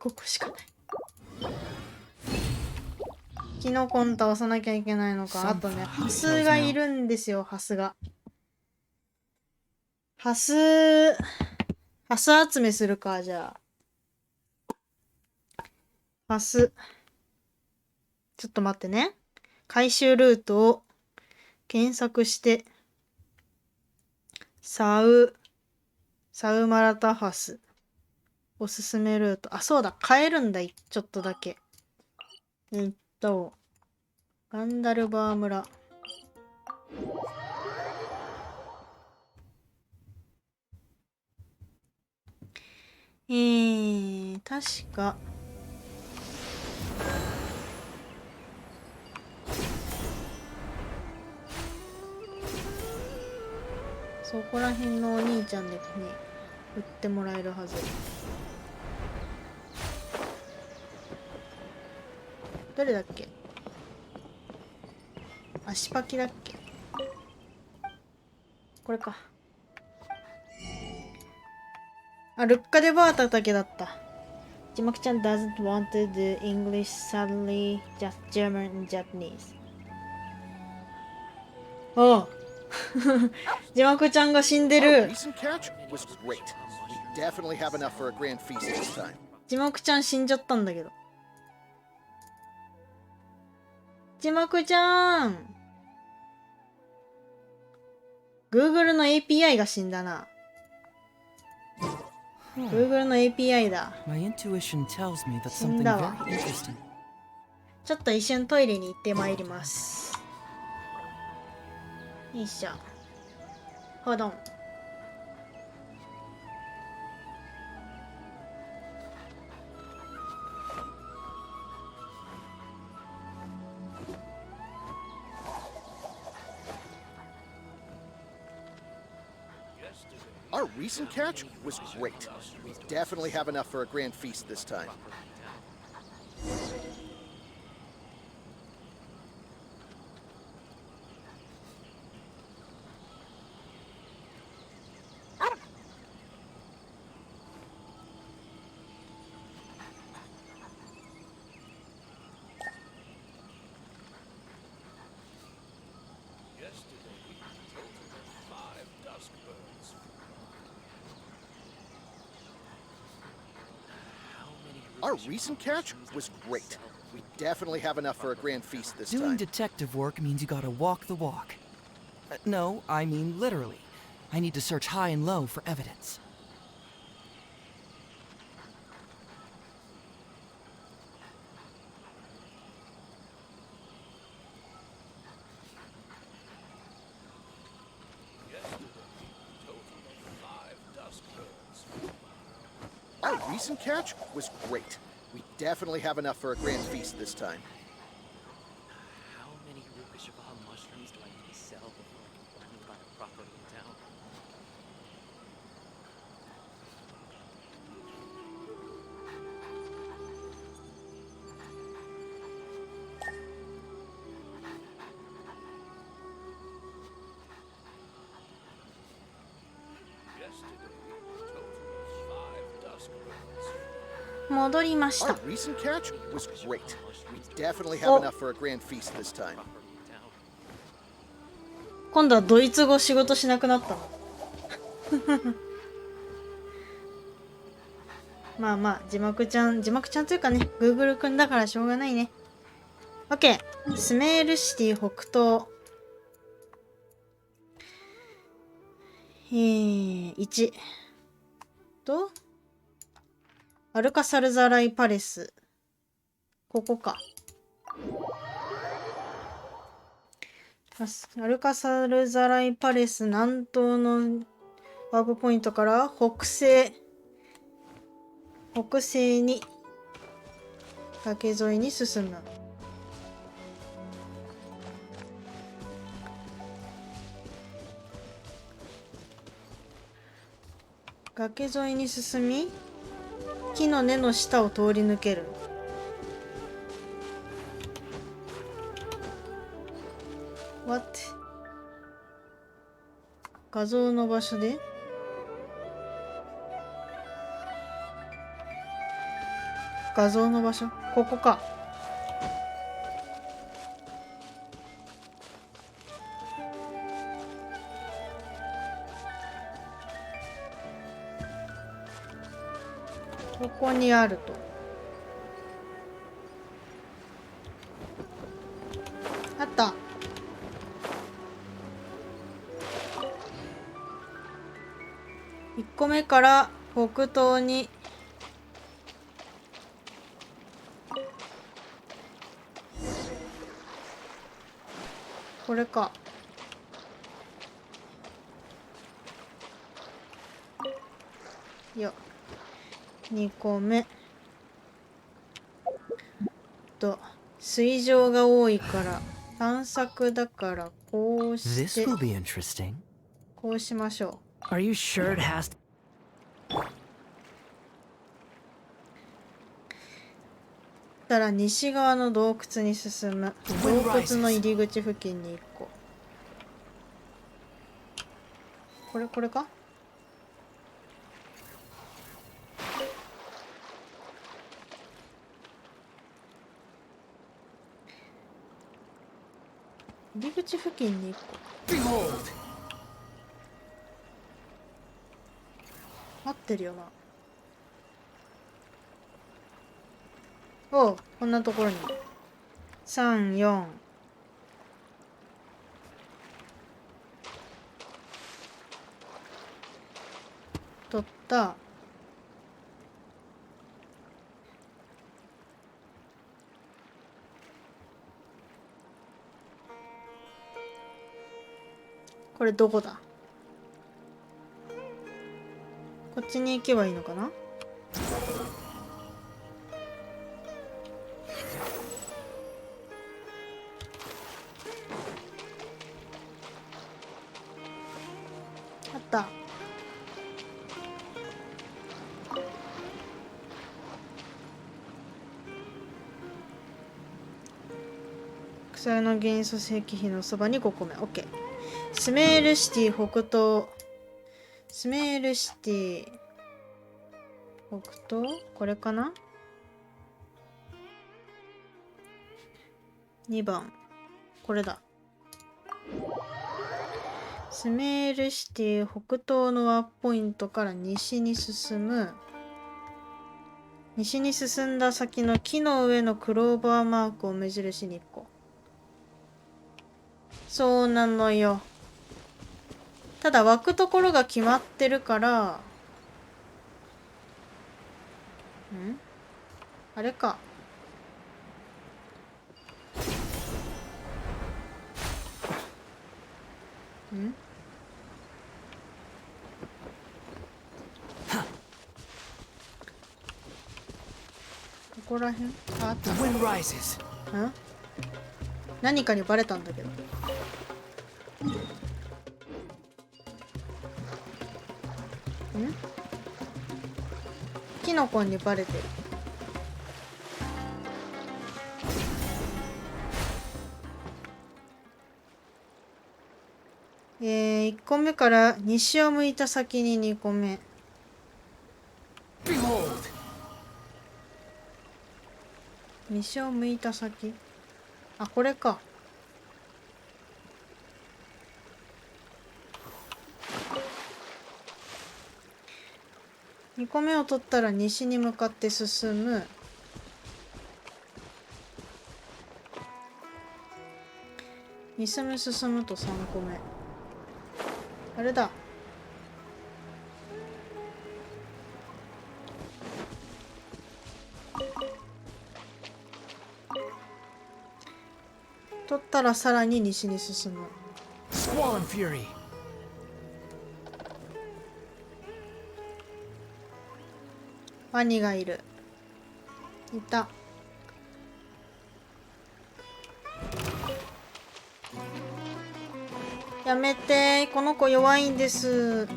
5個しかない。キノコン倒さなきゃいけないのか。あとね、ハスがいるんですよ、ハスが。ハス集めするか、じゃあ。ハス。ちょっと待ってね。回収ルートを検索して、サウマラタハス。おすすめルート。あ、そうだ。買えるんだ。ちょっとだけ。ガンダルバー村。確か。そこら辺のお兄ちゃんでね、売ってもらえるはず。どれだっけ？足パキだっけ？これか。あ、ルッカでバータだけだった。字幕ちゃん doesn't want the English sadly, just German and Japanese。ああ。字幕ちゃんが死んでる。字幕ちゃん死んじゃったんだけど。字幕ちゃん。Google の API が死んだな。Google の API だ。死んだわ。ちょっと一瞬トイレに行ってまいります。よいしょ。ほどん。Our recent catch was great. We definitely have enough for a grand feast this time. Our recent catch was great. We definitely have enough for a grand feast this Doing time. detective work means you gotta walk the walk. No, I mean literally. I need to search high and low for evidence. Our recent catch was great. We definitely have enough for a grand feast this time. How many Rukashabaha mushrooms do I need to sell before I can finally buy a property in town?戻りました。 Our recent catch was great. We definitely have enough for a grand feast this time. 今度はドイツ語仕事しなくなったの。まあまあ、字幕ちゃんというかね、Google くんだからしょうがないね。OK。スメールシティ北東。1。と、アルカサルザライパレス。ここか。アルカサルザライパレス南東のワープポイントから北西に崖沿いに進む。崖沿いに進み、木の根の下を通り抜ける。What? 画像の場所で画像の場所ここか。ここにあると。あった。1個目から北東にこれか。よ。2個目と水上が多いから探索だからこうして This will be interesting. こうしましょう。 Are you sure it has to... たら西側の洞窟に進む。洞窟の入り口付近に1個。これか。入り口付近に1個。合ってるよな。おう、こんなところに。3、4。取った。これどこだ？こっちに行けばいいのかな？あった。草の元素石碑のそばに5個目。OK。スメールシティ北東。スメールシティ北東これかな？ 2 番。これだ。スメールシティ北東のワープポイントから西に進む。西に進んだ先の木の上のクローバーマークを目印に行こう。そうなのよ。ただ湧くところが決まってるから、あれか。ここら辺あった。何かにバレたんだけど。キノコにバレてる。1個目から西を向いた先に2個目。西を向いた先。あ、これか。2個目を取ったら西に向かって進む。進む進むと3個目。あれだ。取ったらさらに西に進む。ワニがいる。いた。やめて、この子弱いんです。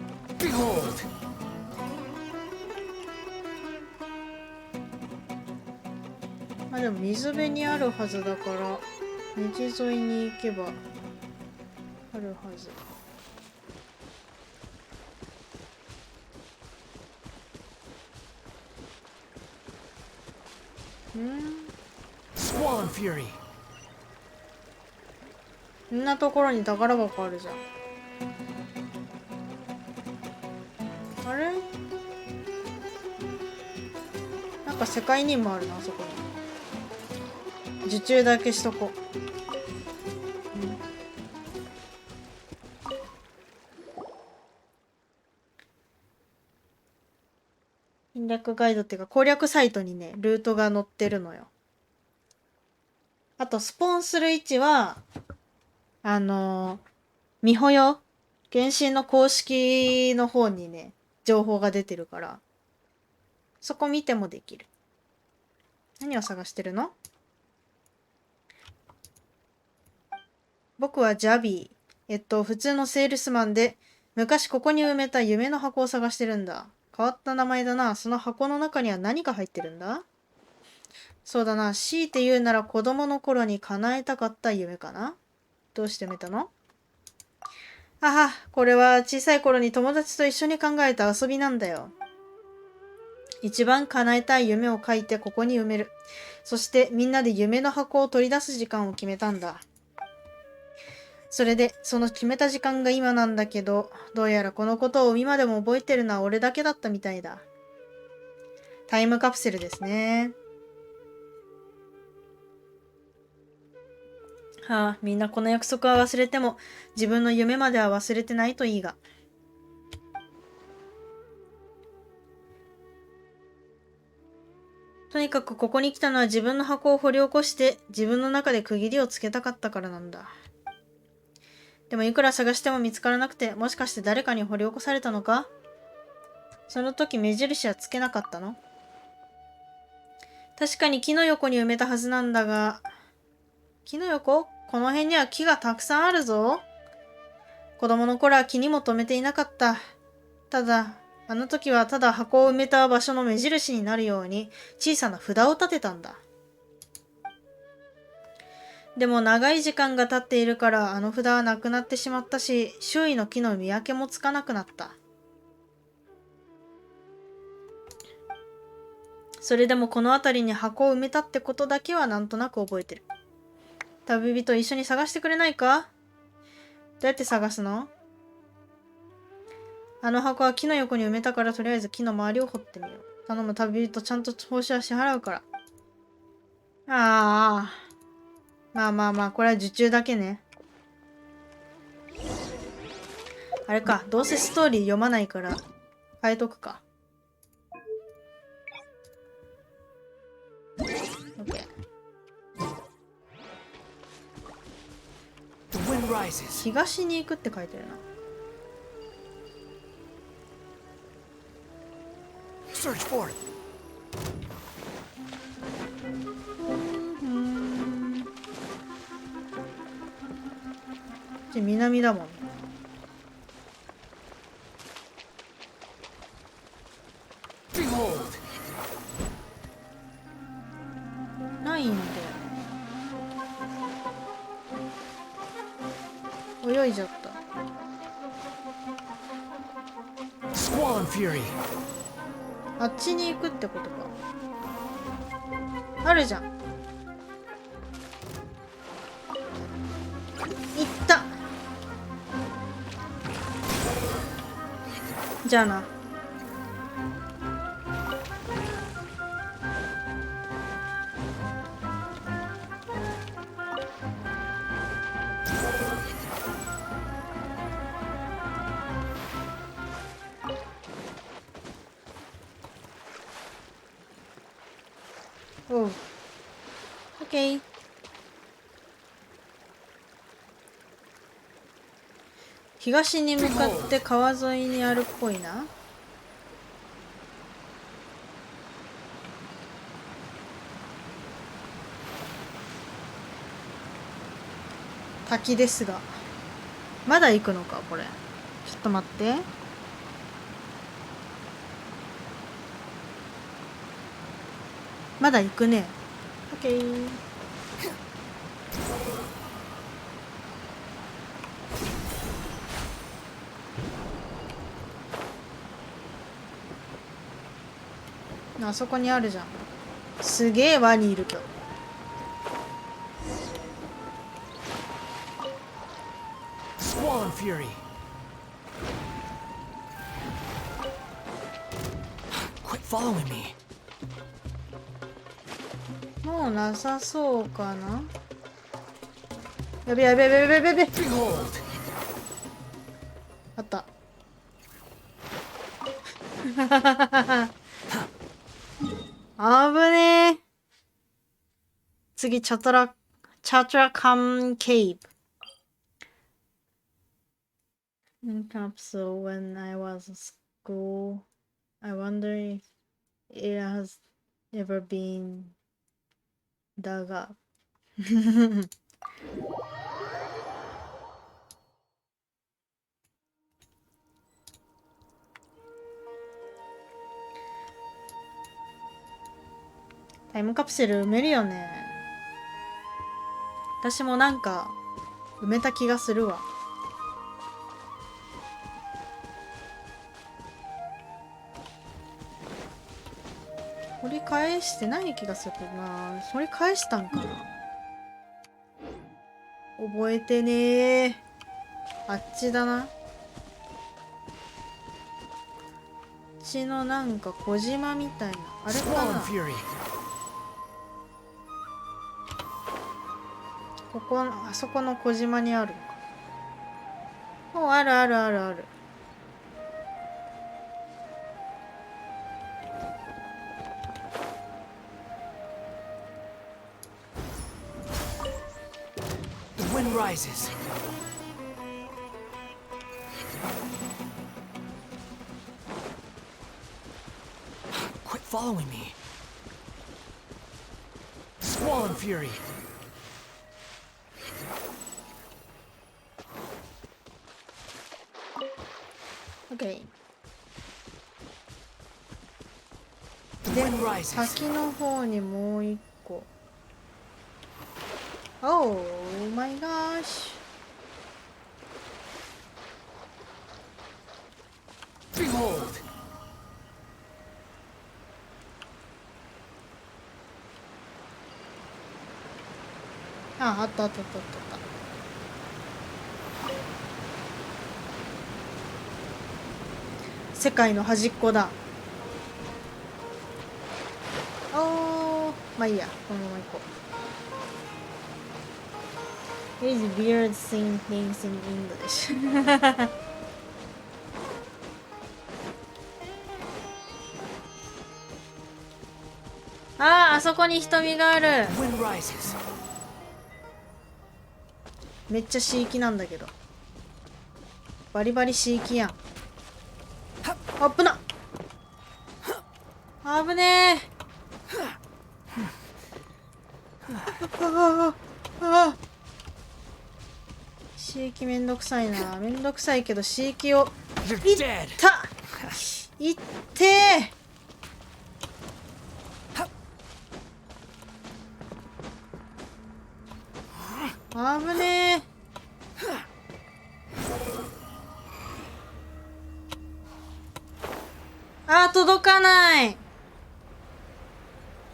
まあでも水辺にあるはずだから道沿いに行けばあるはず。こんなところに宝箱あるじゃん。あれ？なんか世界任務あるな、あそこに。受注だけしとこう。戦略ガイドっていうか攻略サイトにね、ルートが載ってるのよ。あとスポンする位置はミホヨ原神の公式の方にね情報が出てるから、そこ見てもできる。何を探してるの？僕はジャビー。普通のセールスマンで、昔ここに埋めた夢の箱を探してるんだ。変わった名前だな。その箱の中には何が入ってるんだ？そうだな。強いて言うなら子供の頃に叶えたかった夢かな。どうして埋めたの？あは、これは小さい頃に友達と一緒に考えた遊びなんだよ。一番叶えたい夢を書いてここに埋める。そしてみんなで夢の箱を取り出す時間を決めたんだ。それで、その決めた時間が今なんだけど、どうやらこのことを今でも覚えてるのは俺だけだったみたいだ。タイムカプセルですね。はあ、みんなこの約束は忘れても、自分の夢までは忘れてないといいが。とにかくここに来たのは自分の箱を掘り起こして、自分の中で区切りをつけたかったからなんだ。でもいくら探しても見つからなくて、もしかして誰かに掘り起こされたのか？その時目印はつけなかったの？確かに木の横に埋めたはずなんだが、木の横？この辺には木がたくさんあるぞ。子供の頃は気にも留めていなかった。ただ、あの時はただ箱を埋めた場所の目印になるように小さな札を立てたんだ。でも長い時間が経っているからあの札はなくなってしまったし、周囲の木の見分けもつかなくなった。それでもこの辺りに箱を埋めたってことだけはなんとなく覚えてる。旅人一緒に探してくれないか？どうやって探すの？あの箱は木の横に埋めたからとりあえず木の周りを掘ってみよう。頼む旅人、ちゃんと報酬は支払うから。ああ。まあまあまあ、これは受注だけね。あれか、どうせストーリー読まないから、変えとくか。OK。東に行くって書いてるな。Search for it. 南だもんね。ないんだよね。泳いじゃった。Squall and Fury. あっちに行くってことか。あるじゃん。行った。じゃあな。おう。オッケー。東に向かって川沿いにあるっぽいな。滝ですが。まだ行くのかこれ。ちょっと待って。まだ行くね。オッケー。あそこにあるじゃん。すげえワニいるけど。Squall and Fury. Quit following me. もうなさそうかな。やべやべやべやべやべやべ。あった。あぶねえ。次、チャトラカムケイブ。In capsule when I was in school. I wonder if it has ever been dug up. タイムカプセル埋めるよね。私もなんか埋めた気がするわ。掘り返してない気がするな。掘り返したんかな。覚えてねー。あっちだな。あっちのなんか小島みたいなあれかな。ここあそこの小島にあるのか。お、あるあるあるある。The wind rises. Quit following me. Squall and Fury. OK。で、先の方にもう一個。Oh my gosh. Behold. あ、あったあったあったあった。世界の端っこだ。まあいいや、このまま行こう。It is weird seeing things in English ああ、あそこに瞳がある。めっちゃ死域なんだけど。バリバリ死域やん。あっぶな。あぶねえ。死域めんどくさいな。めんどくさいけど死域をいったいってー。あぶねえ。あー、届かない。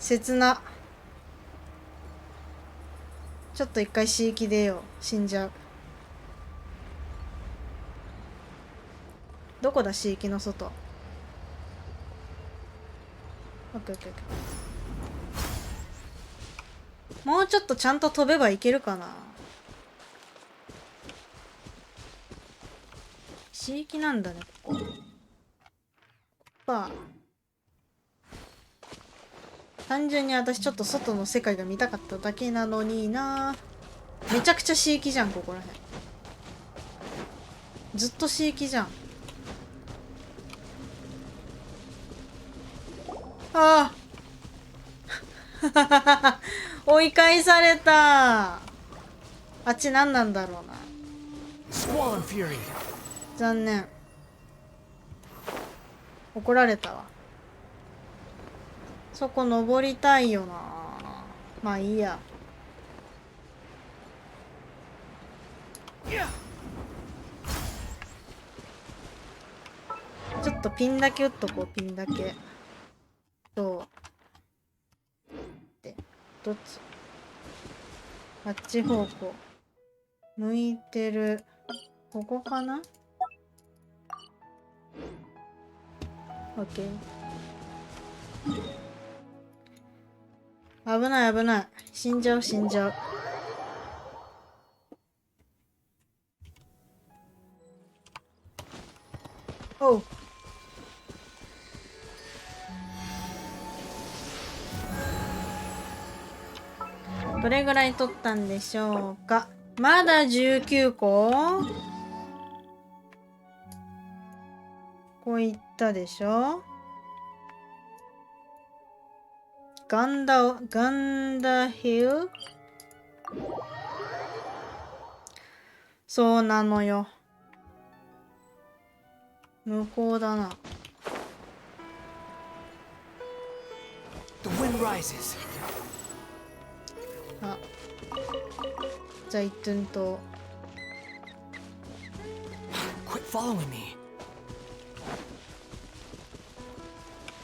切な。ちょっと一回死域出よう。死んじゃう。どこだ死域の外。オッケーオッケーオッケー。もうちょっとちゃんと飛べばいけるかな。死域なんだね、ここ。単純に私ちょっと外の世界が見たかっただけなのにな。めちゃくちゃ死域じゃん、ここらへん。ずっと死域じゃん。ああ追い返された。あっち何なんだろうな。残念。怒られたわ。そこ登りたいよな。まあいいや。ちょっとピンだけ打っとこう。ピンだけ。でどっち。あっち方向向いてる。ここかな。オッケー。危ない危ない。死んじゃう死んじゃう。おう。どれぐらい取ったんでしょうか。まだ19個。こういったでしょ。ガンダヒル。そうなのよ。向こうだな。あ、じゃあ一寸と。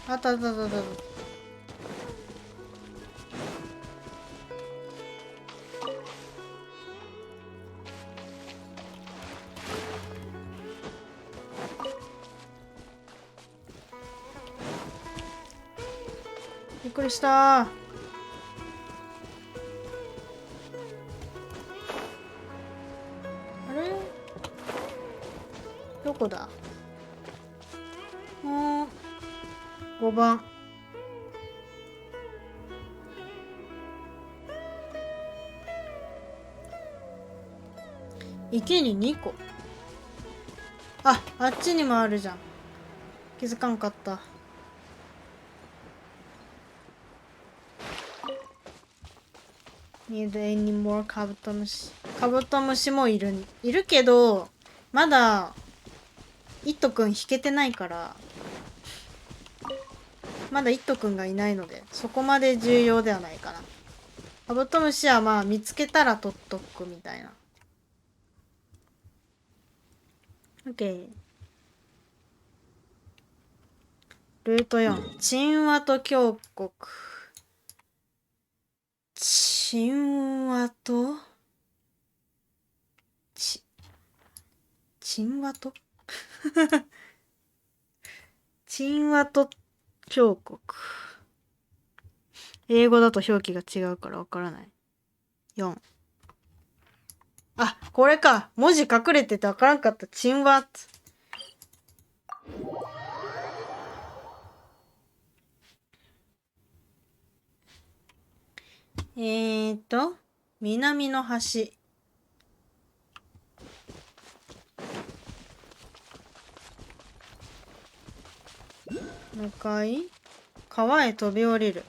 あったあったあったあった。びっくりしたー。どこだ。5番。池に2個。あっちにもあるじゃん。気づかんかった。Need any more カブトムシ。カブトムシもいるけど、まだイットくん引けてないから、まだイットくんがいないのでそこまで重要ではないかな。カブトムシはまあ見つけたら取っとくみたいな。 OK。 ルート4。神話と峡谷。神話と神話と神話と峡谷。英語だと表記が違うからわからない。4。あ、これか。文字隠れててわからんかった。チンワッツ。南の端。向かい、川へ飛び降りる。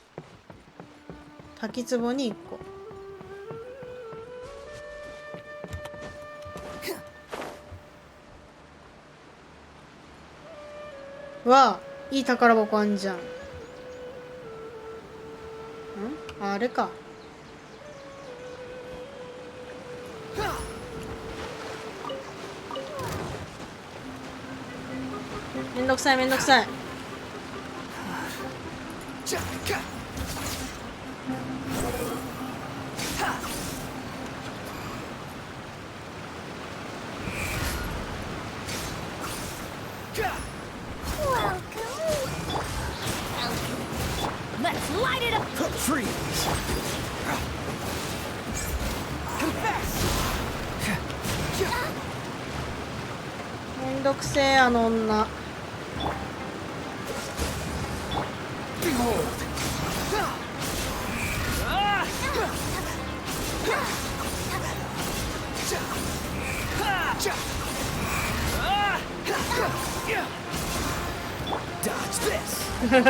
滝壺に1個。わあ、いい宝箱あんじゃん。あれか。めんどくさいめんどくさい。Let's light it up! Freeze! Confess! めんどくせえあの女。Behold! Dodge this! I'm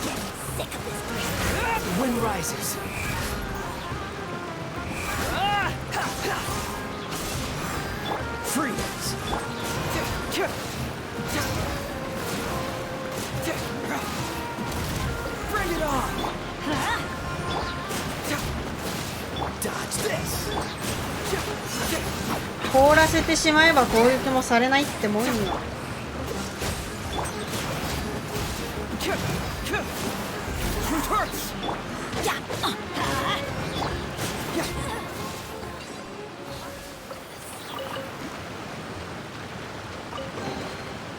getting sick of this place. The wind rises. Freeze! Bring it on! Dodge this! 凍らせてしまえば攻撃もされないってもんよ。Reverse!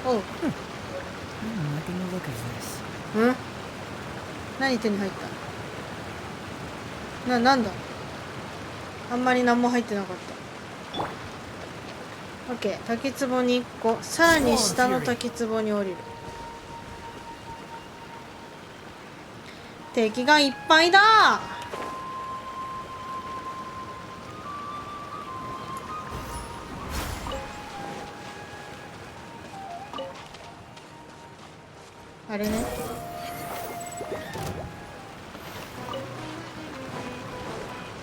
おう。I'm liking the look of this. ん？何手に入った？なんだ？あんまり何も入ってなかった。オッケー、滝壺に1個、さらに下の滝壺に降りる。敵がいっぱいだ。あれね。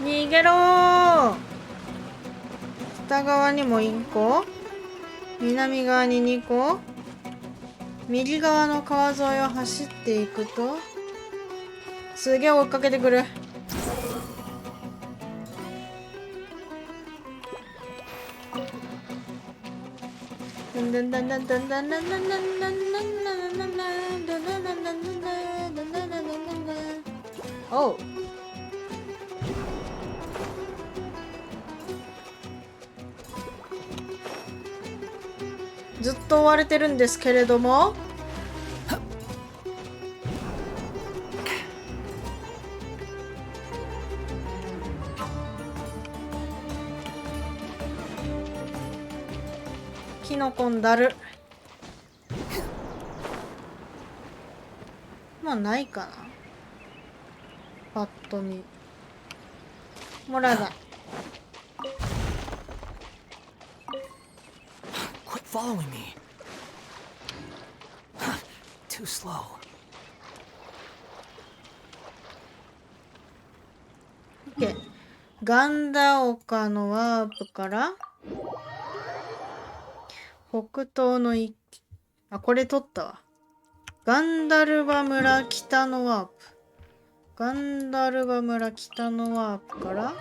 逃げろー。北側にも1個、南側に2個、右側の川沿いを走っていくとすげえ追っかけてくる。おう。ずっと追われてるんですけれども、キノコンだる。まあないかな、パッと見。もらだ。Quit following me. Too slow. ガンダ丘のワープから北東の一機。あ、これ取ったわ。ガンダルバ村北のワープ。ガンダルバ村北のワープから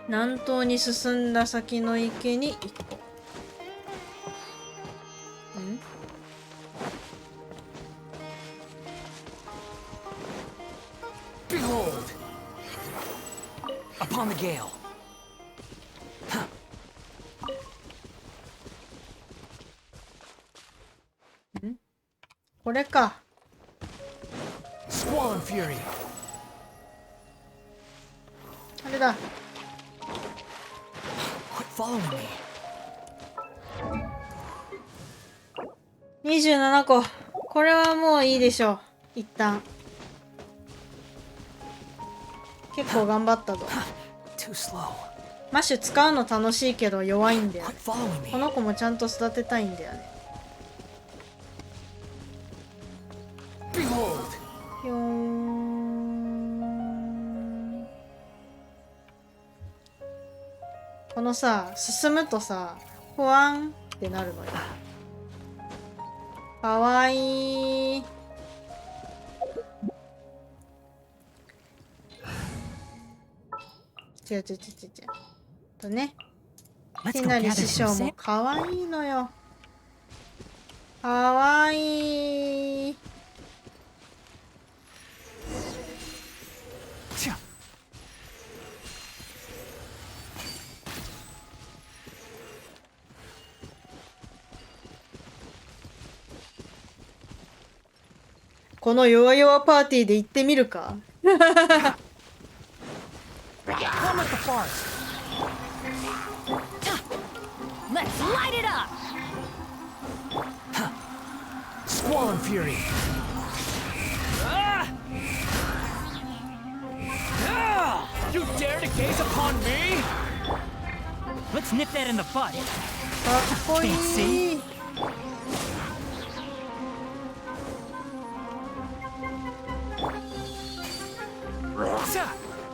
南東に進んだ先の池に1個。Behold! Upon the gale. これか。Squall and Fury. あれだ。Quit following me. 27個。これはもういいでしょう。一旦。結構頑張ったぞ。Too slow. マッシュ使うの楽しいけど弱いんだよ。 Quit following me. この子もちゃんと育てたいんだよね。 Behold. ひょーん。このさ、進むとさ、ふわんってなるのよ。かわいい。違う違う違う違う。とね。ひなり師匠もかわいいのよ。かわいい。この弱々パーティーで行ってみるか。 Come at the forest. Let's light it up! Squall and Fury. You dare to gaze upon me? Let's nip that in the bud. かっこいい。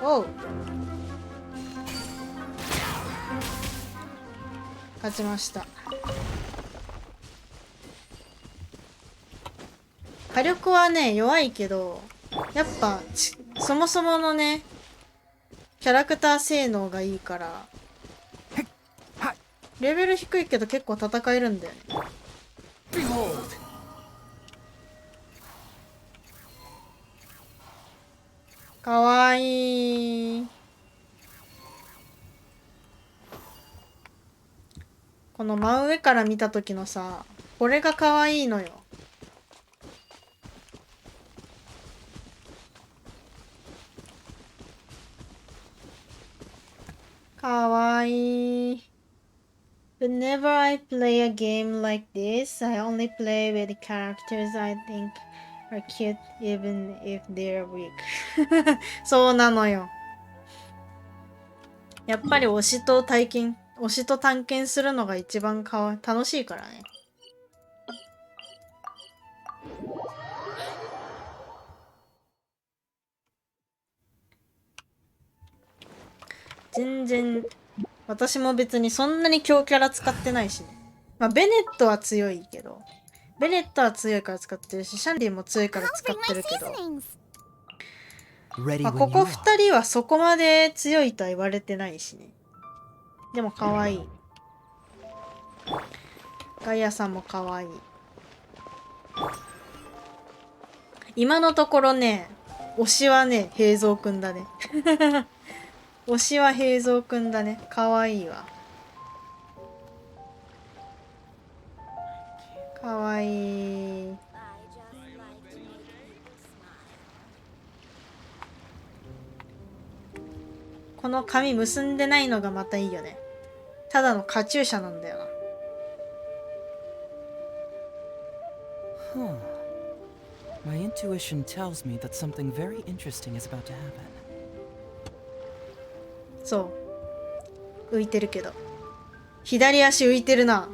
おう。勝ちました。火力はね弱いけど、やっぱそもそものねキャラクター性能がいいからレベル低いけど結構戦えるんだよね。 Behold. かわいい。この真上から見た時のさ、これがかわいいのよ。かわいい。Whenever I play a game like this, I only play with characters I think are cute even if they're weak. そうなのよ。やっぱり推しと探検するのが一番楽しいからね。全然私も別にそんなに強キャラ使ってないしね。まあベネットは強いけど、ベネットは強いから使ってるし、シャンディも強いから使ってるけど、まあ、ここ2人はそこまで強いとは言われてないしね。でも可愛い。ガイアさんも可愛い。今のところね、推しはね平蔵くんだね。推しは平蔵くんだね。可愛いわ。可愛い。この髪結んでないのがまたいいよね。ただのカチューシャなんだよな。Huh. My intuition tells me that something very interesting is about to happen. そう浮いてるけど、左足浮いてるな。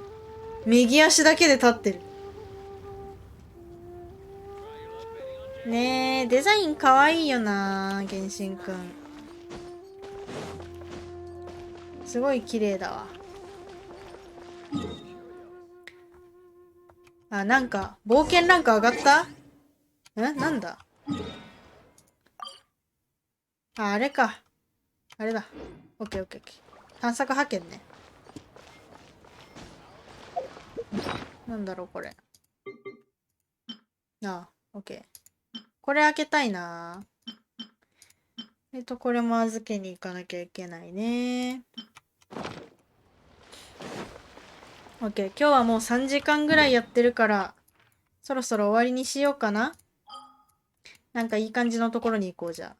右足だけで立ってるね。えデザインかわいいよな、原神くん。すごい綺麗だわ。あ、なんか冒険ランク上がった？なんだ？あれか。あれだ。オッケーオッケーオッケー。探索派遣ね。なんだろうこれ。あ、オッケー。これ開けたいな。これも預けに行かなきゃいけないね。オッケー。今日はもう3時間ぐらいやってるから、そろそろ終わりにしようかな。なんかいい感じのところに行こうじゃ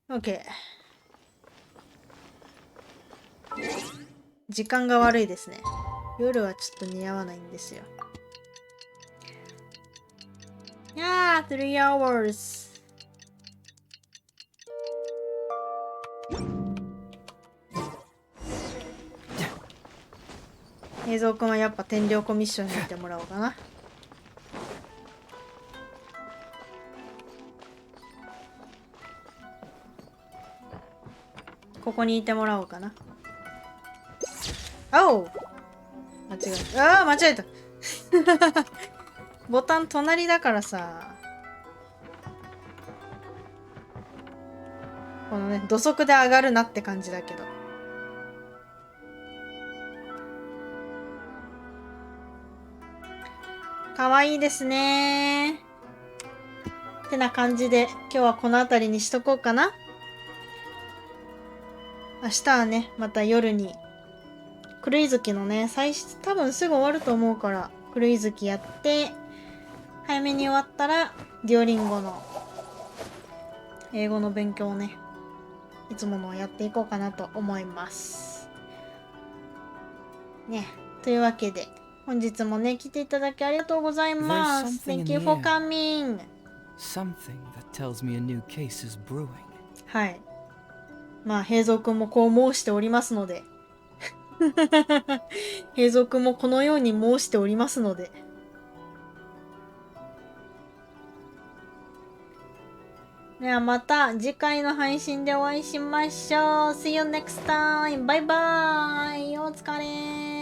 あ。OK。時間が悪いですね。夜はちょっと似合わないんですよ。いやー、3 hours。映像くんはやっぱ天領コミッションに行ってもらおうかな。ここにいてもらおうかな。あお、間違えた。ああ、間違えた。ボタン隣だからさ。このね、土足で上がるなって感じだけど。かわいいですね。ってな感じで、今日はこの辺りにしとこうかな。明日はね、また夜に、狂い月のね、多分すぐ終わると思うから、狂い月やって、早めに終わったら、デュオリンゴの、英語の勉強をね、いつものをやっていこうかなと思います。ね、というわけで、本日もね、来ていただきありがとうございます。Thank you for coming. Something that tells me a new case is brewing. はい。まあ、平蔵くんもこう申しておりますので。平蔵くんもこのように申しておりますので。ではまた次回の配信でお会いしましょう。See you next time. バイバイ。お疲れ。